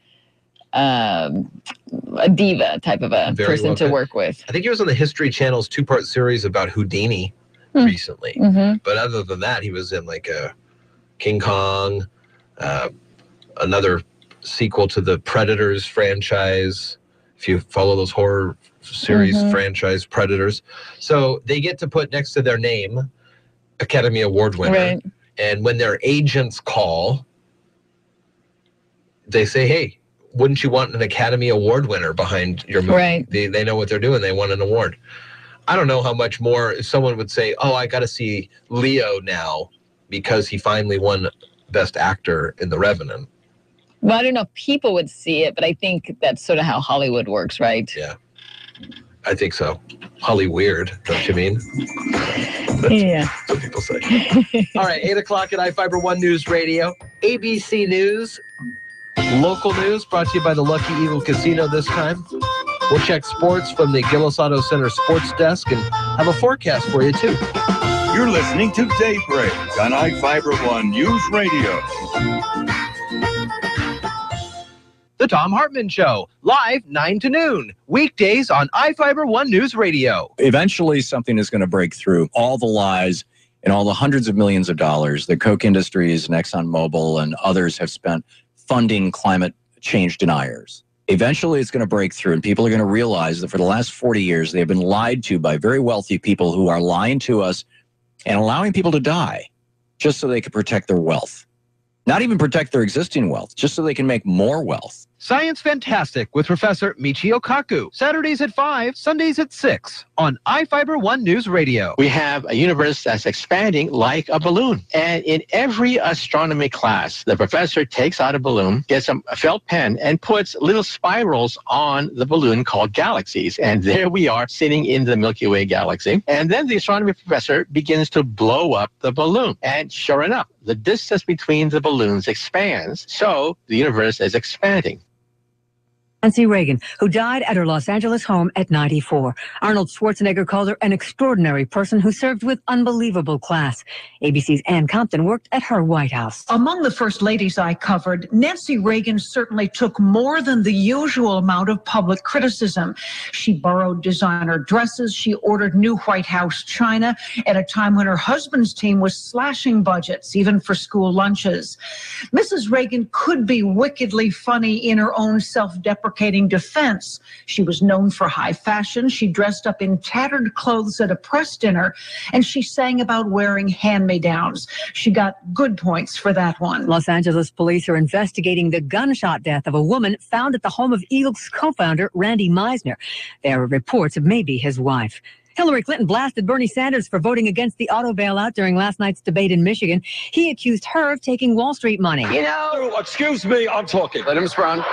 diva type of a person to work with? I think he was on the History Channel's 2-part series about Houdini recently. But other than that, he was in like a King Kong, another sequel to the Predators franchise. If you follow those horror series franchise, Predators. So they get to put next to their name Academy Award winner. Right. And when their agents call, they say, hey, wouldn't you want an Academy Award winner behind your movie? Right. They know what they're doing. They want an award. I don't know how much more if someone would say, oh, I got to see Leo now because he finally won Best Actor in The Revenant. Well, I don't know if people would see it, but I think that's sort of how Hollywood works, right? Yeah, I think so. Hollyweird, don't you mean? Yeah. That's what people say. All right, 8 o'clock at iFIBER ONE News Radio. ABC News. Local news brought to you by the Lucky Eagle Casino this time. We'll check sports from the Gillis Auto Center sports desk and have a forecast for you, too. You're listening to Daybreak on iFIBER ONE News Radio. The Tom Hartman Show, live 9 to noon, weekdays on iFIBER ONE News Radio. Eventually, something is going to break through all the lies and all the hundreds of millions of dollars that Koch Industries and ExxonMobil and others have spent funding climate change deniers. Eventually, it's going to break through, and people are going to realize that for the last 40 years, they've been lied to by very wealthy people who are lying to us and allowing people to die just so they can protect their wealth. Not even protect their existing wealth, just so they can make more wealth. Science Fantastic with Professor Michio Kaku. Saturdays at 5, Sundays at 6 on iFIBER ONE News Radio. We have a universe that's expanding like a balloon. And in every astronomy class, the professor takes out a balloon, gets a felt pen, and puts little spirals on the balloon called galaxies. And there we are sitting in the Milky Way galaxy. And then the astronomy professor begins to blow up the balloon. And sure enough, the distance between the balloons expands. So the universe is expanding. Nancy Reagan, who died at her Los Angeles home at 94. Arnold Schwarzenegger called her an extraordinary person who served with unbelievable class. ABC's Ann Compton worked at her White House. Among the first ladies I covered, Nancy Reagan certainly took more than the usual amount of public criticism. She borrowed designer dresses. She ordered new White House china at a time when her husband's team was slashing budgets, even for school lunches. Mrs. Reagan could be wickedly funny in her own self-deprecating self-deprecating defense. She was known for high fashion. She dressed up in tattered clothes at a press dinner, and she sang about wearing hand-me-downs. She got good points for that one. Los Angeles police are investigating the gunshot death of a woman found at the home of Eagles co-founder Randy Meisner. There are reports of maybe his wife. Hillary Clinton blasted Bernie Sanders for voting against the auto bailout during last night's debate in Michigan. He accused her of taking Wall Street money. You know, excuse me, I'm talking. Let him respond.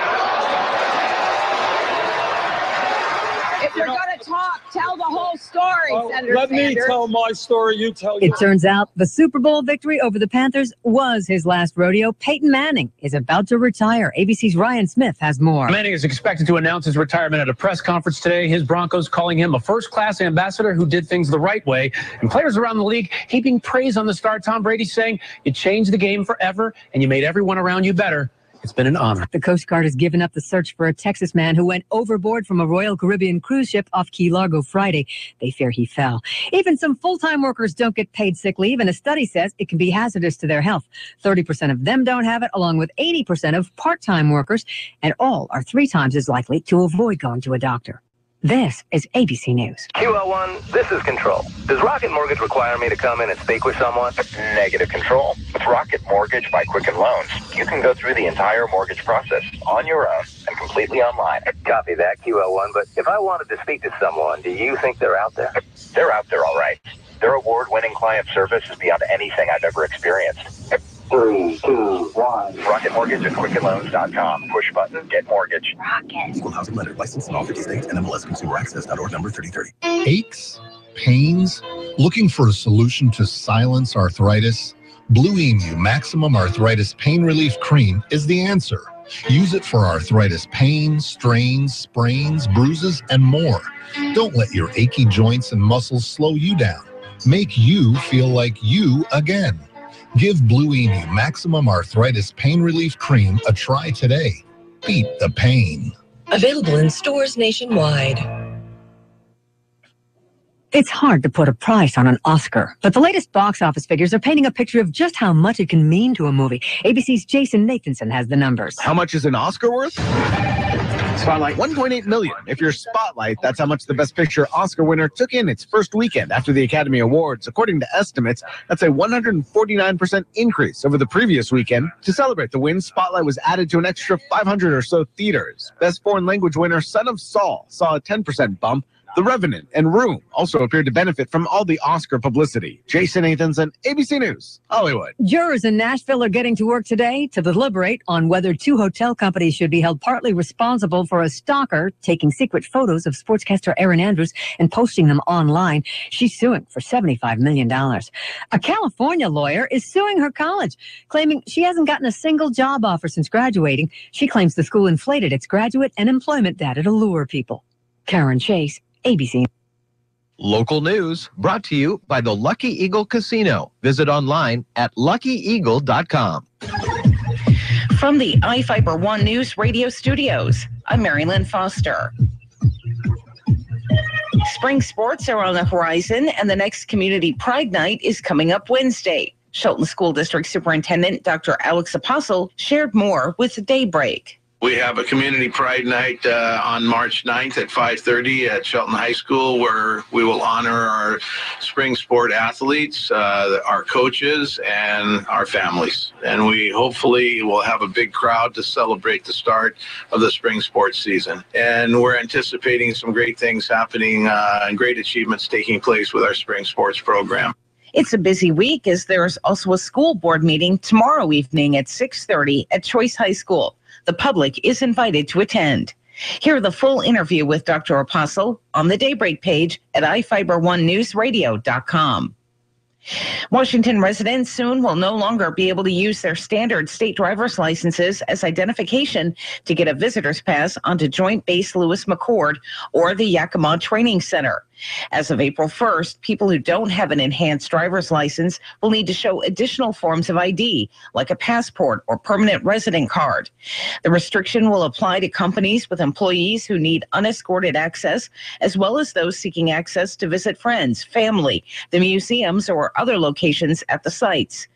If you're going to talk, tell the whole story, Senator Let Sanders. me tell my story, you tell yours. It turns out the Super Bowl victory over the Panthers was his last rodeo. Peyton Manning is about to retire. ABC's Ryan Smith has more. Manning is expected to announce his retirement at a press conference today. His Broncos calling him a first-class ambassador who did things the right way. And players around the league heaping praise on the star Tom Brady, saying, "You changed the game forever, and you made everyone around you better. It's been an honor." The Coast Guard has given up the search for a Texas man who went overboard from a Royal Caribbean cruise ship off Key Largo Friday. They fear he fell. Even some full-time workers don't get paid sick leave, and a study says it can be hazardous to their health. 30% of them don't have it, along with 80% of part-time workers, and all are 3 times as likely to avoid going to a doctor. This is ABC News. QL1, this is Control. Does Rocket Mortgage require me to come in and speak with someone? Negative, Control. With Rocket Mortgage by Quicken Loans, you can go through the entire mortgage process on your own and completely online. Copy that, QL1, but if I wanted to speak to someone, do you think they're out there? They're out there, all right. Their award-winning client service is beyond anything I've ever experienced. 3, 2, 1. Rocket Mortgage at QuickenLoans.com. Push button, get mortgage. Rocket. Equal housing lender. Licensed in all 50 states. NMLSConsumerAccess.org number 3030. Aches, pains, looking for a solution to silence arthritis? Blue Emu Maximum Arthritis Pain Relief Cream is the answer. Use it for arthritis pain, strains, sprains, bruises, and more. Don't let your achy joints and muscles slow you down. Make you feel like you again. Give Blue Emu Maximum Arthritis Pain Relief Cream a try today. Beat the pain. Available in stores nationwide. It's hard to put a price on an Oscar, but the latest box office figures are painting a picture of just how much it can mean to a movie. ABC's Jason Nathanson has the numbers. How much is an Oscar worth? Spotlight, $1.8 million. If you're Spotlight, that's how much the Best Picture Oscar winner took in its first weekend after the Academy Awards. According to estimates, that's a 149% increase over the previous weekend. To celebrate the win, Spotlight was added to an extra 500 or so theaters. Best Foreign Language winner Son of Saul saw a 10% bump. The Revenant and Room also appeared to benefit from all the Oscar publicity. Jason Nathanson, ABC News, Hollywood. Jurors in Nashville are getting to work today to deliberate on whether 2 hotel companies should be held partly responsible for a stalker taking secret photos of sportscaster Erin Andrews and posting them online. She's suing for $75 million. A California lawyer is suing her college, claiming she hasn't gotten a single job offer since graduating. She claims the school inflated its graduate and employment data to lure people. Karen Chase, ABC. Local news brought to you by the Lucky Eagle Casino. Visit online at luckyeagle.com. From the iFIBER ONE Newsradio studios, I'm Marilyn Foster. Spring sports are on the horizon, and the next Community Pride Night is coming up Wednesday. Shelton School District Superintendent Dr. Alex Apostle shared more with Daybreak. We have a Community Pride Night on March 9th at 5:30 at Shelton High School, where we will honor our spring sport athletes, our coaches, and our families. And we hopefully will have a big crowd to celebrate the start of the spring sports season. And we're anticipating some great things happening and great achievements taking place with our spring sports program. It's a busy week, as there's also a school board meeting tomorrow evening at 6:30 at Choice High School. The public is invited to attend. Hear the full interview with Dr. Apostle on the Daybreak page at iFIBER1newsradio.com. Washington residents soon will no longer be able to use their standard state driver's licenses as identification to get a visitor's pass onto Joint Base Lewis McChord or the Yakima Training Center. As of April 1st, people who don't have an enhanced driver's license will need to show additional forms of ID, like a passport or permanent resident card. The restriction will apply to companies with employees who need unescorted access, as well as those seeking access to visit friends, family, the museums, or other locations at the sites.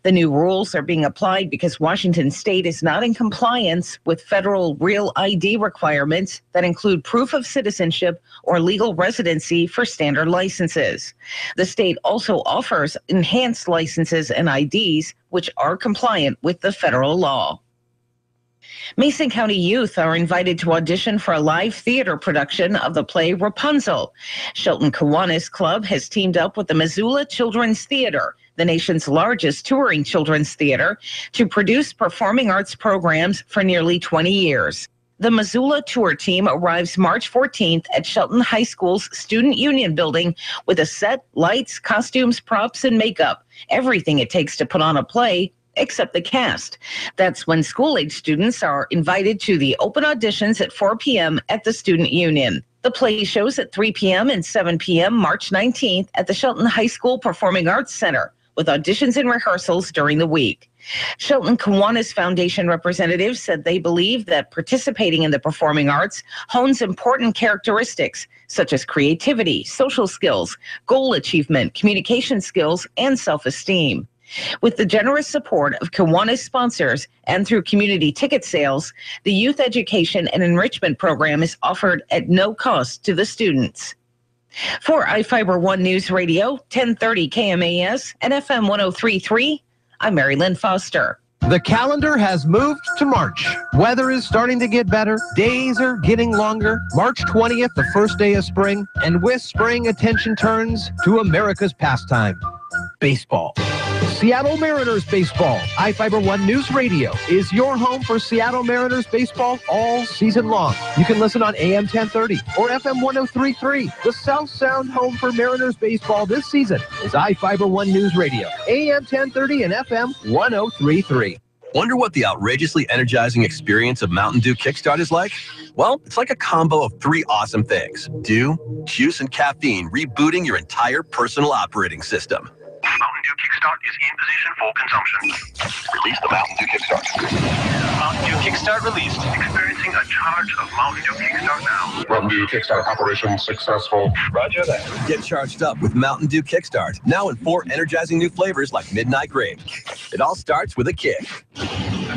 The new rules are being applied because Washington state is not in compliance with federal real ID requirements that include proof of citizenship or legal residency for standard licenses. The state also offers enhanced licenses and IDs, which are compliant with the federal law. Mason County youth are invited to audition for a live theater production of the play Rapunzel. Shelton Kiwanis Club has teamed up with the Missoula Children's Theater, the nation's largest touring children's theater, to produce performing arts programs for nearly 20 years. The Missoula tour team arrives March 14th at Shelton High School's Student Union building with a set, lights, costumes, props, and makeup, everything it takes to put on a play, except the cast. That's when school-age students are invited to the open auditions at 4 p.m. at the Student Union. The play shows at 3 p.m. and 7 p.m. March 19th at the Shelton High School Performing Arts Center, with auditions and rehearsals during the week. Shelton Kiwanis Foundation representatives said they believe that participating in the performing arts hones important characteristics such as creativity, social skills, goal achievement, communication skills, and self-esteem. With the generous support of Kiwanis sponsors and through community ticket sales, the youth education and enrichment program is offered at no cost to the students. For iFIBER One News Radio, 1030 KMAS and FM 103.3, I'm Mary Lynn Foster. The calendar has moved to March. Weather is starting to get better. Days are getting longer. March 20th, the first day of spring. And with spring, attention turns to America's pastime, baseball. Seattle Mariners baseball. iFIBER One News Radio is your home for Seattle Mariners baseball all season long. You can listen on AM 1030 or FM 103.3. The South Sound home for Mariners baseball this season is iFIBER One News Radio, AM 1030 and FM 103.3. Wonder what the outrageously energizing experience of Mountain Dew Kickstart is like? Well, it's like a combo of 3 awesome things: dew, juice, and caffeine, rebooting your entire personal operating system. Mountain Dew Kickstart is in position for consumption. Release the Mountain Dew Kickstart. Mountain Dew Kickstart released. Experiencing a charge of Mountain Dew Kickstart now. Mountain Dew Kickstart operation successful. Roger that. Get charged up with Mountain Dew Kickstart. Now in 4 energizing new flavors like Midnight Grape. It all starts with a kick.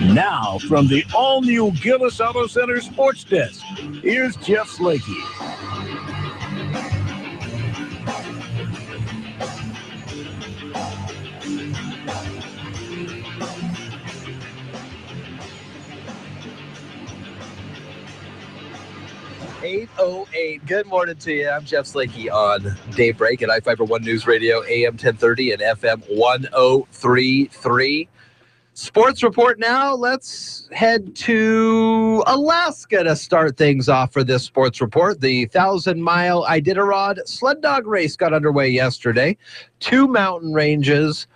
Now from the all-new Gillis Auto Center Sports Desk, here's Jeff Slakey. .808. Good morning to you. I'm Jeff Slakey on Daybreak at iFIBER One News Radio, AM 1030 and FM 103.3. Sports report now. Let's head to Alaska to start things off for this sports report. The 1,000-mile Iditarod sled dog race got underway yesterday. 2 mountain ranges,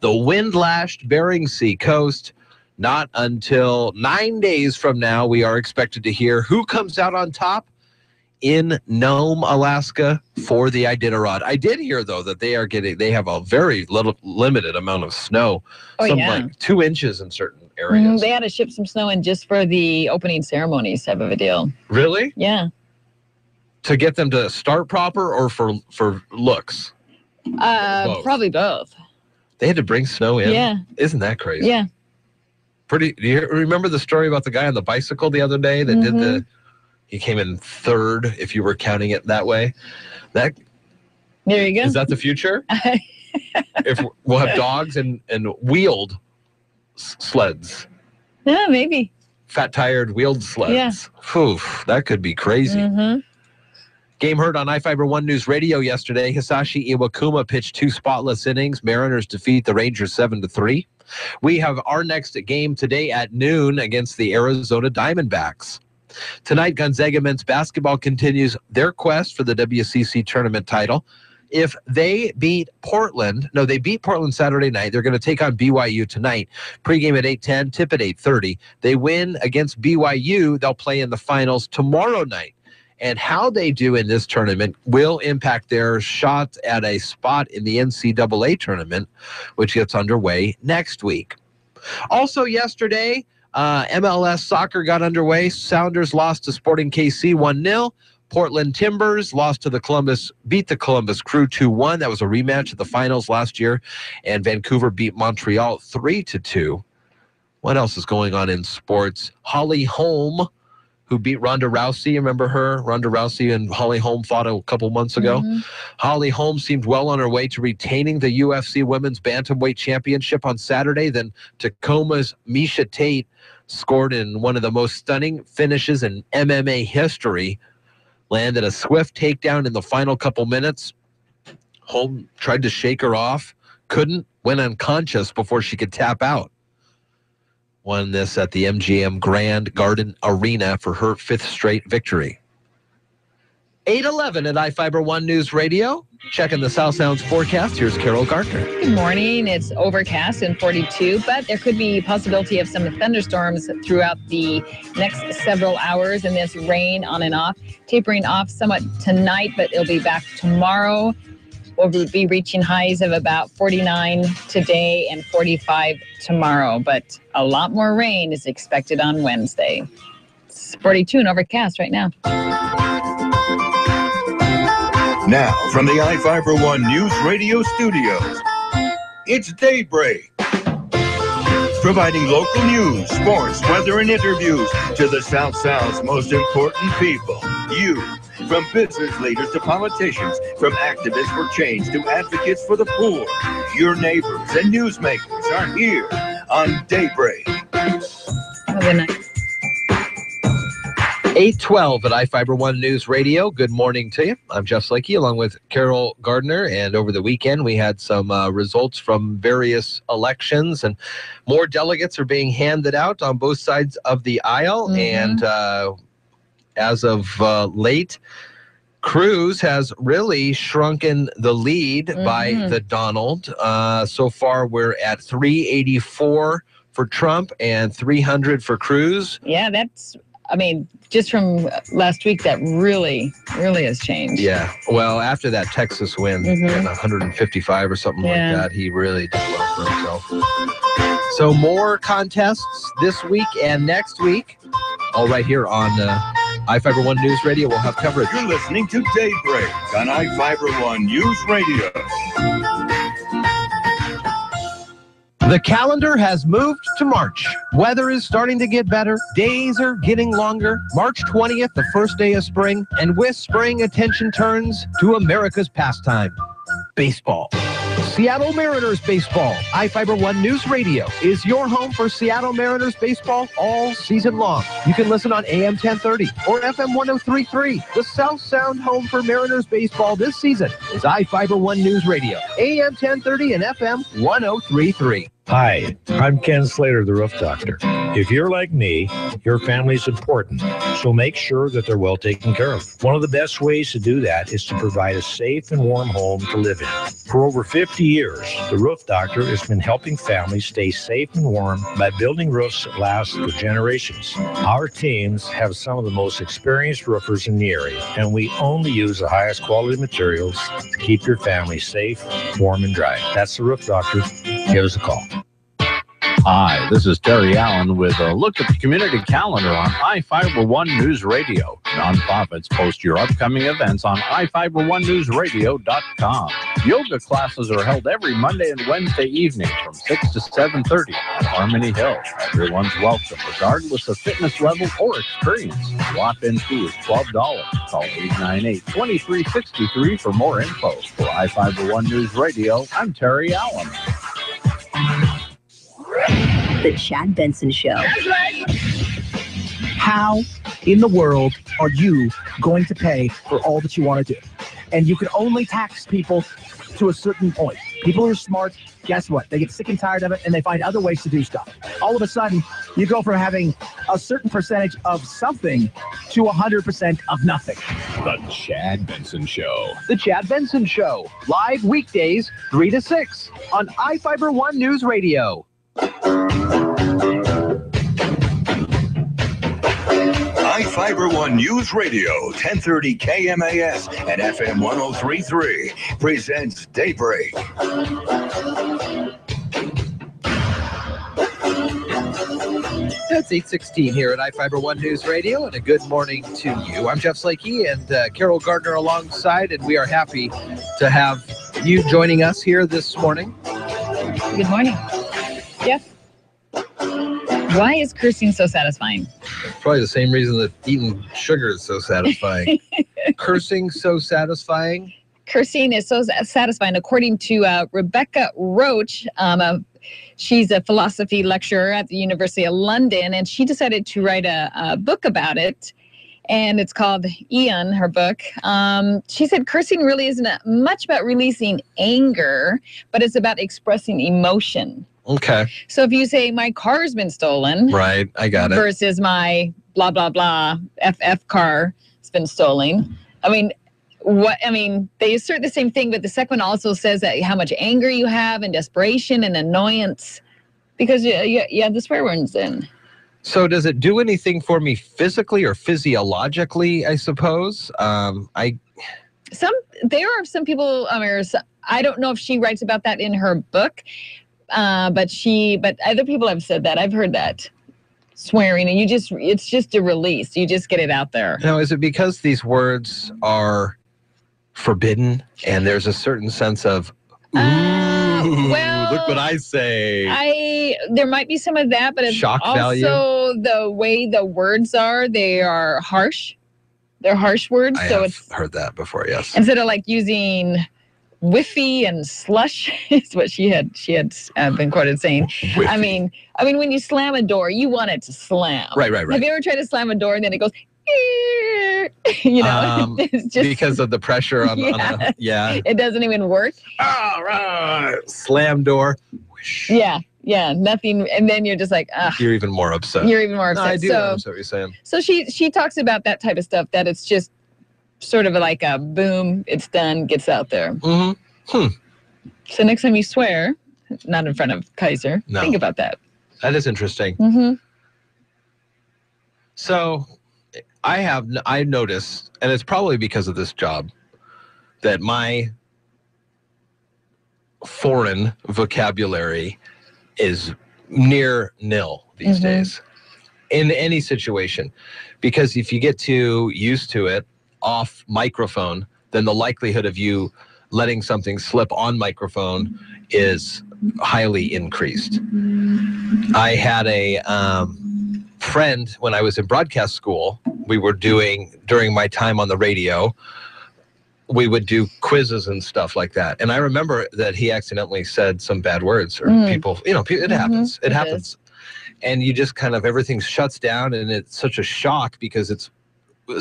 the wind-lashed Bering Sea coast. Not until 9 days from now, we are expected to hear who comes out on top in Nome, Alaska for the Iditarod. I did hear, though, that they have a very limited amount of snow. Like 2 inches in certain areas. They had to ship some snow in just for the opening ceremonies type of a deal. Really? Yeah. To get them to start proper or for looks? Probably both. They had to bring snow in? Yeah. Isn't that crazy? Yeah. Do you remember the story about the guy on the bicycle the other day that did he came in 3rd, if you were counting it that way? There you go. Is that the future? If we'll have dogs and wheeled sleds. Yeah, maybe. Fat tired wheeled sleds. Yeah. Whew, that could be crazy. Game heard on iFIBER One News Radio yesterday. Hisashi Iwakuma pitched 2 spotless innings. Mariners defeat the Rangers 7-3. We have our next game today at noon against the Arizona Diamondbacks. Tonight, Gonzaga men's basketball continues their quest for the WCC tournament title. If they beat Portland, they beat Portland Saturday night. They're going to take on BYU tonight. Pregame at 8:10, tip at 8:30. They win against BYU. They'll play in the finals tomorrow night. And how they do in this tournament will impact their shot at a spot in the NCAA tournament, which gets underway next week. Also yesterday, MLS soccer got underway. Sounders lost to Sporting KC 1-0. Portland Timbers beat the Columbus Crew 2-1. That was a rematch of the finals last year. And Vancouver beat Montreal 3-2. What else is going on in sports? Holly Holm, who beat Ronda Rousey. Remember her? Ronda Rousey and Holly Holm fought a couple months ago. Mm-hmm. Holly Holm seemed well on her way to retaining the UFC Women's Bantamweight Championship on Saturday. Then Tacoma's Miesha Tate scored in one of the most stunning finishes in MMA history. Landed a swift takedown in the final couple minutes. Holm tried to shake her off. Couldn't. Went unconscious before she could tap out. Won this at the MGM Grand Garden Arena for her 5th straight victory. 8:11 at iFIBER One News Radio. Checking the South Sounds forecast. Here's Carol Gardner. Good morning. It's overcast and 42, but there could be possibility of some thunderstorms throughout the next several hours, and this rain on and off, tapering off somewhat tonight, but it'll be back tomorrow. We'll be reaching highs of about 49 today and 45 tomorrow, but a lot more rain is expected on Wednesday. It's 42 and overcast right now. Now, from the iFIBER One News Radio studios, it's Daybreak. Providing local news, sports, weather, and interviews to the South Sound's most important people. You. From business leaders to politicians, from activists for change to advocates for the poor, your neighbors and newsmakers are here on Daybreak. Have a good night. 8:12 at iFIBER One News Radio. Good morning to you. I'm Jeff Slakey along with Carol Gardner. And over the weekend, we had some results from various elections, and more delegates are being handed out on both sides of the aisle. Mm-hmm. And as of late, Cruz has really shrunken the lead by the Donald. So far, we're at 384 for Trump and 300 for Cruz. Yeah, just from last week, that really has changed. Yeah. Well, after that Texas win, and 155 or something like that, he really did well for himself. So more contests this week and next week. All right here on iFIBER One News Radio. We'll have coverage. You're listening to Daybreak on iFIBER One News Radio. The calendar has moved to March. Weather is starting to get better. Days are getting longer. March 20th, the first day of spring. And with spring, attention turns to America's pastime, baseball. Seattle Mariners baseball. iFIBER One News Radio is your home for Seattle Mariners baseball all season long. You can listen on AM 1030 or FM 1033. The South Sound home for Mariners baseball this season is iFIBER One News Radio, AM 1030 and FM 1033. Hi, I'm Ken Slater, the Roof Doctor. If you're like me, your family's important, so make sure that they're well taken care of. One of the best ways to do that is to provide a safe and warm home to live in. For over 50 years, the Roof Doctor has been helping families stay safe and warm by building roofs that last for generations. Our teams have some of the most experienced roofers in the area, and we only use the highest quality materials to keep your family safe, warm, and dry. That's the Roof Doctor. Give us a call. Hi, this is Terry Allen with a look at the community calendar on iFIBER One News Radio. Nonprofits post your upcoming events on iFiberOneNewsRadio.com. Yoga classes are held every Monday and Wednesday evening from 6 to 7:30 at Harmony Hill. Everyone's welcome, regardless of fitness level or experience. Walk-in fee is $12. Call 898-2363 for more info. For iFIBER One News Radio, I'm Terry Allen. The Chad Benson Show. How in the world are you going to pay for all that you want to do? And you can only tax people to a certain point. People who are smart, guess what? They get sick and tired of it, and they find other ways to do stuff. All of a sudden, you go from having a certain percentage of something to 100% of nothing. The Chad Benson Show. The Chad Benson Show. Live weekdays, 3 to 6 on iFIBER One News Radio. iFIBER One News Radio, 1030 KMAS and FM 1033 presents Daybreak. It's 8:16 here at iFIBER One News Radio, and a good morning to you. I'm Jeff Slakey and Carol Gardner alongside, and we are happy to have you joining us here this morning. Good morning. Jeff, why is cursing so satisfying? Probably the same reason that eating sugar is so satisfying. Cursing so satisfying? Cursing is so satisfying, according to Rebecca Roach. She's a philosophy lecturer at the University of London, and she decided to write a book about it, and it's called Eon, her book. She said cursing really isn't much about releasing anger, but it's about expressing emotion. Okay. So if you say, my car's been stolen. Right, I got it. Versus my blah, blah, blah, FF car has been stolen. They assert the same thing, but the second one also says that how much anger you have and desperation and annoyance because you have the swear words in. So does it do anything for me physically or physiologically, I suppose? There are some people, I don't know if she writes about that in her book, but other people have said that. I've heard that. Swearing, and it's just a release. You just get it out there. Now, is it because these words are forbidden and there's a certain sense of, look what I say? There might be some of that, but it's shock also value. The way the words are. They are harsh. They're harsh words. I have heard that before, yes. Instead of like using whiffy and slush is what she had been quoted saying. Whiffy. I mean, when you slam a door, you want it to slam. Right. Have you ever tried to slam a door and then it goes, it's just because of the pressure on yeah. It doesn't even work. All right. Slam door. Yeah, nothing. And then you're just like, ugh. You're even more upset. No, I do understand what you're saying. So she talks about that type of stuff, that it's just sort of like a boom, it's done, gets out there. Mm-hmm. So next time you swear, not in front of Kaiser, think about that. That is interesting. Mm-hmm. So I noticed, and it's probably because of this job, that my foreign vocabulary is near nil these days in any situation. Because if you get too used to it off microphone, then the likelihood of you letting something slip on microphone is highly increased. I had a friend when I was in broadcast school. We were doing, during my time on the radio, we would do quizzes and stuff like that. And I remember that he accidentally said some bad words, or people, it happens. It happens. And you just kind of, everything shuts down, and it's such a shock because it's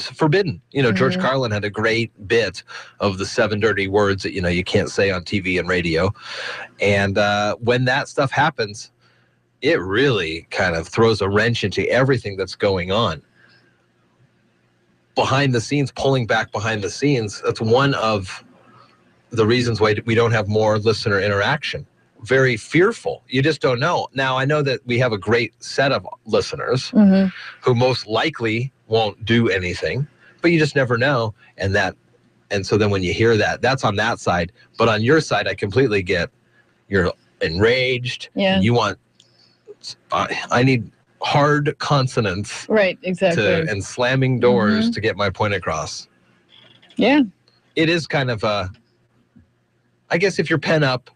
forbidden. George Carlin had a great bit of the 7 dirty words that, you can't say on TV and radio. And when that stuff happens, it really kind of throws a wrench into everything that's going on. Behind the scenes, pulling back behind the scenes, that's one of the reasons why we don't have more listener interaction. Very fearful. You just don't know. Now, I know that we have a great set of listeners who most likely won't do anything, but you just never know. And so then when you hear that, that's on that side. But on your side, I completely get, you're enraged. Yeah. You want, I need hard consonants. Right, exactly. And slamming doors to get my point across. Yeah. It is kind of I guess if you're pen up,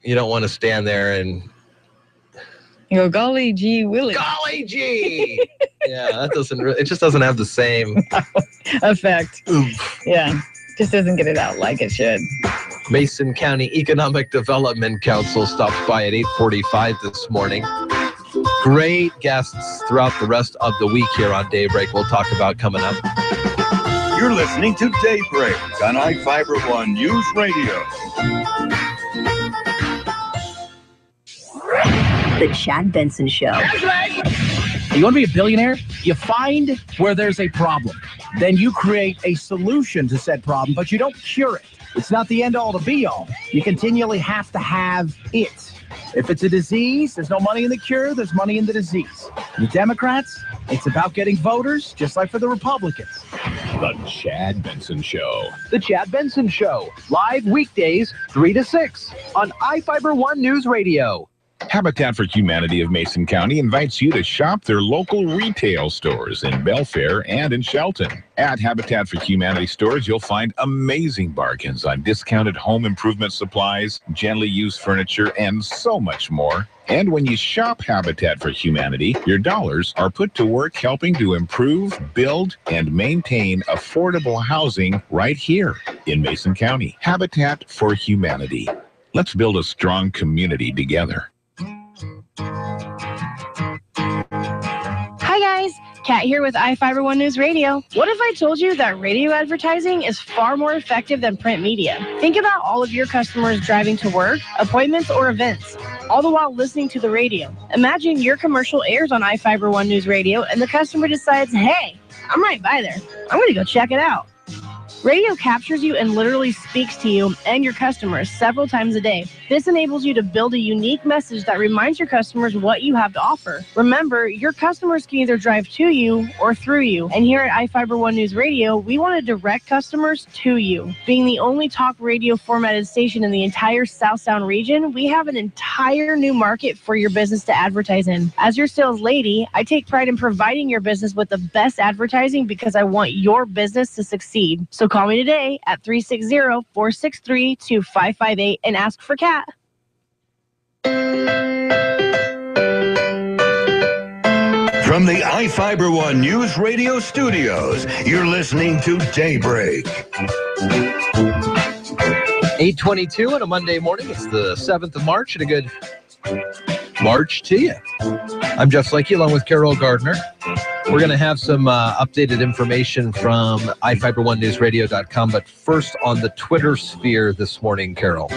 you don't want to stand there and you go, golly gee willy. Golly gee! Yeah, it just doesn't have the same effect. Oomph. Yeah, just doesn't get it out like it should. Mason County Economic Development Council stopped by at 8:45 this morning. Great guests throughout the rest of the week here on Daybreak. We'll talk about coming up. You're listening to Daybreak on iFIBER One News Radio. The Chad Benson Show. You want to be a billionaire? You find where there's a problem. Then you create a solution to said problem, but you don't cure it. It's not the end-all to be-all. You continually have to have it. If it's a disease, there's no money in the cure, there's money in the disease. The Democrats, it's about getting voters, just like for the Republicans. The Chad Benson Show. The Chad Benson Show, live weekdays 3 to 6 on iFIBER One News Radio. Habitat for Humanity of Mason County invites you to shop their local retail stores in Belfair and in Shelton. At Habitat for Humanity stores, you'll find amazing bargains on discounted home improvement supplies, gently used furniture, and so much more. And when you shop Habitat for Humanity, your dollars are put to work helping to improve, build, and maintain affordable housing right here in Mason County. Habitat for Humanity. Let's build a strong community together. Hi guys, Kat here with iFIBER ONE Newsradio. What if I told you that radio advertising is far more effective than print media? Think about all of your customers driving to work, appointments, or events, all the while listening to the radio. Imagine your commercial airs on iFIBER ONE Newsradio and the customer decides, hey, I'm right by there. I'm going to go check it out. Radio captures you and literally speaks to you and your customers several times a day. This enables you to build a unique message that reminds your customers what you have to offer. Remember, your customers can either drive to you or through you. And here at iFIBER ONE Newsradio, we want to direct customers to you. Being the only talk radio formatted station in the entire South Sound region, we have an entire new market for your business to advertise in. As your sales lady, I take pride in providing your business with the best advertising because I want your business to succeed. So call me today at 360-463-2558 and ask for Kat. From the iFIBER ONE News Radio studios, you're listening to Daybreak. 8:22 on a Monday morning. It's the 7th of March, and a good March to you. I'm Jeff Slakey along with Carol Gardner. We're going to have some updated information from iFiberOneNewsRadio.com, but first on the Twitter sphere this morning, Carol.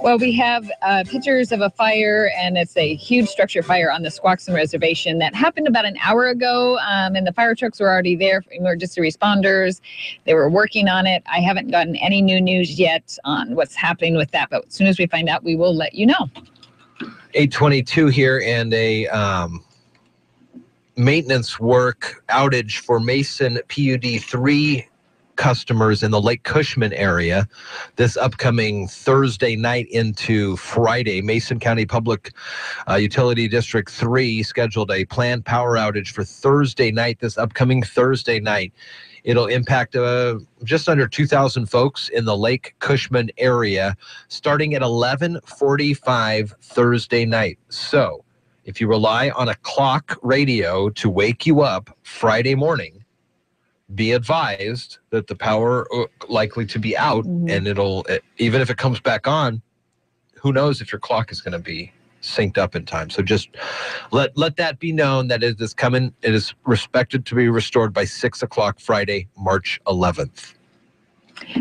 Well, we have pictures of a fire, and it's a huge structure fire on the Squaxin Reservation that happened about an hour ago, and the fire trucks were already there, emergency responders. They were working on it. I haven't gotten any new news yet on what's happening with that, but as soon as we find out, we will let you know. 8:22 here, and a maintenance work outage for Mason PUD 3 customers in the Lake Cushman area this upcoming Thursday night into Friday. Mason County Public Utility District 3 scheduled a planned power outage for Thursday night, this upcoming Thursday night. It'll impact just under 2,000 folks in the Lake Cushman area starting at 11:45 Thursday night. So if you rely on a clock radio to wake you up Friday morning, be advised that the power likely to be out, and even if it comes back on, who knows if your clock is going to be synced up in time. So just let that be known that it is coming. It is expected to be restored by 6 o'clock Friday, March 11th.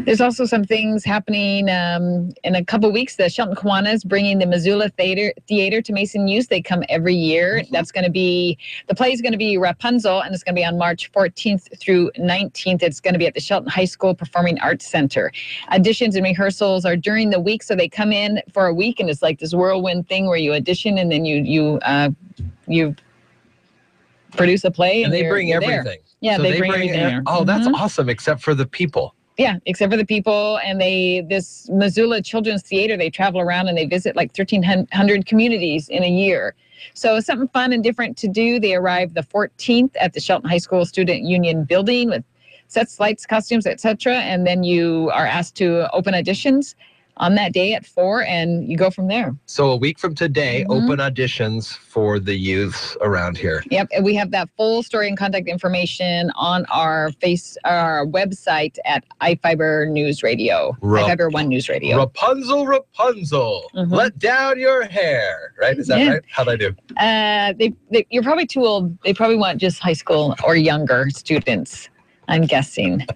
There's also some things happening in a couple weeks. The Shelton Kiwanis bringing the Missoula Theater to Mason Youth. They come every year. That's going to be, the play is going to be Rapunzel, and it's going to be on March 14th through 19th. It's going to be at the Shelton High School Performing Arts Center. Auditions and rehearsals are during the week, so they come in for a week, and it's like this whirlwind thing where you audition and then you produce a play. And they bring everything. There. Yeah, so they bring everything. Oh, that's awesome, except for the people. Yeah, except for the people. And this Missoula Children's Theater, they travel around and they visit like 1,300 communities in a year. So something fun and different to do. They arrive the 14th at the Shelton High School Student Union building with sets, lights, costumes, etc. And then you are asked to open auditions on that day at 4, and you go from there. So a week from today, open auditions for the youths around here. Yep, and we have that full story and contact information on our website at iFIBER News Radio, iFIBER ONE News Radio. Rapunzel, let down your hair. Right? Is that right? How'd I do? You're probably too old. They probably want just high school or younger students, I'm guessing.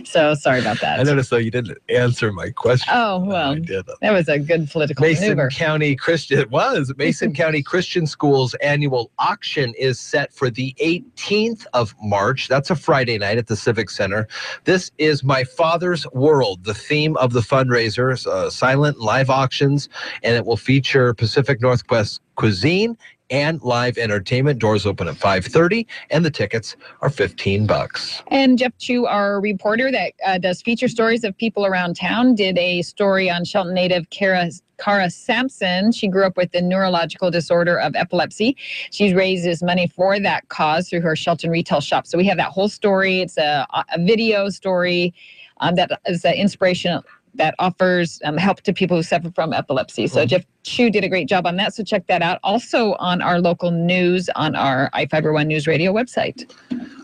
So sorry about that. I noticed, though, you didn't answer my question. Oh, well, that was a good political maneuver. Mason County Christian School's annual auction is set for the 18th of March. That's a Friday night at the Civic Center. This is My Father's World, the theme of the fundraiser, silent live auctions, and it will feature Pacific Northwest cuisine and live entertainment. Doors open at 5:30, and the tickets are $15. And Jeff Chu, our reporter that does feature stories of people around town, did a story on Shelton native Cara Sampson. She grew up with the neurological disorder of epilepsy. She raises money for that cause through her Shelton retail shop. So we have that whole story. It's a video story that is an inspiration that offers help to people who suffer from epilepsy. So Jeff Chu did a great job on that. So check that out. Also on our local news on our iFIBER ONE News Radio website.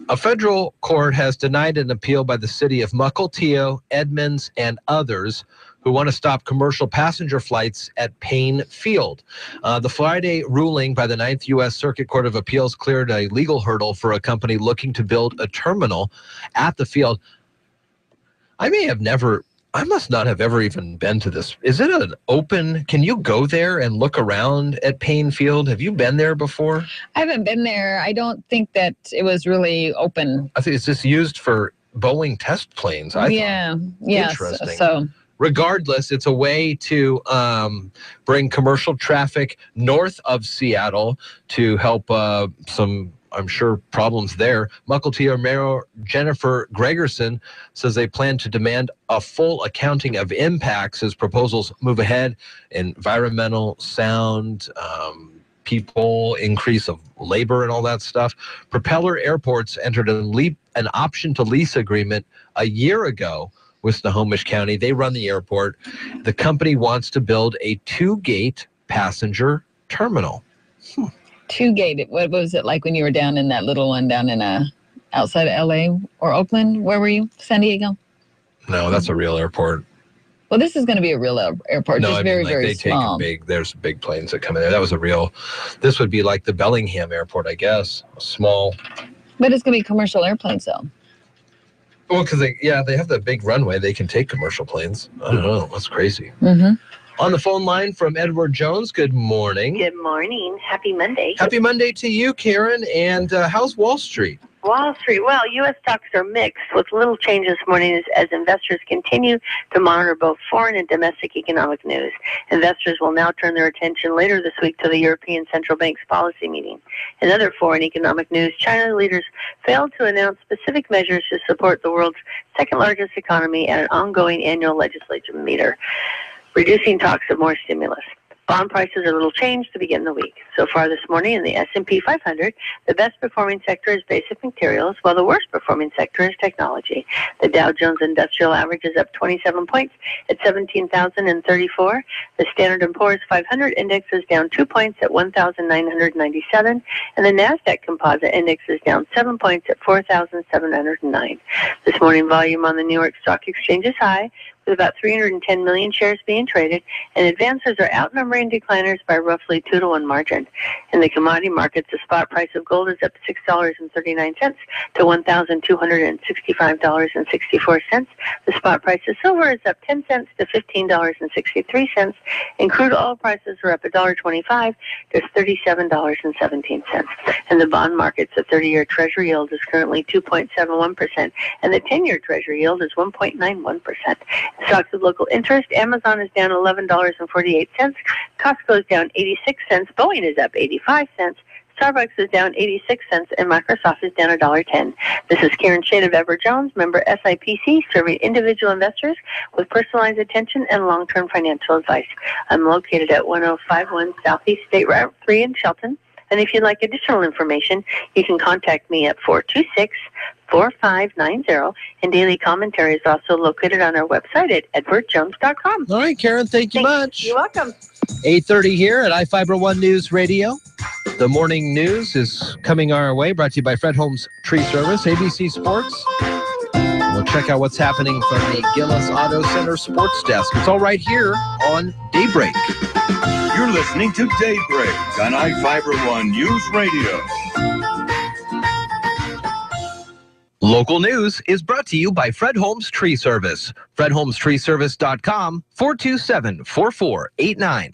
A federal court has denied an appeal by the city of Mukilteo, Edmonds, and others who want to stop commercial passenger flights at Payne Field. The Friday ruling by the 9th U.S. Circuit Court of Appeals cleared a legal hurdle for a company looking to build a terminal at the field. I must not have ever even been to this. Is it an open, can you go there and look around at Payne Field? Have you been there before? I haven't been there. I don't think that it was really open. I think it's just used for Boeing test planes. Yeah. Interesting. So regardless, it's a way to bring commercial traffic north of Seattle to help some, I'm sure, problems there. Mukilteo Mayor Jennifer Gregerson says they plan to demand a full accounting of impacts as proposals move ahead. Environmental, sound, people, increase of labor and all that stuff. Propeller Airports entered an option to lease agreement a year ago with Snohomish County. They run the airport. The company wants to build a 2-gate passenger terminal. 2-gate. What was it like when you were down in that little one down in outside of LA or Oakland? Where were you? San Diego? No, that's a real airport. Well, this is going to be a real airport. No, just very small. There's big planes that come in there. That was this would be like the Bellingham Airport, I guess. Small. But it's going to be commercial airplanes, though. Well, because they have that big runway. They can take commercial planes. I don't know. That's crazy. Mm-hmm. On the phone line from Edward Jones, good morning. Good morning. Happy Monday. Happy Monday to you, Karen. And how's Wall Street? Wall Street. Well, U.S. stocks are mixed with little change this morning as investors continue to monitor both foreign and domestic economic news. Investors will now turn their attention later this week to the European Central Bank's policy meeting. In other foreign economic news, China leaders failed to announce specific measures to support the world's second largest economy at an ongoing annual legislature meeting, reducing talks of more stimulus. Bond prices are little changed to begin the week. So far this morning in the S&P 500, the best performing sector is basic materials, while the worst performing sector is technology. The Dow Jones Industrial Average is up 27 points at 17,034. The Standard & Poor's 500 Index is down 2 points at 1,997. And the NASDAQ Composite Index is down 7 points at 4,709. This morning volume on the New York Stock Exchange is high, with about 310 million shares being traded, and advancers are outnumbering decliners by roughly 2-to-1 margin. In the commodity markets, the spot price of gold is up $6.39 to $1,265.64. The spot price of silver is up 10 cents to $15.63, and crude oil prices are up $1.25 to $37.17. In the bond markets, the 30-year Treasury yield is currently 2.71%, and the 10-year Treasury yield is 1.91%. Stocks of local interest, Amazon is down $11.48. Costco is down 86 cents. Boeing is up 85 cents. Starbucks is down 86 cents, and Microsoft is down $1.10. This is Karen Shade of Ever Jones, member SIPC, serving individual investors with personalized attention and long-term financial advice. I'm located at 1051 Southeast State Route 3 in Shelton. And if you'd like additional information, you can contact me at 426-4590. And daily commentary is also located on our website at edwardjones.com. All right, Karen, thank you much. You're welcome. 8:30 here at iFIBER ONE News Radio. The morning news is coming our way, brought to you by Fred Holmes Tree Service, ABC Sports. We'll check out what's happening from the Gillis Auto Center Sports Desk. It's all right here on Daybreak. You're listening to Daybreak on iFIBER ONE News Radio. Local news is brought to you by Fred Holmes Tree Service. FredHolmesTreeService.com, 427-4489.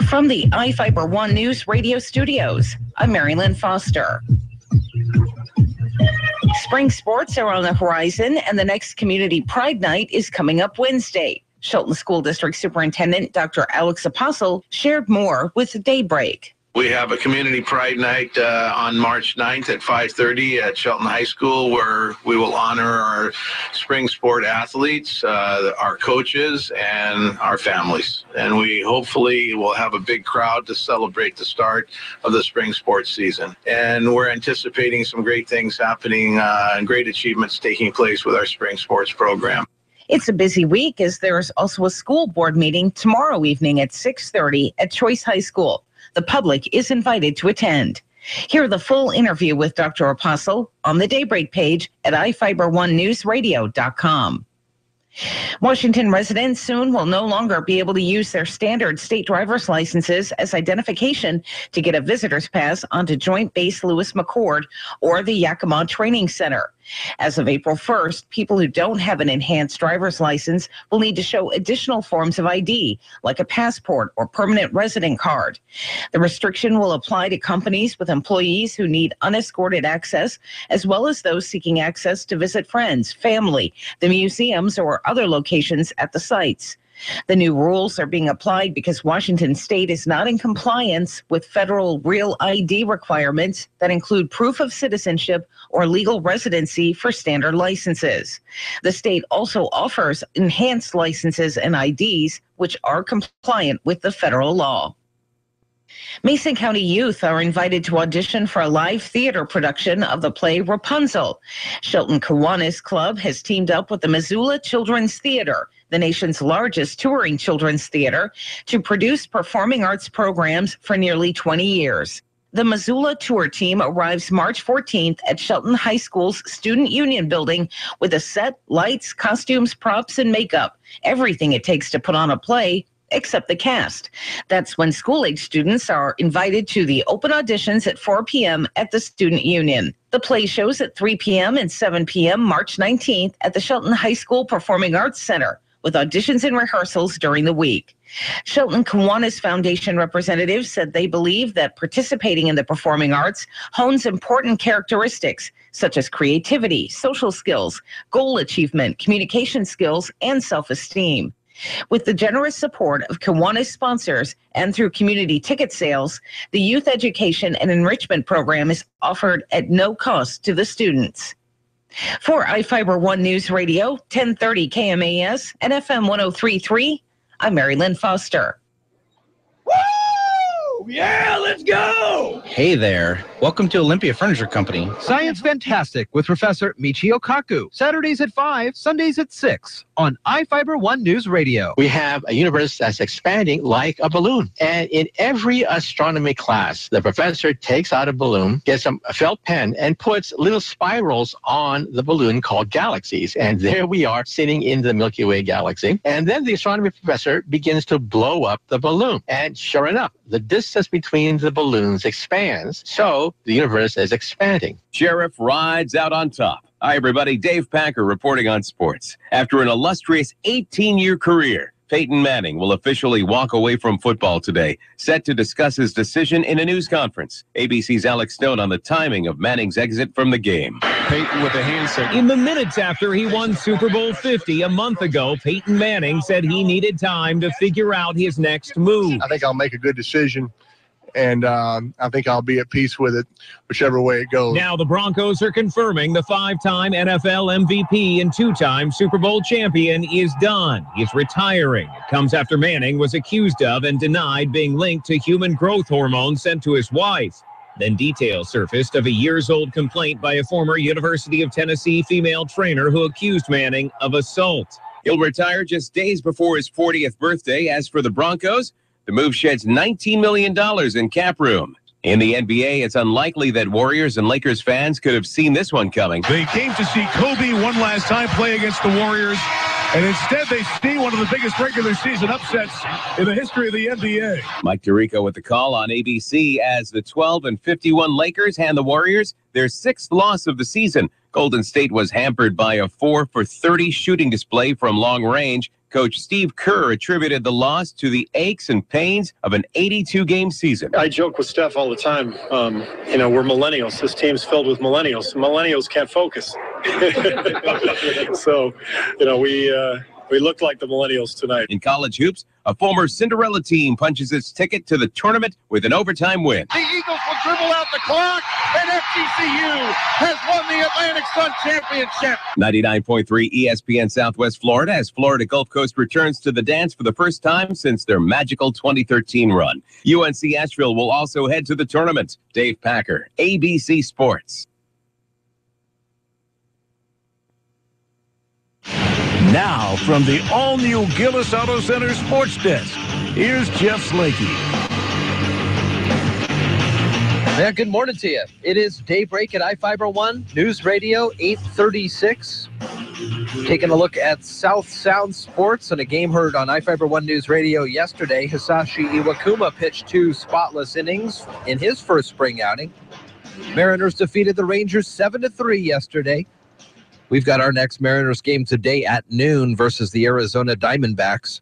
From the iFIBER ONE News Radio studios, I'm Mary Lynn Foster. Spring sports are on the horizon, and the next Community Pride Night is coming up Wednesday. Shelton School District Superintendent Dr. Alex Apostle shared more with Daybreak. We have a community pride night on March 9th at 5:30 at Shelton High School, where we will honor our spring sport athletes, our coaches, and our families. And we hopefully will have a big crowd to celebrate the start of the spring sports season. And we're anticipating some great things happening and great achievements taking place with our spring sports program. It's a busy week as there's also a school board meeting tomorrow evening at 6:30 at Choice High School. The public is invited to attend. Hear the full interview with Dr. Apostle on the Daybreak page at iFIBER1newsradio.com. Washington residents soon will no longer be able to use their standard state driver's licenses as identification to get a visitor's pass onto Joint Base Lewis McChord or the Yakima Training Center. As of April 1st, people who don't have an enhanced driver's license will need to show additional forms of ID, like a passport or permanent resident card. The restriction will apply to companies with employees who need unescorted access, as well as those seeking access to visit friends, family, the museums, or other locations at the sites. The new rules are being applied because Washington state is not in compliance with federal real ID requirements that include proof of citizenship or legal residency for standard licenses. The state also offers enhanced licenses and IDs, which are compliant with the federal law. Mason County youth are invited to audition for a live theater production of the play Rapunzel. Shelton Kiwanis Club has teamed up with the Missoula Children's Theater, the nation's largest touring children's theater, to produce performing arts programs for nearly 20 years. The Missoula tour team arrives March 14th at Shelton High School's Student Union building with a set, lights, costumes, props, and makeup, everything it takes to put on a play, except the cast. That's when school-age students are invited to the open auditions at 4 p.m. at the Student Union. The play shows at 3 p.m. and 7 p.m. March 19th at the Shelton High School Performing Arts Center, with auditions and rehearsals during the week. Shelton Kiwanis Foundation representatives said they believe that participating in the performing arts hones important characteristics such as creativity, social skills, goal achievement, communication skills, and self-esteem. With the generous support of Kiwanis sponsors and through community ticket sales, the youth education and enrichment program is offered at no cost to the students. For iFIBER One News Radio, 1030 KMAS and FM 103.3, I'm Mary Lynn Foster. Yeah, let's go! Hey there. Welcome to Olympia Furniture Company. Science Fantastic with Professor Michio Kaku. Saturdays at 5, Sundays at 6 on iFIBER One News Radio. We have a universe that's expanding like a balloon. And in every astronomy class, the professor takes out a balloon, gets a felt pen, and puts little spirals on the balloon called galaxies. And there we are sitting in the Milky Way galaxy. And then the astronomy professor begins to blow up the balloon. And sure enough, the distance between the balloons expands. So the universe is expanding. Sheriff rides out on top. Hi, everybody. Dave Packer reporting on sports. After an illustrious 18-year career, Peyton Manning will officially walk away from football today, set to discuss his decision in a news conference. ABC's Alex Stone on the timing of Manning's exit from the game. Peyton with a hand signal. In the minutes after he won Super Bowl 50 a month ago, Peyton Manning said he needed time to figure out his next move. I think I'll make a good decision, and I think I'll be at peace with it, whichever way it goes. Now the Broncos are confirming the 5-time NFL MVP and 2-time Super Bowl champion is done. He's retiring. It comes after Manning was accused of and denied being linked to human growth hormone sent to his wife. Then details surfaced of a years-old complaint by a former University of Tennessee female trainer who accused Manning of assault. He'll retire just days before his 40th birthday. As for the Broncos, the move sheds $19 million in cap room. In the NBA, it's unlikely that Warriors and Lakers fans could have seen this one coming. They came to see Kobe one last time play against the Warriors, and instead they see one of the biggest regular season upsets in the history of the NBA. Mike Tirico with the call on ABC as the 12-51 Lakers hand the Warriors their 6th loss of the season. Golden State was hampered by a 4-for-30 shooting display from long range. Coach Steve Kerr attributed the loss to the aches and pains of an 82-game season. I joke with Steph all the time. We're millennials. This team's filled with millennials. Millennials can't focus. So, We looked like the millennials tonight. In college hoops, a former Cinderella team punches its ticket to the tournament with an overtime win. The Eagles will dribble out the clock, and FGCU has won the Atlantic Sun Championship. 99.3 ESPN Southwest Florida as Florida Gulf Coast returns to the dance for the first time since their magical 2013 run. UNC Asheville will also head to the tournament. Dave Packer, ABC Sports. Now, from the all-new Gillis Auto Center Sports Desk, here's Jeff Slakey. Yeah, good morning to you. It is Daybreak at iFIBER ONE Newsradio, 8:36. Taking a look at South Sound Sports and a game heard on iFIBER ONE Newsradio yesterday. Hisashi Iwakuma pitched 2 spotless innings in his first spring outing. Mariners defeated the Rangers 7-3 yesterday. We've got our next Mariners game today at noon versus the Arizona Diamondbacks.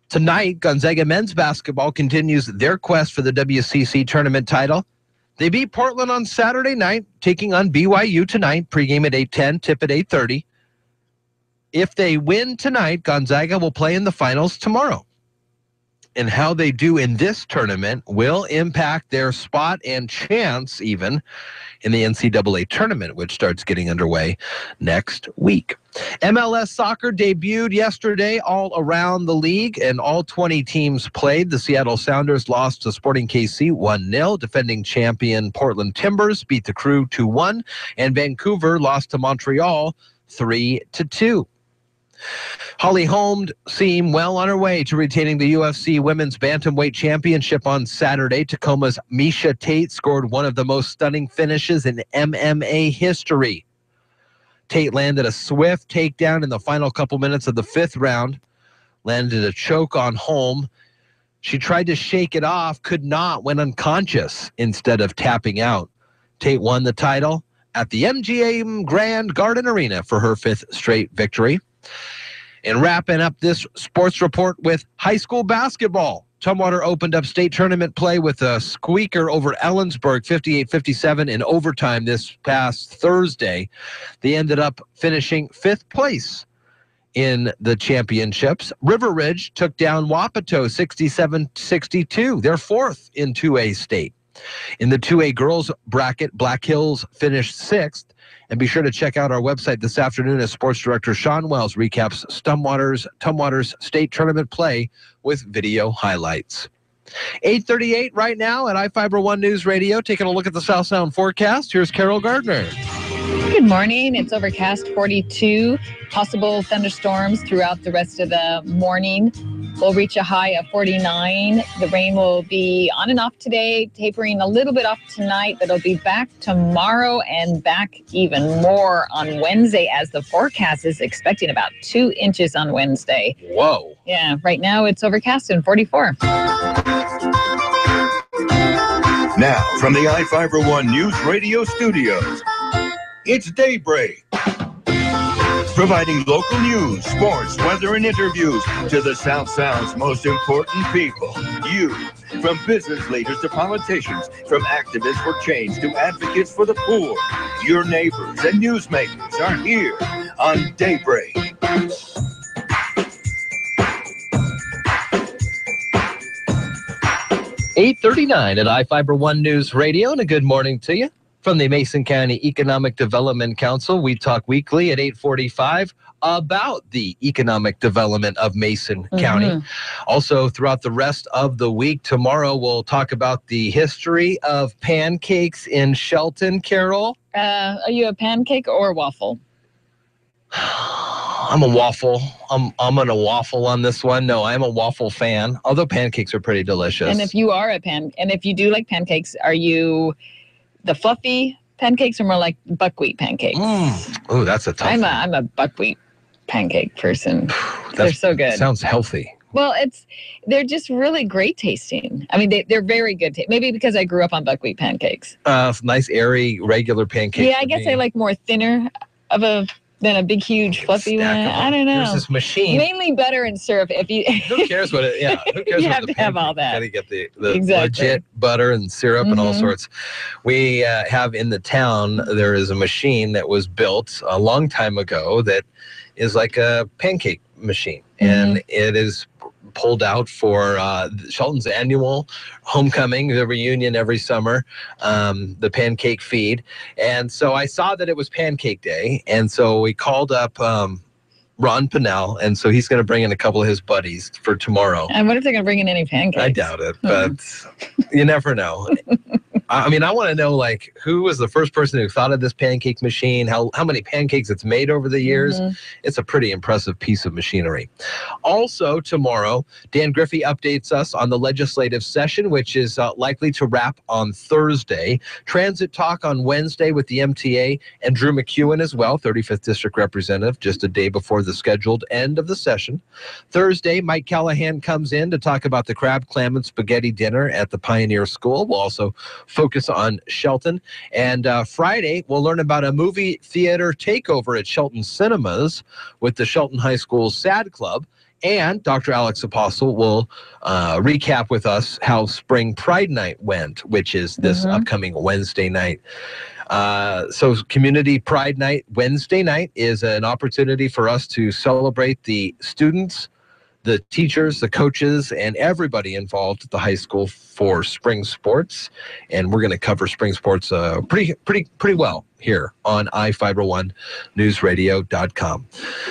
Tonight, Gonzaga men's basketball continues their quest for the WCC tournament title. They beat Portland on Saturday night, taking on BYU tonight. Pregame at 8:10, tip at 8:30. If they win tonight, Gonzaga will play in the finals tomorrow. And how they do in this tournament will impact their spot and chance even in the NCAA tournament, which starts getting underway next week. MLS soccer debuted yesterday all around the league, and all 20 teams played. The Seattle Sounders lost to Sporting KC 1-0. Defending champion Portland Timbers beat the Crew 2-1, and Vancouver lost to Montreal 3-2. Holly Holm seemed well on her way to retaining the UFC Women's Bantamweight Championship on Saturday. Tacoma's Miesha Tate scored one of the most stunning finishes in MMA history. Tate landed a swift takedown in the final couple minutes of the 5th round, landed a choke on Holm. She tried to shake it off, could not, went unconscious instead of tapping out. Tate won the title at the MGM Grand Garden Arena for her 5th straight victory. And wrapping up this sports report with high school basketball. Tumwater opened up state tournament play with a squeaker over Ellensburg, 58-57 in overtime this past Thursday. They ended up finishing 5th place in the championships. River Ridge took down Wapato 67-62. They're 4th in 2A state. In the 2A girls bracket, Black Hills finished 6th. And be sure to check out our website this afternoon as Sports Director Sean Wells recaps Tumwater's state tournament play with video highlights. 8:38 right now at iFIBER ONE News Radio. Taking a look at the South Sound forecast. Here's Carol Gardner. Good morning. It's overcast 42. Possible thunderstorms throughout the rest of the morning. We'll reach a high of 49. The rain will be on and off today, tapering a little bit off tonight, but it'll be back tomorrow and back even more on Wednesday, as the forecast is expecting about 2 inches on Wednesday. Whoa. Yeah, right now it's overcast and 44. Now, from the iFIBER ONE News Radio studios, it's Daybreak. Providing local news, sports, weather, and interviews to the South Sound's most important people. You, from business leaders to politicians, from activists for change to advocates for the poor. Your neighbors and newsmakers are here on Daybreak. $8:39 at iFIBER ONE News Radio, and a good morning to you. From the Mason County Economic Development Council, we talk weekly at 8:45 about the economic development of Mason County. Also, throughout the rest of the week, tomorrow we'll talk about the history of pancakes in Shelton. Carol? Are you a pancake or a waffle? I'm a waffle. I'm going to waffle on this one. No, I'm a waffle fan, although pancakes are pretty delicious. And if you are and if you do like pancakes, are you the fluffy pancakes or more like buckwheat pancakes? Oh, that's a tough one. I'm a buckwheat pancake person. They're so good. Sounds healthy. Well, they're just really great tasting. I mean, they're very good. Maybe because I grew up on buckwheat pancakes. Nice, airy, regular pancakes. Yeah, I guess I like more thinner than a big, huge, fluffy one. I don't know. There's this machine. Mainly butter and syrup. Who cares what it? Yeah, who cares? You have to have all that. Got to get the legit butter and syrup and all sorts. We have in the town. There is a machine that was built a long time ago that is like a pancake machine, and it is pulled out for Shelton's annual homecoming, the reunion every summer, the pancake feed. And so I saw that it was Pancake Day, and so we called up Ron Pinnell, and so he's going to bring in a couple of his buddies for tomorrow. And what if they're going to bring in any pancakes? I doubt it, but you never know. I mean, I want to know, like, who was the first person who thought of this pancake machine, how many pancakes it's made over the years. It's a pretty impressive piece of machinery. Also, tomorrow, Dan Griffey updates us on the legislative session, which is likely to wrap on Thursday. Transit talk on Wednesday with the MTA and Drew McEwen as well, 35th District Representative, just a day before the scheduled end of the session. Thursday, Mike Callahan comes in to talk about the crab, clam, and spaghetti dinner at the Pioneer School. We'll also focus on Shelton. And Friday, we'll learn about a movie theater takeover at Shelton Cinemas with the Shelton High School SAD Club. And Dr. Alex Apostle will recap with us how Spring Pride Night went, which is this upcoming Wednesday night. So Community Pride Night Wednesday night is an opportunity for us to celebrate the students, the teachers, the coaches, and everybody involved at the high school for spring sports. And we're going to cover spring sports pretty well here on iFIBER1newsradio.com.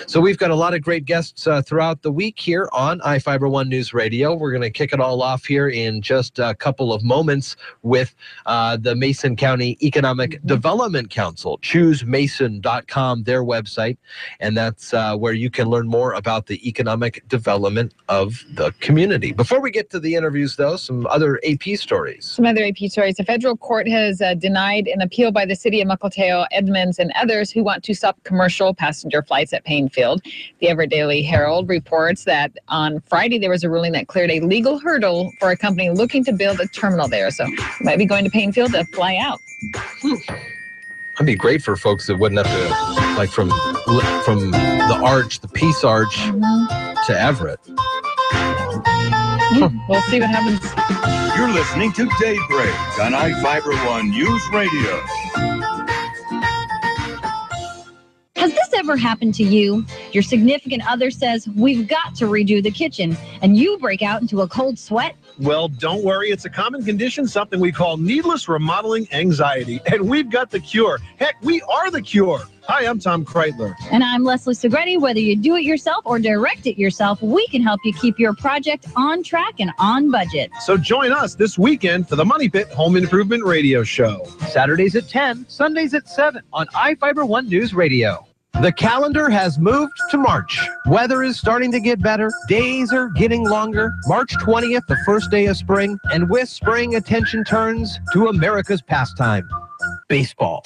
So we've got a lot of great guests throughout the week here on iFIBER1 News Radio. We're going to kick it all off here in just a couple of moments with the Mason County Economic Development Council, ChooseMason.com, their website, and that's where you can learn more about the economic development of the community. Before we get to the interviews, though, some other AP stories. Some other AP stories. A federal court has denied an appeal by the city of Mukilteo, Edmonds, and others who want to stop commercial passenger flights at Payne Field. The Ever Daily Herald reports that on Friday there was a ruling that cleared a legal hurdle for a company looking to build a terminal there. So you might be going to Payne Field to fly out. That'd be great for folks that wouldn't have to, like, from the Arch, the Peace Arch, to Everett. We'll see what happens. You're listening to Daybreak on iFIBER1 News Radio. Has this ever happened to you? Your significant other says, we've got to redo the kitchen, and you break out into a cold sweat? Well, don't worry. It's a common condition, something we call needless remodeling anxiety. And we've got the cure. Heck, we are the cure. Hi, I'm Tom Kreitler. And I'm Leslie Segretti. Whether you do it yourself or direct it yourself, we can help you keep your project on track and on budget. So join us this weekend for the Money Pit Home Improvement Radio Show. Saturdays at 10, Sundays at 7 on iFIBER1 News Radio. The calendar has moved to March. Weather is starting to get better. Days are getting longer. March 20th, the first day of spring. And with spring, attention turns to America's pastime, baseball.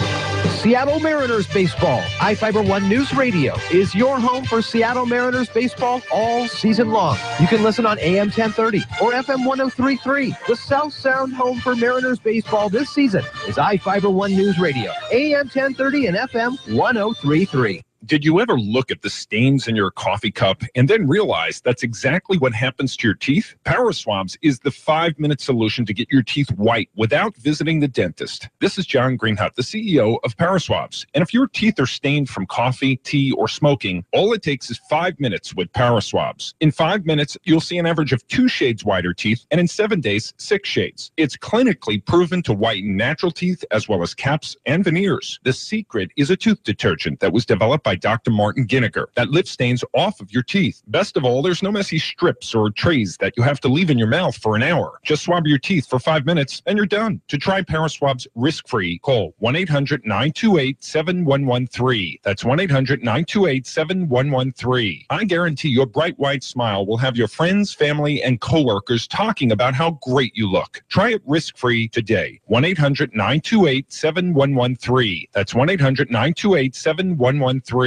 Seattle Mariners baseball. iFIBER1 News Radio is your home for Seattle Mariners baseball all season long. You can listen on AM 1030 or FM 1033. The South Sound home for Mariners baseball this season is iFIBER1 News Radio, AM 1030 and FM 1033. Did you ever look at the stains in your coffee cup and then realize that's exactly what happens to your teeth? Power Swabs is the 5-minute solution to get your teeth white without visiting the dentist. This is John Greenhut, the CEO of Power Swabs. And if your teeth are stained from coffee, tea, or smoking, all it takes is 5 minutes with Power Swabs. In 5 minutes, you'll see an average of 2 shades whiter teeth, and in 7 days, 6 shades. It's clinically proven to whiten natural teeth as well as caps and veneers. The secret is a tooth detergent that was developed by Dr. Martin Ginniger that lifts stains off of your teeth. Best of all, there's no messy strips or trays that you have to leave in your mouth for an hour. Just swab your teeth for 5 minutes and you're done. To try Power Swabs risk-free, call 1-800-928-7113. That's 1-800-928-7113. I guarantee your bright white smile will have your friends, family, and coworkers talking about how great you look. Try it risk-free today. 1-800-928-7113. That's 1-800-928-7113.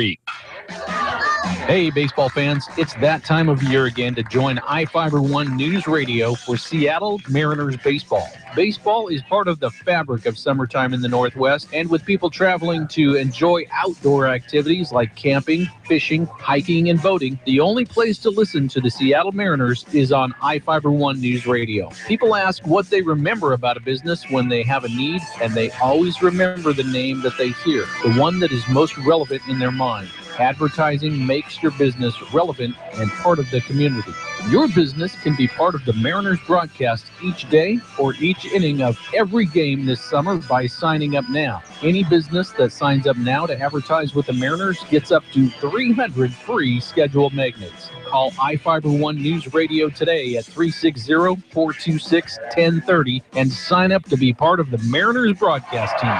Hey, baseball fans, it's that time of year again to join iFIBER1 News Radio for Seattle Mariners baseball. Baseball is part of the fabric of summertime in the Northwest, and with people traveling to enjoy outdoor activities like camping, fishing, hiking, and boating, the only place to listen to the Seattle Mariners is on iFIBER1 News Radio. People ask what they remember about a business when they have a need, and they always remember the name that they hear, the one that is most relevant in their mind. Advertising makes your business relevant and part of the community. Your business can be part of the Mariners broadcast each day or each inning of every game this summer by signing up now. Any business that signs up now to advertise with the Mariners gets up to 300 free scheduled magnets. Call iFIBER ONE News Radio today at 360-426-1030 and sign up to be part of the Mariners broadcast team.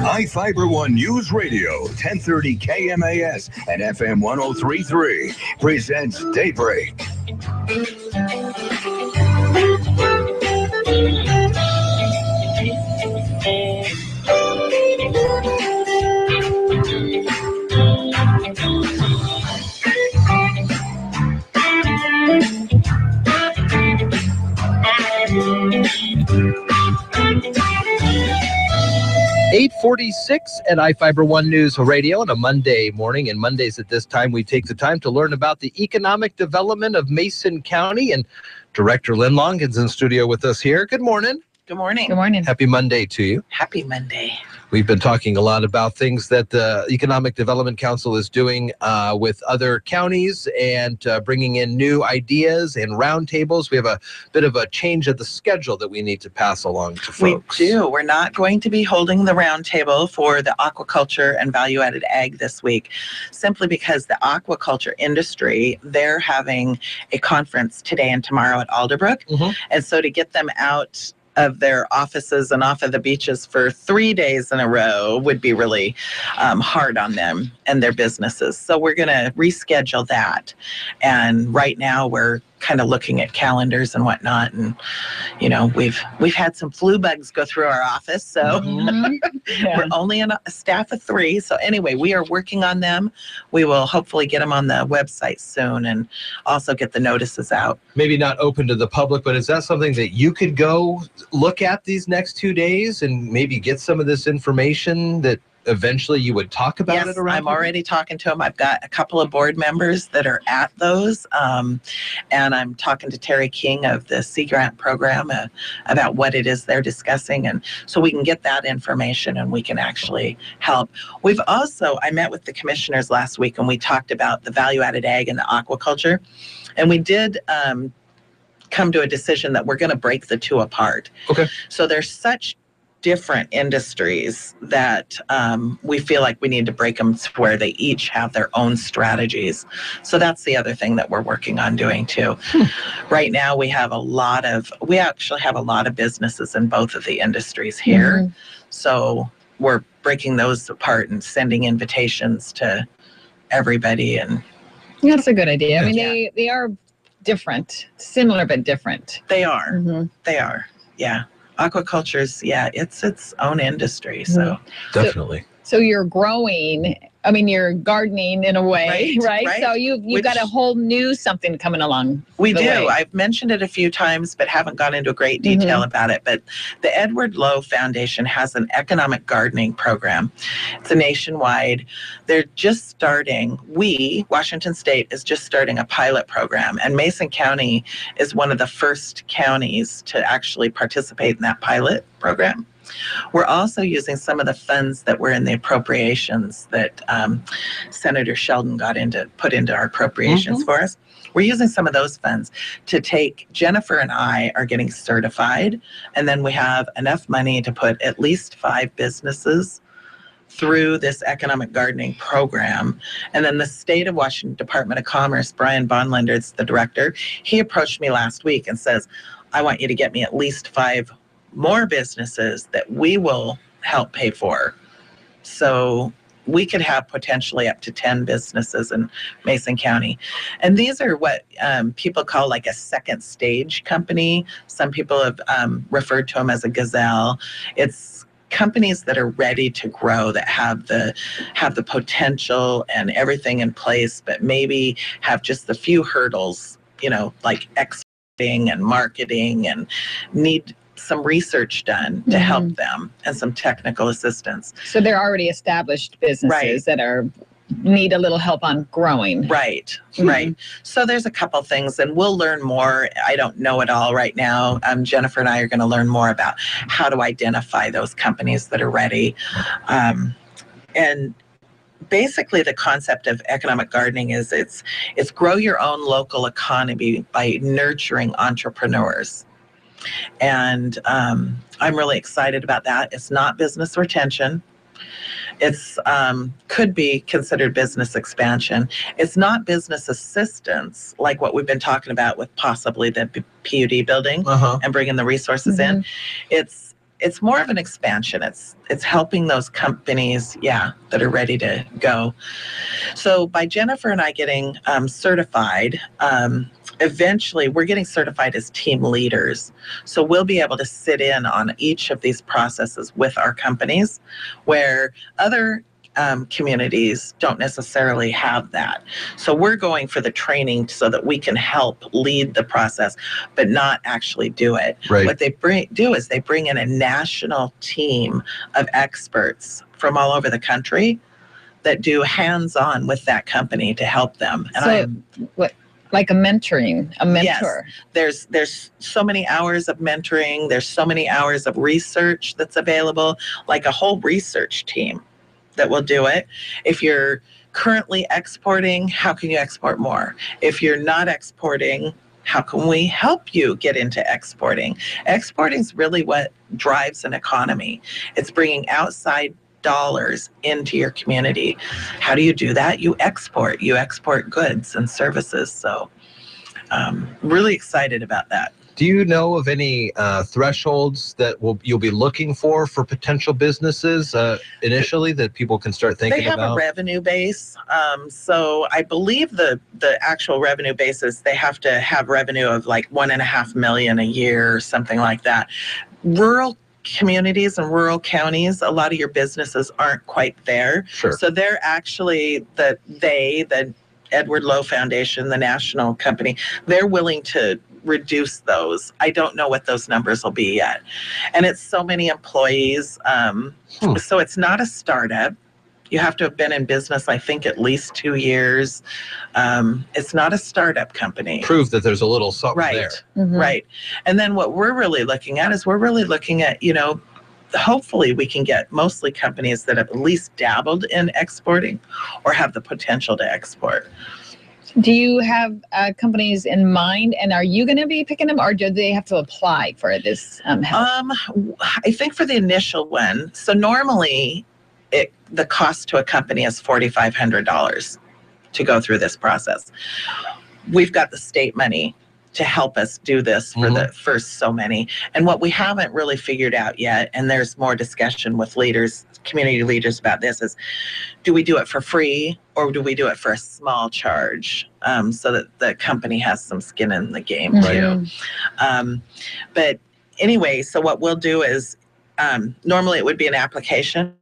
iFIBER ONE News Radio, 1030 KMAS and FM 103.3 presents Daybreak. 8:46 at iFIBER ONE News Radio on a Monday morning. And Mondays at this time, we take the time to learn about the economic development of Mason County. And Director Lynn Longin's in studio with us here. Good morning. Good morning. Good morning. Happy Monday to you. Happy Monday. We've been talking a lot about things that the Economic Development Council is doing with other counties and bringing in new ideas and roundtables. We have a bit of a change of the schedule that we need to pass along to folks. We do. We're not going to be holding the roundtable for the aquaculture and value-added ag this week, simply because the aquaculture industry, they're having a conference today and tomorrow at Alderbrook. Mm-hmm. And so to get them out of their offices and off of the beaches for 3 days in a row would be really hard on them and their businesses. So we're going to reschedule that. And right now we're kind of looking at calendars and whatnot. And, you know, we've had some flu bugs go through our office. So we're only in a staff of 3. So anyway, we are working on them. We will hopefully get them on the website soon and also get the notices out. Maybe not open to the public, but is that something that you could go look at these next 2 days and maybe get some of this information that eventually you would talk about it around? I'm already talking to them. I've got a couple of board members that are at those. And I'm talking to Terry King of the Sea Grant program about what it is they're discussing. And so we can get that information and we can actually help. We've also, I met with the commissioners last week and we talked about the value-added ag and the aquaculture. And we did come to a decision that we're going to break the two apart. Okay. So there's such different industries that we feel like we need to break them to where they each have their own strategies. So that's the other thing that we're working on doing too. Right now we actually have a lot of businesses in both of the industries here. Mm-hmm. So we're breaking those apart and sending invitations to everybody. And that's a good idea. I mean, they are different, similar but different. They are. Mm-hmm. They are. Yeah. Aquaculture's, it's its own industry. So definitely. So you're growing. I mean, you're gardening in a way, right? So you've got a whole new something coming along. We do. I've mentioned it a few times, but haven't gone into great detail about it. But the Edward Lowe Foundation has an economic gardening program. It's a nationwide. They're just starting. Washington State, is just starting a pilot program. And Mason County is one of the first counties to actually participate in that pilot program. We're also using some of the funds that were in the appropriations that Senator Sheldon put into our appropriations for us. We're using some of those funds to take, Jennifer and I are getting certified, and then we have enough money to put at least 5 businesses through this economic gardening program. And then the State of Washington Department of Commerce, Brian Bonlander is the director. He approached me last week and says, I want you to get me at least 5 more businesses that we will help pay for. So we could have potentially up to 10 businesses in Mason County. And these are what people call like a second stage company. Some people have referred to them as a gazelle. It's companies that are ready to grow, that have the potential and everything in place, but maybe have just a few hurdles, like exporting and marketing, and need some research done to help them and some technical assistance. So they're already established businesses that are need a little help on growing. Right, right. So there's a couple things, and we'll learn more. I don't know it all right now. Jennifer and I are going to learn more about how to identify those companies that are ready. And basically the concept of economic gardening is it's grow your own local economy by nurturing entrepreneurs. And I'm really excited about that. It's not business retention. It's could be considered business expansion. It's not business assistance like what we've been talking about with possibly the PUD building and bringing the resources in. It's more of an expansion. It's helping those companies, that are ready to go. So by Jennifer and I getting certified, eventually we're getting certified as team leaders. So we'll be able to sit in on each of these processes with our companies, where other communities don't necessarily have that. So we're going for the training so that we can help lead the process, but not actually do it. Right. What they do is they bring in a national team of experts from all over the country that do hands-on with that company to help them. And like a mentoring, a mentor. Yes, there's so many hours of mentoring. There's so many hours of research that's available, like a whole research team that will do it. If you're currently exporting, how can you export more? If you're not exporting, how can we help you get into exporting? Exporting is really what drives an economy. It's bringing outside dollars into your community. How do you do that? You export goods and services. So really excited about that. Do you know of any thresholds that you'll be looking for potential businesses initially that people can start thinking about? They have a revenue base. So I believe the actual revenue base is they have to have revenue of like $1.5 million a year or something like that. Rural communities and rural counties, a lot of your businesses aren't quite there. Sure. So they're actually the Edward Lowe Foundation, the national company, they're willing to reduce those. I don't know what those numbers will be yet. And it's so many employees. So it's not a startup. You have to have been in business, I think, at least 2 years. It's not a startup company. Prove that there's a little something there. Right. And then what we're really looking at is hopefully we can get mostly companies that have at least dabbled in exporting or have the potential to export. Do you have companies in mind, and are you going to be picking them, or do they have to apply for this help? I think for the initial one, so normally the cost to a company is $4,500 to go through this process. We've got the state money to help us do this for the first so many. And what we haven't really figured out yet, and there's more discussion with leaders, community leaders about this, is do we do it for free or do we do it for a small charge so that the company has some skin in the game too? But anyway, so what we'll do is normally it would be an application.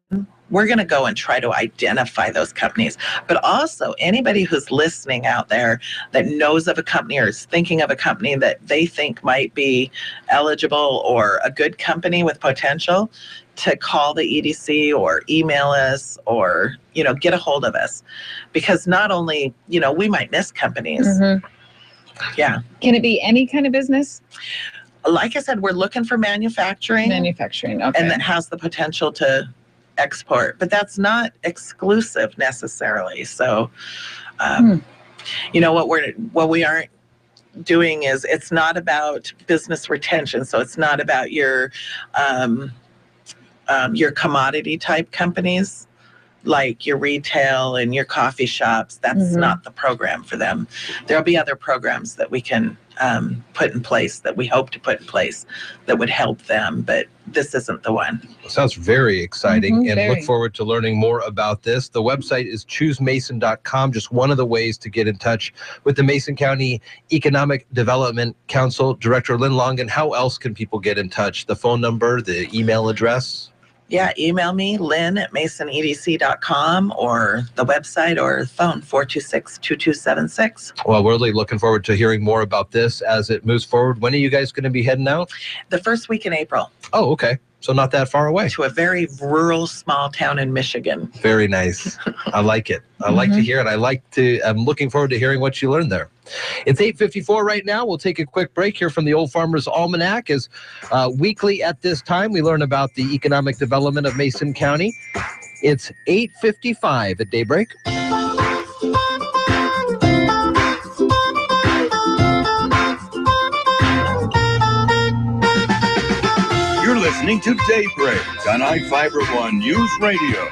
We're going to go and try to identify those companies. But also, anybody who's listening out there that knows of a company or is thinking of a company that they think might be eligible or a good company with potential, to call the EDC or email us or, get a hold of us. Because not only, we might miss companies. Yeah. Can it be any kind of business? Like I said, we're looking for manufacturing. Manufacturing, okay. And that has the potential to export, but that's not exclusive necessarily. So, what we aren't doing is it's not about business retention. So it's not about your commodity type companies like your retail and your coffee shops. That's not the program for them. There'll be other programs that we can put in place, that we hope to put in place, that would help them, but this isn't the one. Sounds very exciting, and look forward to learning more about this. The website is choosemason.com, just one of the ways to get in touch with the Mason County Economic Development Council Director Lynn Longan. How else can people get in touch? The phone number, the email address? Yeah, email me, lynn@masonedc.com, or the website or phone, 426-2276. Well, we're really looking forward to hearing more about this as it moves forward. When are you guys going to be heading out? The first week in April. Oh, okay. So not that far away. To a very rural, small town in Michigan. Very nice. I like it. I like to hear it. I'm looking forward to hearing what you learned there. It's 8:54 right now. We'll take a quick break here from the Old Farmer's Almanac. As weekly at this time, we learn about the economic development of Mason County. It's 8:55 at Daybreak. You're listening to Daybreak on iFIBER One News Radio.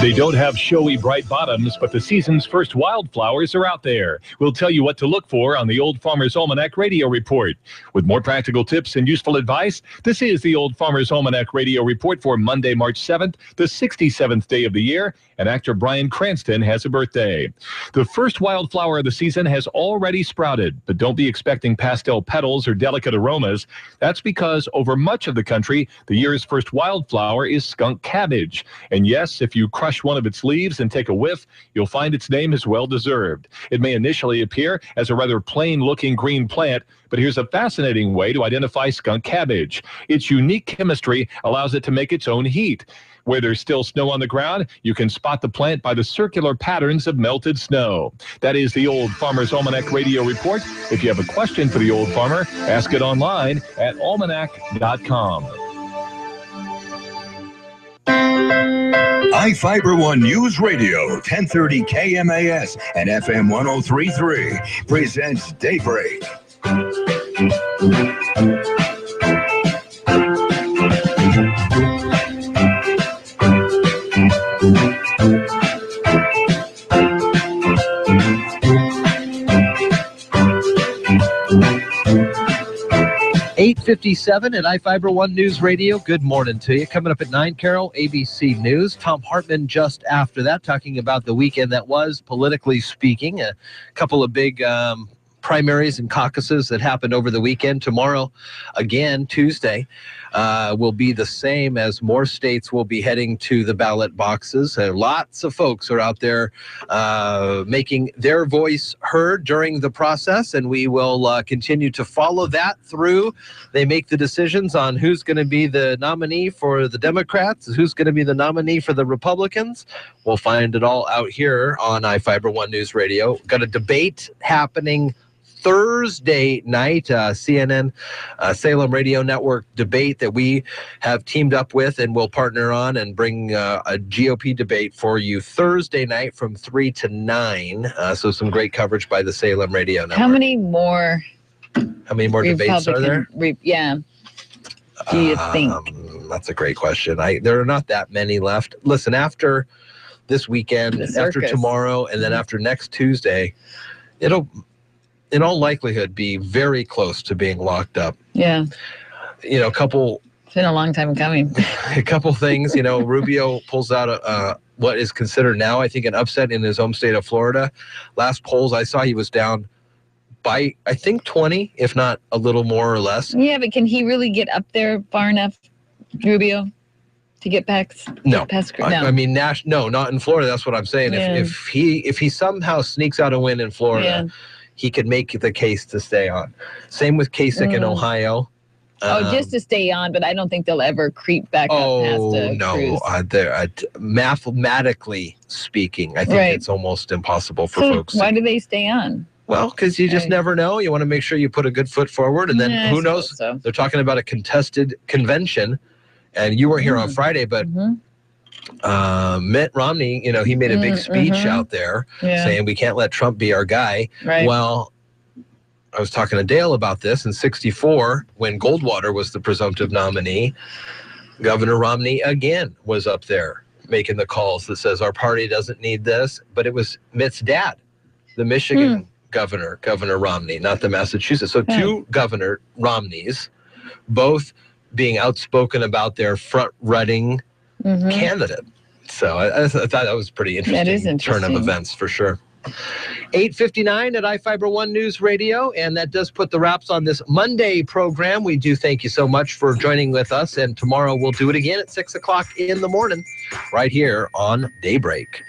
They don't have showy bright bottoms, but the season's first wildflowers are out there. We'll tell you what to look for on the Old Farmer's Almanac Radio Report. With more practical tips and useful advice, this is the Old Farmer's Almanac Radio Report for Monday, March 7th, the 67th day of the year, and actor Bryan Cranston has a birthday. The first wildflower of the season has already sprouted, but don't be expecting pastel petals or delicate aromas. That's because over much of the country, the year's first wildflower is skunk cabbage. And yes, if you crush one of its leaves and take a whiff, you'll find its name is well deserved. It may initially appear as a rather plain-looking green plant, but here's a fascinating way to identify skunk cabbage. Its unique chemistry allows it to make its own heat. Where there's still snow on the ground, you can spot the plant by the circular patterns of melted snow. That is the Old Farmer's Almanac Radio Report. If you have a question for the Old Farmer, ask it online at almanac.com. iFIBER One News Radio, 1030 KMAS and FM 103.3 presents Daybreak. 8:57 at iFIBER One News Radio. Good morning to you. Coming up at 9, Carol, ABC News. Tom Hartman just after that, talking about the weekend that was, politically speaking. A couple of big primaries and caucuses that happened over the weekend. Tomorrow, again, Tuesday, will be the same as more states will be heading to the ballot boxes. Lots of folks are out there making their voice heard during the process, and we will continue to follow that through. They make the decisions on who's going to be the nominee for the Democrats, who's going to be the nominee for the Republicans. We'll find it all out here on iFIBER One News Radio. Got a debate happening Thursday night, CNN Salem Radio Network debate that we have teamed up with and will partner on and bring a GOP debate for you Thursday night from 3 to 9. So some great coverage by the Salem Radio Network. How many more debates are there? Do you think? That's a great question. There are not that many left. Listen, after this weekend, after tomorrow, and then after next Tuesday, it'll in all likelihood be very close to being locked up. Yeah. You know, it's been a long time coming. A couple things, Rubio pulls out what is considered now, I think, an upset in his home state of Florida. Last polls I saw, he was down by, I think, 20, if not a little more or less. Yeah, but can he really get up there far enough, Rubio, to get past? No. No. I mean, no, not in Florida. That's what I'm saying. Yeah. If he somehow sneaks out a win in Florida, he could make the case to stay on. Same with Kasich in Ohio. Just to stay on, but I don't think they'll ever creep back up past Cruz. Mathematically speaking, I think it's almost impossible for folks. Why do they stay on? Well, because you just never know. You want to make sure you put a good foot forward, and then who knows? So. They're talking about a contested convention, and you weren't here on Friday, but Mitt Romney, he made a big speech out there saying we can't let Trump be our guy. Right. Well, I was talking to Dale about this in '64 when Goldwater was the presumptive nominee. Governor Romney again was up there making the calls that says our party doesn't need this, but it was Mitt's dad, the Michigan governor, Governor Romney, not the Massachusetts. So two Governor Romneys, both being outspoken about their front-running candidate. So I thought that was pretty interesting. That is interesting. Turn of events for sure. 8:59 at iFIBER One News Radio, and that does put the wraps on this Monday program. We do thank you so much for joining with us, and tomorrow we'll do it again at 6 o'clock in the morning right here on Daybreak.